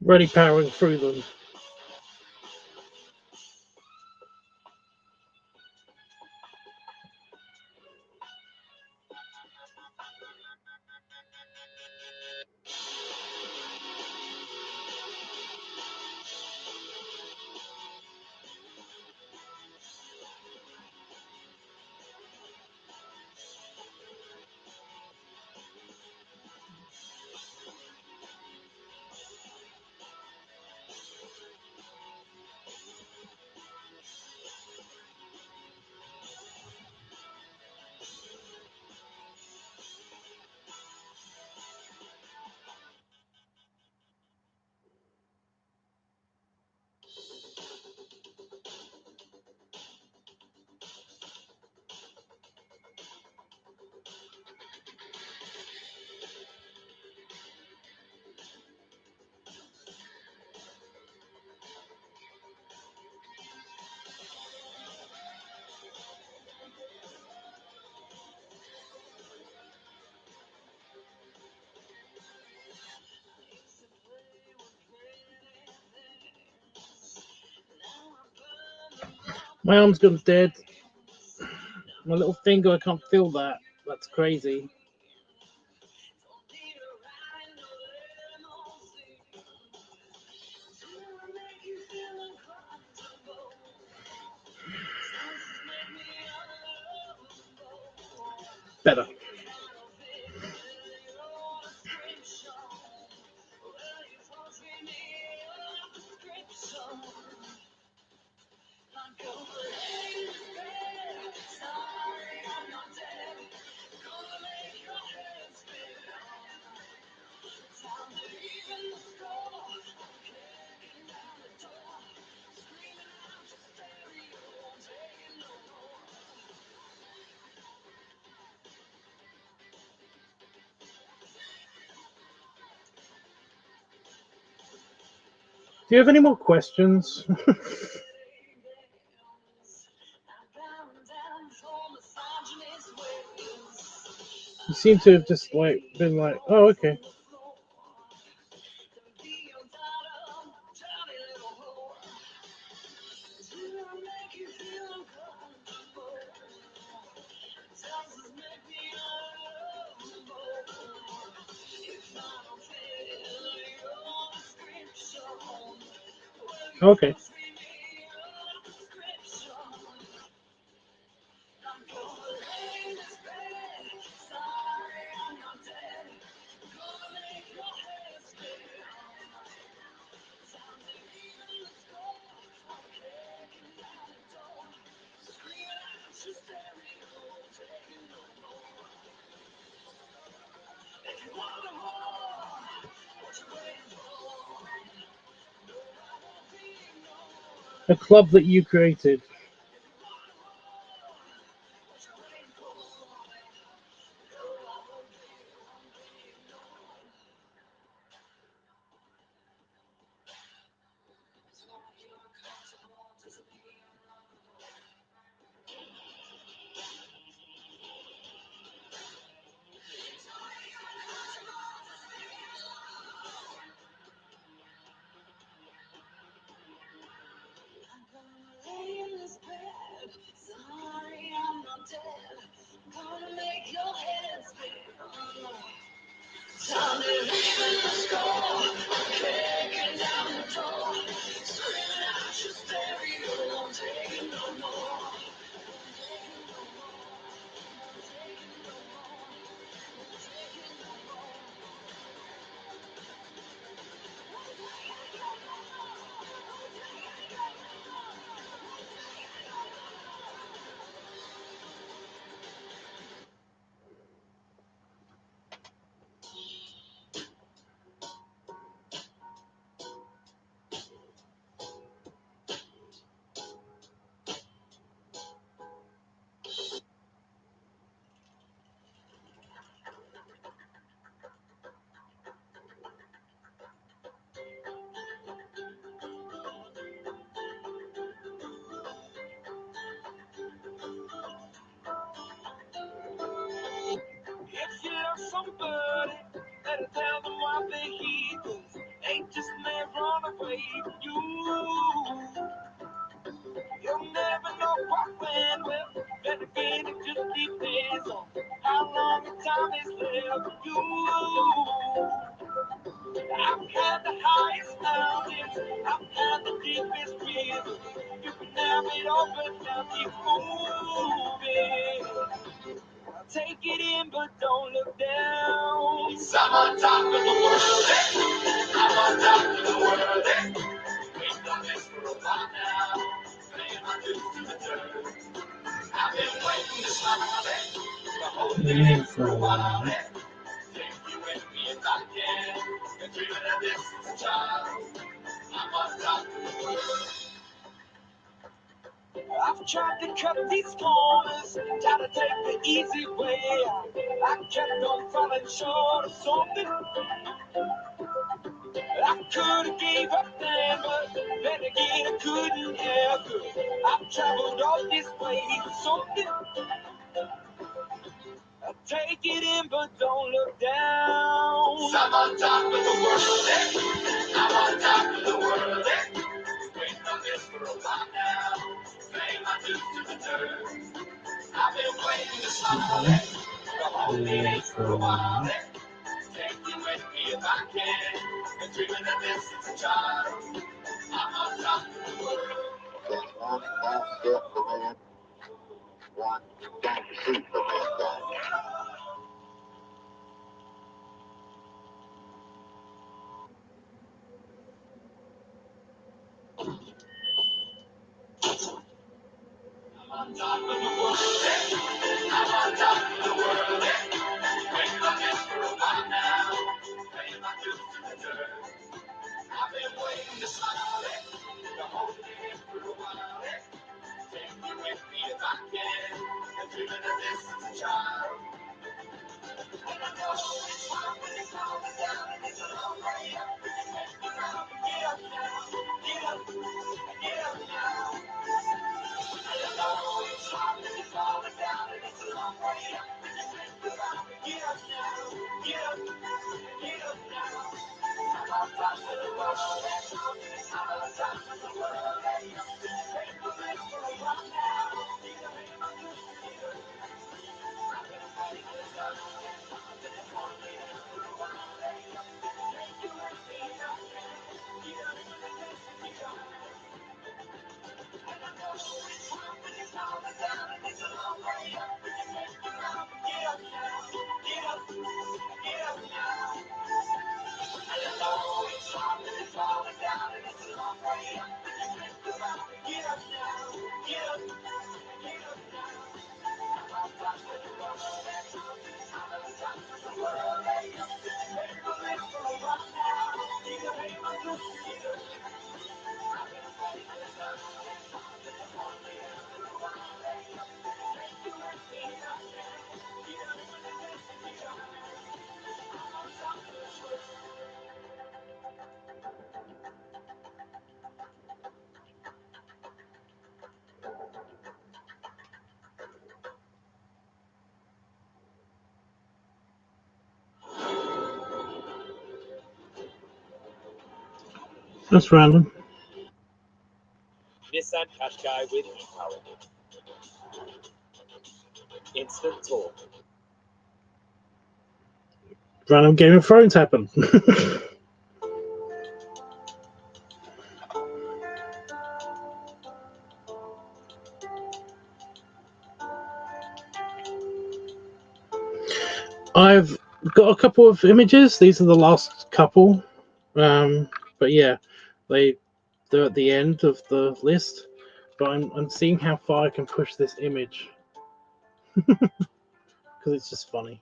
Really powering through them. My arm's gone dead. My little finger, I can't feel that. That's crazy. Better. Do you have any more questions? You seem to have just like been like, oh, okay. Okay. A club that you created.
If you love somebody, better tell them what they heed. Angels may run away from you. You'll never know what went well. Then again, it just depends on how long the time is left for you. I've had the highest mountains, I've had the deepest rivers. You can have it all, but now keep moving. Take it in, but don't look down. 'Cause I'm on top of the world, I'm on top of the world. We've done this for a while now, paying my dues to the dirt. I've been waiting this long, the whole thing for a while. Take you with me if I can, been dreaming of this since a child. I'm on top of the world. I've tried to cut these corners, tried to take the easy way out. I kept on falling short of something. I could have gave up then, but then again I couldn't help it. I've traveled all this way for something. I take it in, but don't look down. 'Cause I'm on top of the world, I'm on top of the world. Waiting on this for a while now, paying my and dreaming of this child. I'm on top of the world.
That's one small step for man, one giant leap for mankind.
I'm on top of the world. I'm on top of the world. Waiting on this for a while now. Paying my dues to the dirt. I've been waiting to smile. To hold it in for a while. Take me with me if I can. And dreaming of this as a child. And I know it's hard when it's all down and it's a long way up. Get up now. Get up. Get up now. And I know it's hard when it's all down and it's a long way up. Get up now. Get up. Get up now. I'm on top of the world. I'm on top of the world. Waiting for this for a while now. I've been waiting for the sun. I've been waiting for a while. Take you with me if I can. Get up. Get up. And I know it's hard when it's all down and it's a long way up. Get up now. Get up. Get up now. And I know it's hard when it's all down and it's a long way up. Get up now. Get up. Get up now. I'm on top of the world. I'm on top of the world. Waiting for this for a while now. Get up. Get up. I've been waiting for the sun. I've been waiting for a while. Take you with me if I can. Get up. Get up. I'm on top of the world.
That's random.
Nissan Qashqai with e-power. Instant talk.
Random Game of Thrones happened. I've got a couple of images. These are the last couple. But yeah, they're at the end of the list. But I'm seeing how far I can push this image. Because it's just funny.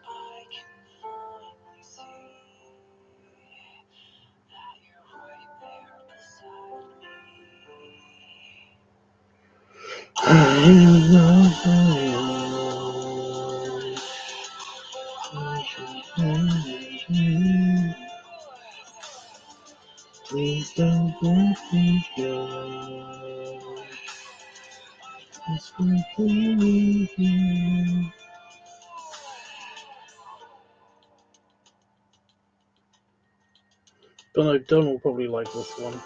I can finally see that you're right there beside
Please don't let me go. It's me. Don't know, Don will probably like this one.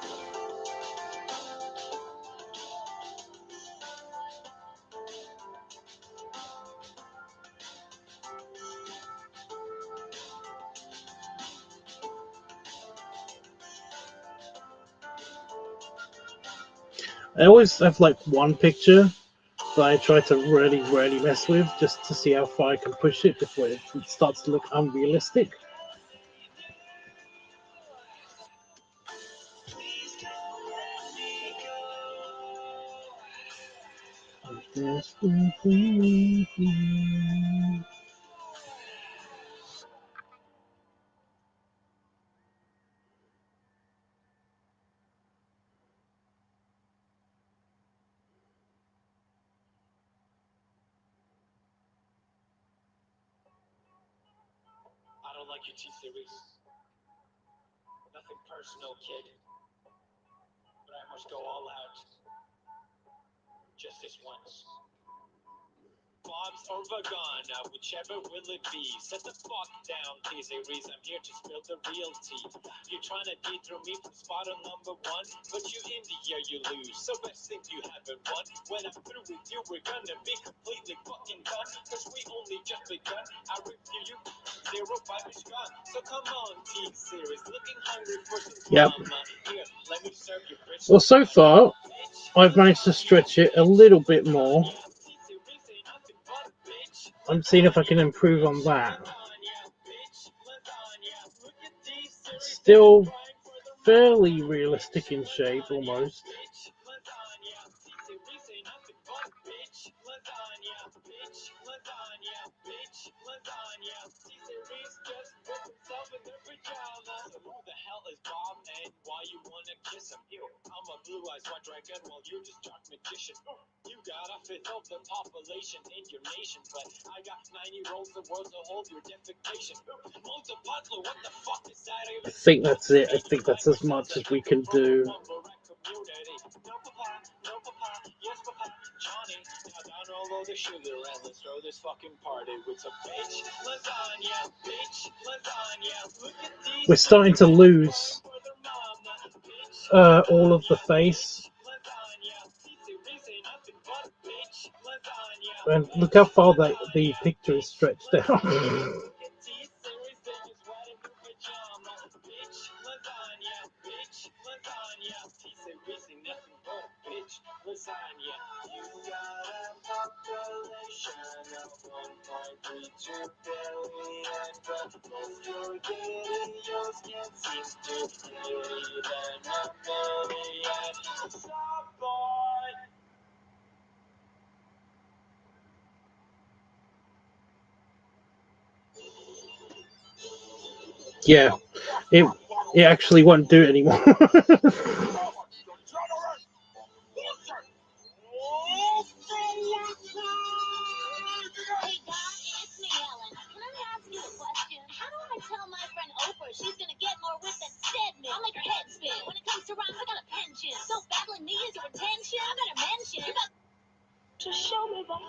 I always have like one picture that I try to really mess with just to see how far I can push it before it starts to look unrealistic.
I don't like your T-Series. Nothing personal, kid. But I must go all out. Just this once. Bob's or Vagana, whichever will it be. Set the fuck down, T-Series. I'm here to spill the real tea. You're trying to dethrone me from spot on number one, but you in the air you lose. So best think you haven't won. When I'm through with you, we're gonna be completely fucking done. Cause we only just begun. I review you 05 is gone. So come on, T-Series. Looking hungry for some drama. Here, let me serve you, bitch.
Well, so far, I've managed to stretch it a little bit more. I'm seeing if I can improve on that. Still fairly realistic in shape, almost.
Who the hell is Bob and why you wanna kiss him? Ew, I'm a blue-eyed white dragon while you're just dark magician. You got a fifth of the population in your nation, but I got 90 rolls the world to hold your defecation. Multipatlo, what the fuck is that?
I think that's it. I think that's as much as we can do.
No papa, no papa, yes papa, Johnny. Now down all the sugar and let's throw this fucking party with some bitch lasagna, bitch lasagna. Look at these.
We're starting to lose all of the face. And look how far the picture is stretched out.
Lasagna. You got a population of 1.32 billion, but most you're getting, yours can't seem to get even a million. Stop, boy.
Yeah, it actually won't do it anymore.
Hey, Don, it's me, Ellen. Can I ask you a question? How do I tell my friend Oprah she's gonna get more wit than Stedman? I'll make her head spin. When it comes to rhymes, I got a penchant. So battling me is your intention. I better mention. You got to show me that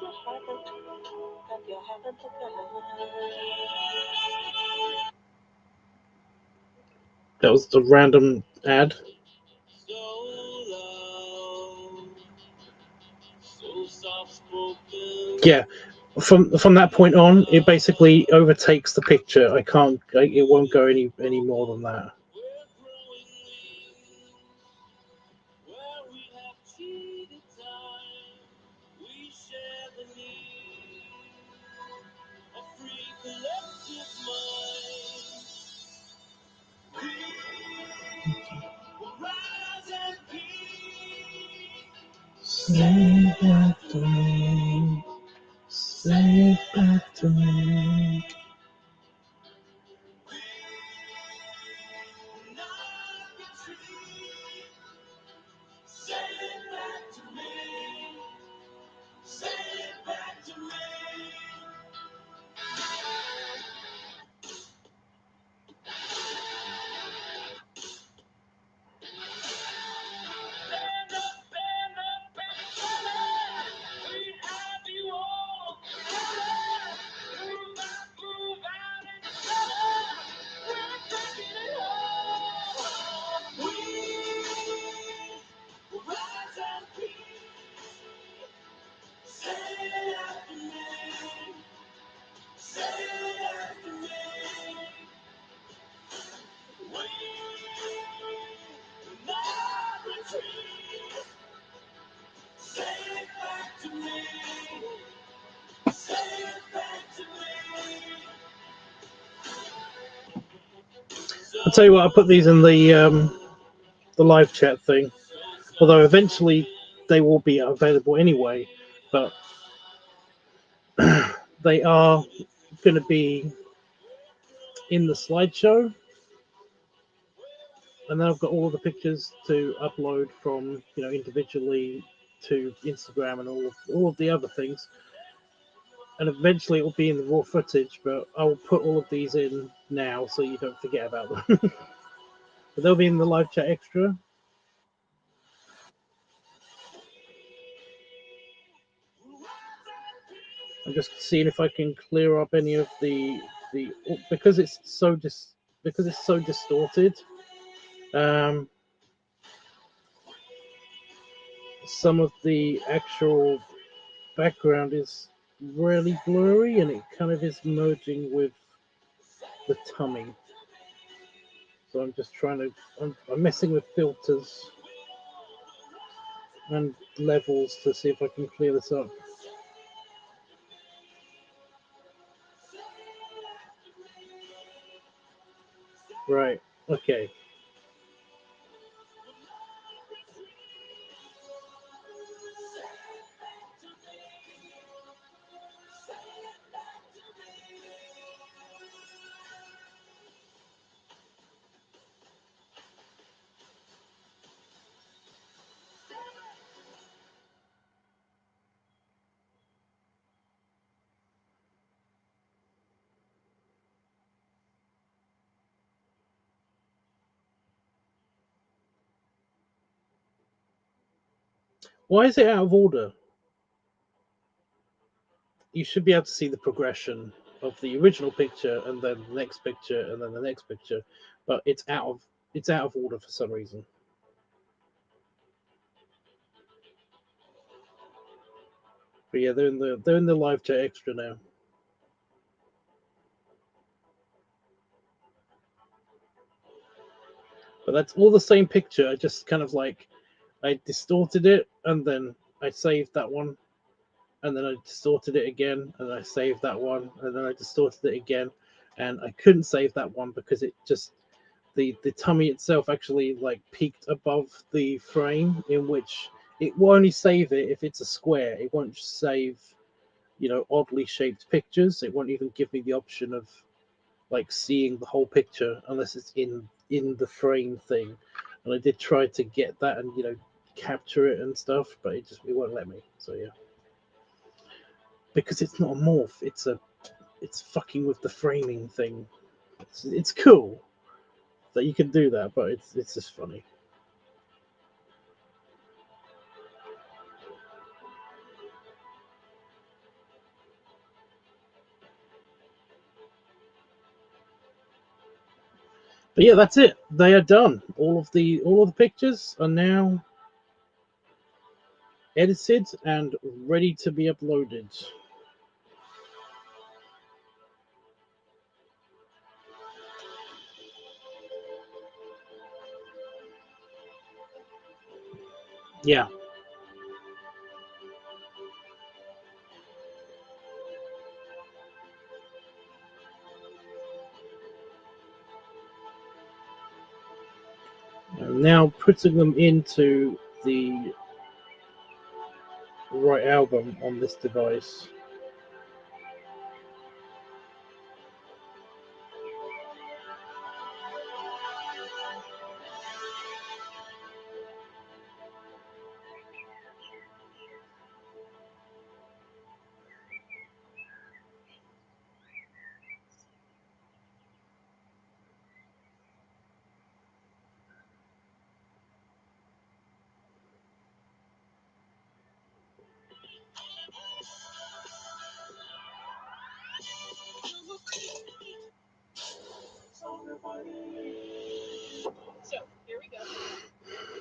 you haven't
That was the random ad.
So low, so soft-spoken.
Yeah, from that point on, it basically overtakes the picture. It won't go any more than that.
We're growing lean, where we have cheated time. We share the need, a free collective mind. We will rise and peak.
Say it back to me. Say it back to me.
We will not retreat. Say it back to me. Say it back to me. Stand up, stand up, and stand up. We have you all. Move out, and stand up. We're taking it home. We will rise and peace. Say it after me. Say it after me. We will not retreat. Say it back to me. Say it back to me.
I'll tell you what. I'll put these in the live chat thing. Although eventually they will be available anyway, but they are going to be in the slideshow. And then I've got all of the pictures to upload from, individually to Instagram and all of the other things. And eventually it will be in the raw footage, but I will put all of these in now so you don't forget about them. But they'll be in the live chat extra. I'm just seeing if I can clear up any of the because it's so distorted. Some of the actual background is really blurry, and it kind of is merging with the tummy. So I'm just trying to, I'm messing with filters and levels to see if I can clear this up. Right, okay. Why is it out of order? You should be able to see the progression of the original picture and then the next picture and then the next picture, but it's out of order for some reason. But yeah, they're in the live chat extra now. But that's all the same picture. I just kind of like I distorted it and then I saved that one, and then I distorted it again and I saved that one, and then I distorted it again, and I couldn't save that one because it just the tummy itself actually like peaked above the frame, in which it will only save it if it's a square. It won't save, you know, oddly shaped pictures. It won't even give me the option of like seeing the whole picture unless it's in the frame thing. And I did try to get that and, you know, capture it and stuff, but it won't let me. So yeah, because it's not a morph, it's fucking with the framing thing. It's cool that you can do that, but it's just funny. But yeah, that's it. They are done. All of the pictures are now edited and ready to be uploaded. Yeah. I'm now putting them into the right album on this device.
So here we go.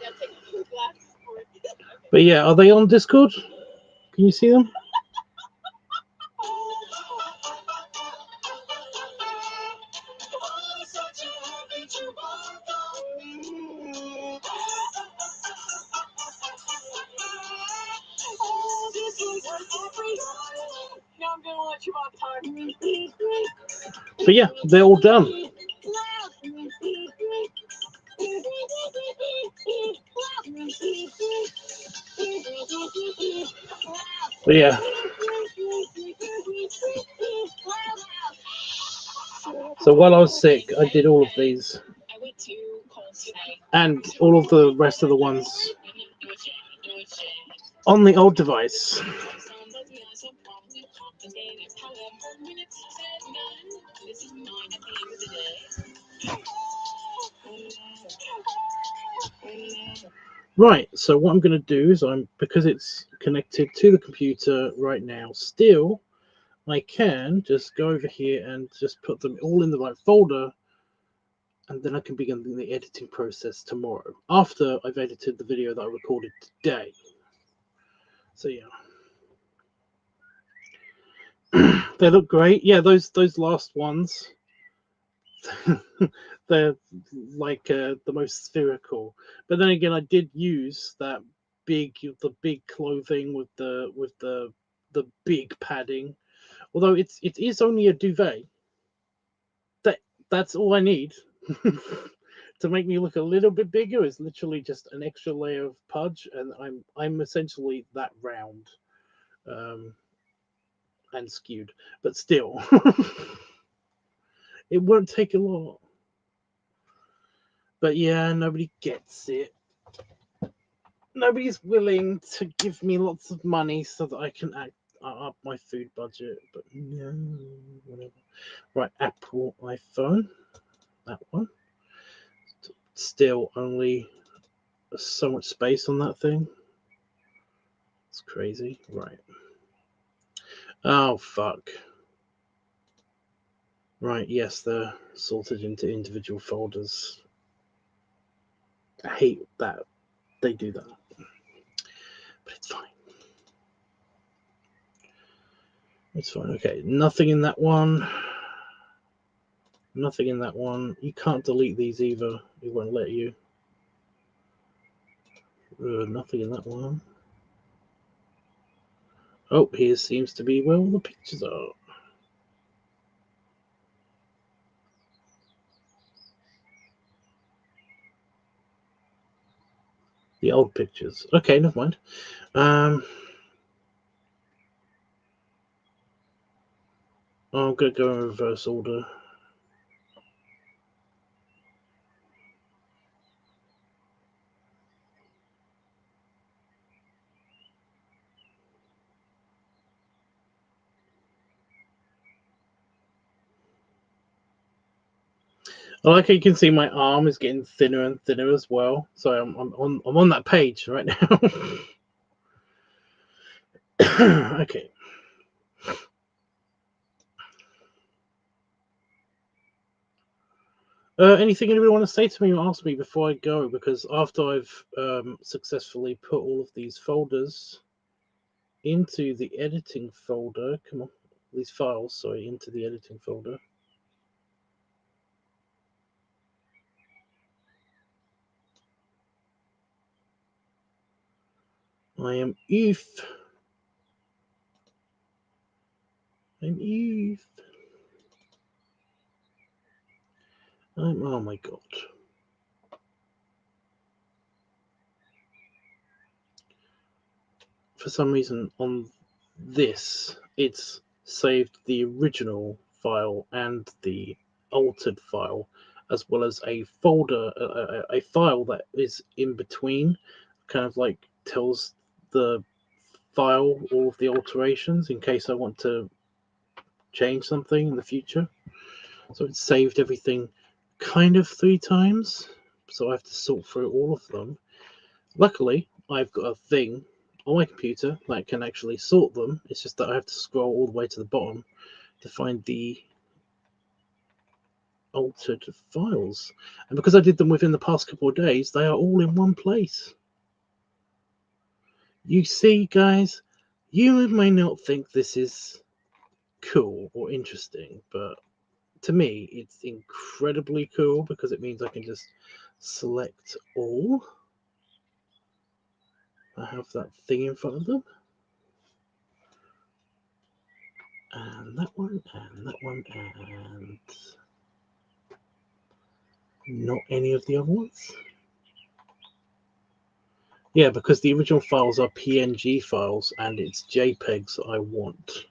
Now take your glasses for it. Okay.
But yeah, are they on Discord? Can you see them?
Now I'm gonna let you off time.
But yeah, they're all done. But yeah. So while I was sick, I did all of these. And all of the rest of the ones on the old device. Right, so what I'm going to do is because it's connected to the computer right now still, I can just go over here and just put them all in the right folder, and then I can begin the editing process tomorrow after I've edited the video that I recorded today. So yeah. They look great. Yeah, those last ones, they're like the most spherical. But then again, I did use the big clothing with the big padding. Although it is only a duvet. That's all I need to make me look a little bit bigger. Is literally just an extra layer of pudge, and I'm essentially that round. And skewed, but still, it won't take a lot. But yeah, nobody gets it. Nobody's willing to give me lots of money so that I can up my food budget. But no, whatever. Right, Apple iPhone, that one. Still only so much space on that thing. It's crazy. Right. Oh fuck. Right, yes, they're sorted into individual folders. I hate that they do that. But it's fine. It's fine. Okay, nothing in that one. Nothing in that one. You can't delete these either. It won't let you. Nothing in that one. Oh, here seems to be where all the pictures are. The old pictures. Okay, never mind. I'm going to go in reverse order. I like how you can see my arm is getting thinner and thinner as well. So I'm on that page right now. Okay. Anything anybody want to say to me or ask me before I go? Because after I've successfully put all of these folders into the editing folder, come on, these files, sorry, into the editing folder. I am Eve. I'm Eve. Oh my god. For some reason on this, it's saved the original file and the altered file, as well as a folder, a file that is in between, kind of like tells the file all of the alterations in case I want to change something in the future. So it's saved everything kind of 3 times, so I have to sort through all of them. Luckily, I've got a thing on my computer that can actually sort them. It's just that I have to scroll all the way to the bottom to find the altered files. And because I did them within the past couple of days, they are all in one place. You see, guys, you may not think this is cool or interesting, but to me, it's incredibly cool because it means I can just select all. I have that thing in front of them. And that one, and that one, and not any of the other ones. Yeah, because the original files are PNG files and it's JPEGs I want.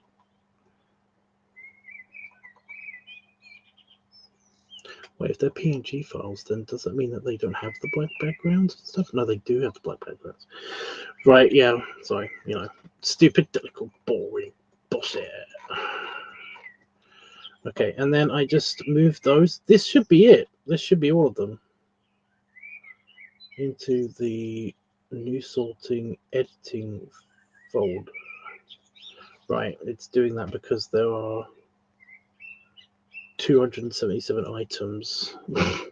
Wait, if they're PNG files, then does that mean that they don't have the black backgrounds and stuff? No, they do have the black backgrounds. Right, yeah, sorry, you know, stupid, technical, boring bullshit. Okay, and then I just move those. This should be it. This should be all of them into the new sorting editing folder. Right, it's doing that because there are 277 items. But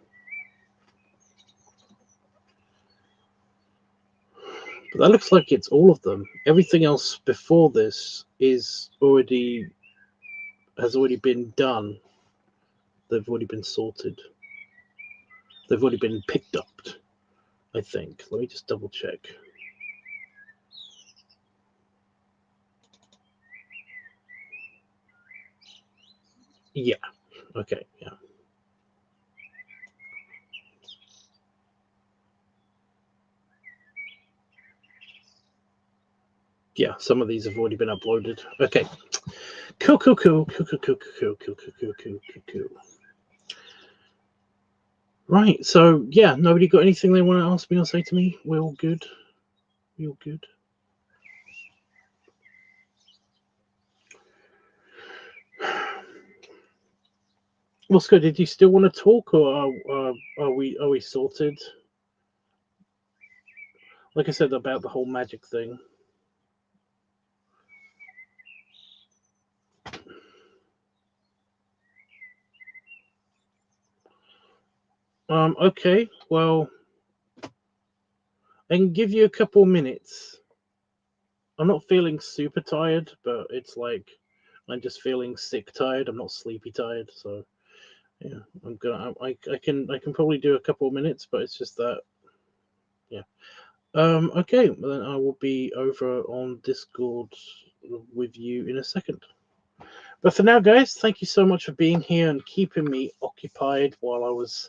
that looks like it's all of them. Everything else before this has already been done. They've already been sorted. They've already been picked up, I think. Let me just double check. Yeah. Okay. Yeah. Yeah, some of these have already been uploaded. Okay. Cool. Right, so yeah, nobody got anything they want to ask me or say to me? We're all good. We all good. Well, Scott, did you still want to talk, or are we sorted? Like I said about the whole magic thing. Okay, well, I can give you a couple minutes. I'm not feeling super tired, but it's like I'm just feeling sick tired. I'm not sleepy tired, so yeah, I can probably do a couple of minutes, but it's just that, yeah. Okay, well then I will be over on Discord with you in a second. But for now, guys, thank you so much for being here and keeping me occupied while I was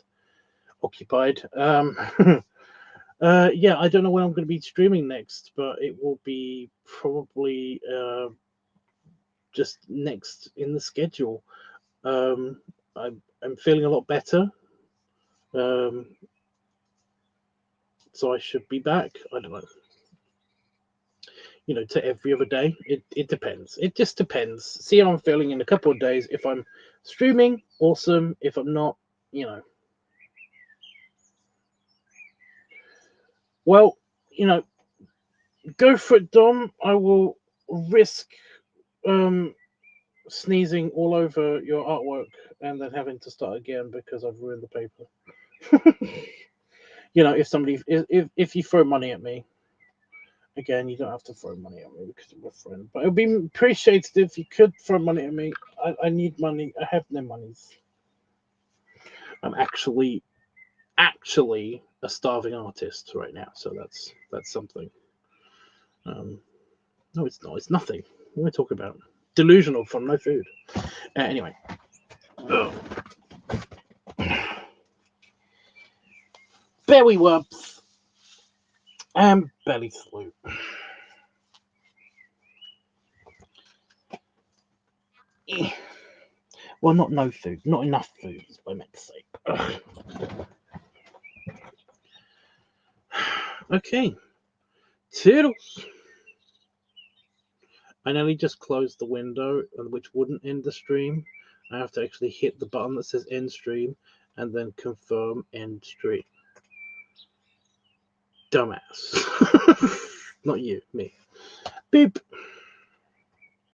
occupied. Yeah, I don't know when I'm going to be streaming next, but it will be probably just next in the schedule. I'm feeling a lot better, so I should be back. I don't know. To every other day. It depends. It just depends. See how I'm feeling in a couple of days. If I'm streaming, awesome. If I'm not, well, go for it, Dom. I will risk sneezing all over your artwork and then having to start again because I've ruined the paper. If you throw money at me, again, you don't have to throw money at me because you're a friend. But it would be appreciated if you could throw money at me. I need money. I have no monies. I'm actually a starving artist right now, so that's something. No, it's not. It's nothing. What are we talking about? Delusional from no food. Anyway. Belly wubs and belly sloop. Well, not no food, not enough food is what I meant to say. Okay, toodles. I nearly just closed the window, which wouldn't end the stream. I have to actually hit the button that says end stream and then confirm end stream. Dumbass. Not you, me. Beep.